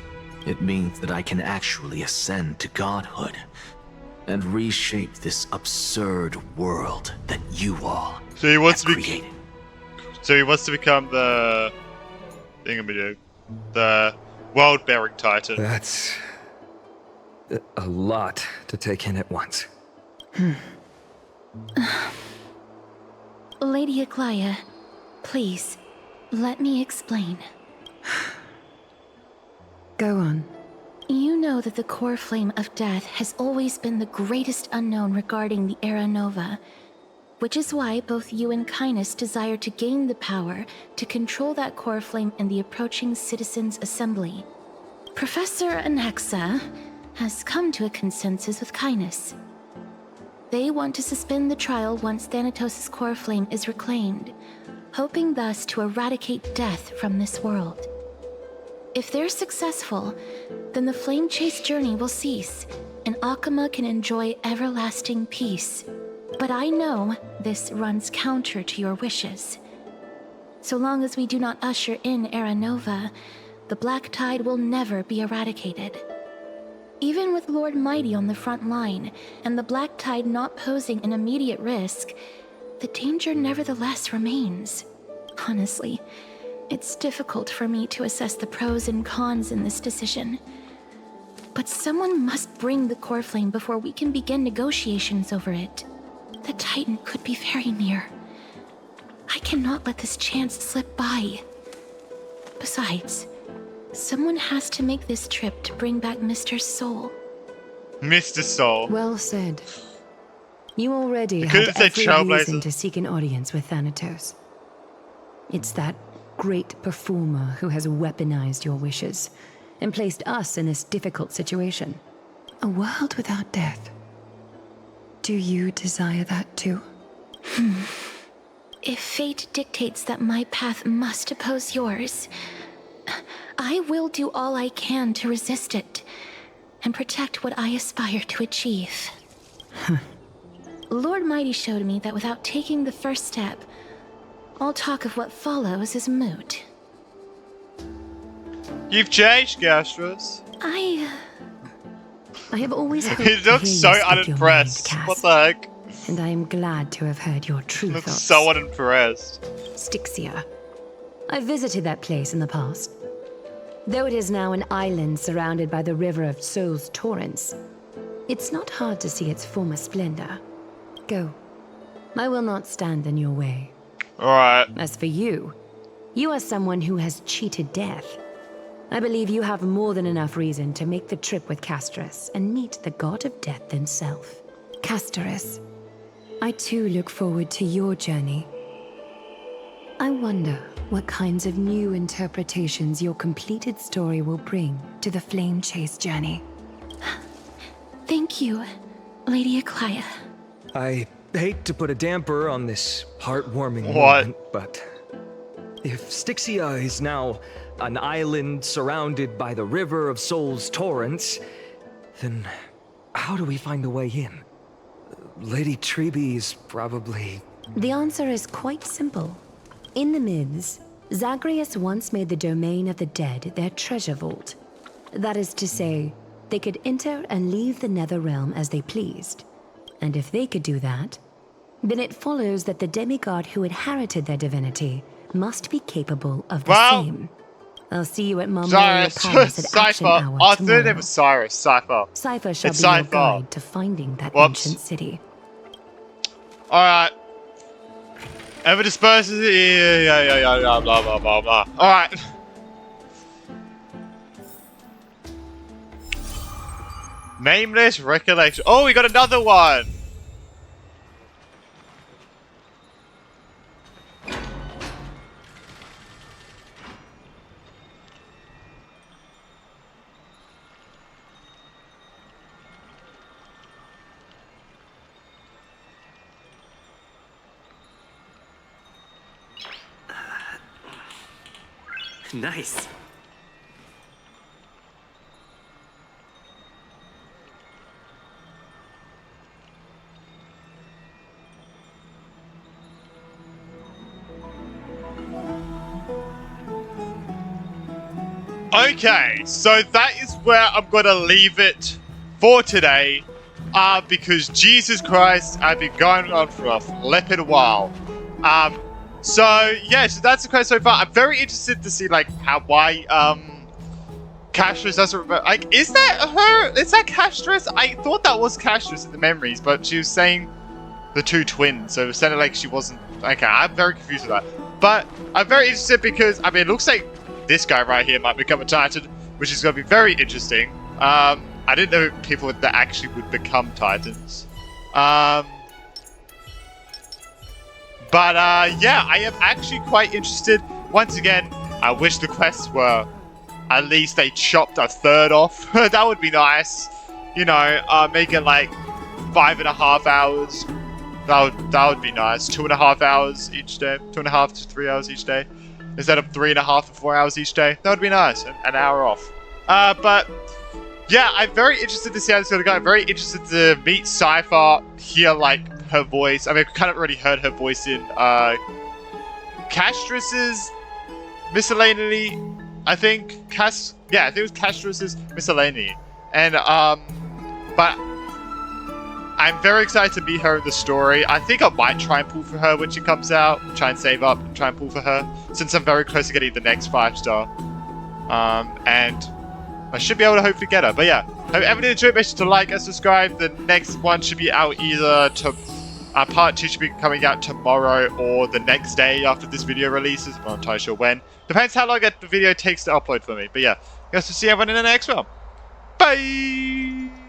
Speaker 6: it means that I can actually ascend to godhood and reshape this absurd world that you all
Speaker 1: So he wants
Speaker 6: have
Speaker 1: to
Speaker 6: created.
Speaker 1: So he wants to become the thingamajig, the world-bearing titan.
Speaker 22: That's a lot to take in at once.
Speaker 3: Lady Aglaya, please, let me explain.
Speaker 2: Go on.
Speaker 3: You know that the core flame of death has always been the greatest unknown regarding the Era Nova, which is why both you and Kindness desire to gain the power to control that core flame in the approaching Citizens' Assembly. Professor Anaxa has come to a consensus with Kindness. They want to suspend the trial once Thanatos' core flame is reclaimed, hoping thus to eradicate death from this world. If they're successful, then the flame chase journey will cease, and Akama can enjoy everlasting peace. But I know this runs counter to your wishes. So long as we do not usher in Era Nova, the Black Tide will never be eradicated. Even with Lord Mighty on the front line, and the Black Tide not posing an immediate risk, the danger nevertheless remains. Honestly, it's difficult for me to assess the pros and cons in this decision. But someone must bring the core flame before we can begin negotiations over it. The Titan could be very near. I cannot let this chance slip by. Besides, someone has to make this trip to bring back Mr. Soul.
Speaker 1: Mr. Soul.
Speaker 2: Well said. You already
Speaker 1: Because
Speaker 2: have
Speaker 1: it's a
Speaker 2: every reason
Speaker 1: trailblazer.
Speaker 2: to seek an audience with Thanatos. It's that great performer who has weaponized your wishes and placed us in this difficult situation. A world without death. Do you desire that too?
Speaker 3: If fate dictates that my path must oppose yours, I will do all I can to resist it and protect what I aspire to achieve. Lord Mighty showed me that without taking the first step, all talk of what follows is moot.
Speaker 1: You've changed, Gastros.
Speaker 2: I have always hoped
Speaker 1: He
Speaker 2: to
Speaker 1: looks
Speaker 2: hear
Speaker 1: so
Speaker 2: you speak your
Speaker 1: unimpressed.
Speaker 2: mind,
Speaker 1: What
Speaker 2: Cass,
Speaker 1: the heck?
Speaker 2: and I am glad to have heard your true
Speaker 1: Looks
Speaker 2: thoughts.
Speaker 1: so unimpressed.
Speaker 2: Styxia. I visited that place in the past. Though it is now an island surrounded by the river of Soul's torrents, it's not hard to see its former splendor. Go. I will not stand in your way.
Speaker 1: Alright.
Speaker 2: As for you, you are someone who has cheated death. I believe you have more than enough reason to make the trip with Casterus and meet the god of death himself. Casterus, I too look forward to your journey. I wonder what kinds of new interpretations your completed story will bring to the Flame Chase journey.
Speaker 3: Thank you, Lady Aglaya.
Speaker 22: I hate to put a damper on this heartwarming
Speaker 1: What?
Speaker 22: moment, but if Styxia is now an island surrounded by the river of Soul's torrents, then how do we find a way in? Lady Treby is probably...
Speaker 2: The answer is quite simple. In the myths, Zagreus once made the domain of the dead their treasure vault. That is to say, they could enter and leave the nether realm as they pleased. And if they could do that, then it follows that the demigod who inherited their divinity must be capable of the same. I'll see you at Marmoria Palace at Action
Speaker 1: Cypher.
Speaker 2: Hour
Speaker 1: Oh,
Speaker 2: tomorrow.
Speaker 1: the name was Cyrus. Cypher.
Speaker 2: Cypher shall
Speaker 1: It's
Speaker 2: be your
Speaker 1: Cypher.
Speaker 2: guide to finding that
Speaker 1: Whoops.
Speaker 2: ancient city.
Speaker 1: Alright. Ever disperses. Yeah, blah, blah, blah, blah. Alright. Nameless recollection. Oh, we got another one.
Speaker 15: Nice.
Speaker 1: Okay, so that is where I'm gonna leave it for today. Because Jesus Christ, I've been going on for a flippin' while. So yeah, so that's the quest so far. I'm very interested to see like why Castress doesn't remember. Like, is that her? Is that Castress? I thought that was Castress in the memories, but she was saying the two twins, so it sounded like she wasn't. Okay, I'm very confused with that. But I'm very interested because I mean, it looks like this guy right here might become a Titan, which is going to be very interesting. I didn't know people that actually would become Titans. But yeah, I am actually quite interested. Once again, I wish the quests were at least they chopped a third off. That would be nice. You know, make it like 5.5 hours. That would be nice. 2.5 hours each day. 2.5 to 3 hours each day. Instead of 3.5 to 4 hours each day. That would be nice. An hour off. But yeah, I'm very interested to see how this is going to go. I'm very interested to meet Cypher, hear like her voice. I mean, I've kind of already heard her voice in Castress's Miscellany, I think. Yeah, I think it was Castress's Miscellany. And but I'm very excited to meet her in the story. I think I might try and pull for her when she comes out. Try and save up and try and pull for her, since I'm very close to getting the next 5-star. And I should be able to hopefully get her. But yeah, hope everyone enjoyed. Make sure to like and subscribe. The next one should be out either to part 2 should be coming out tomorrow or the next day after this video releases. I'm not entirely sure when. Depends how long the video takes to upload for me. But yeah, I guess we'll see everyone in the next one. Bye!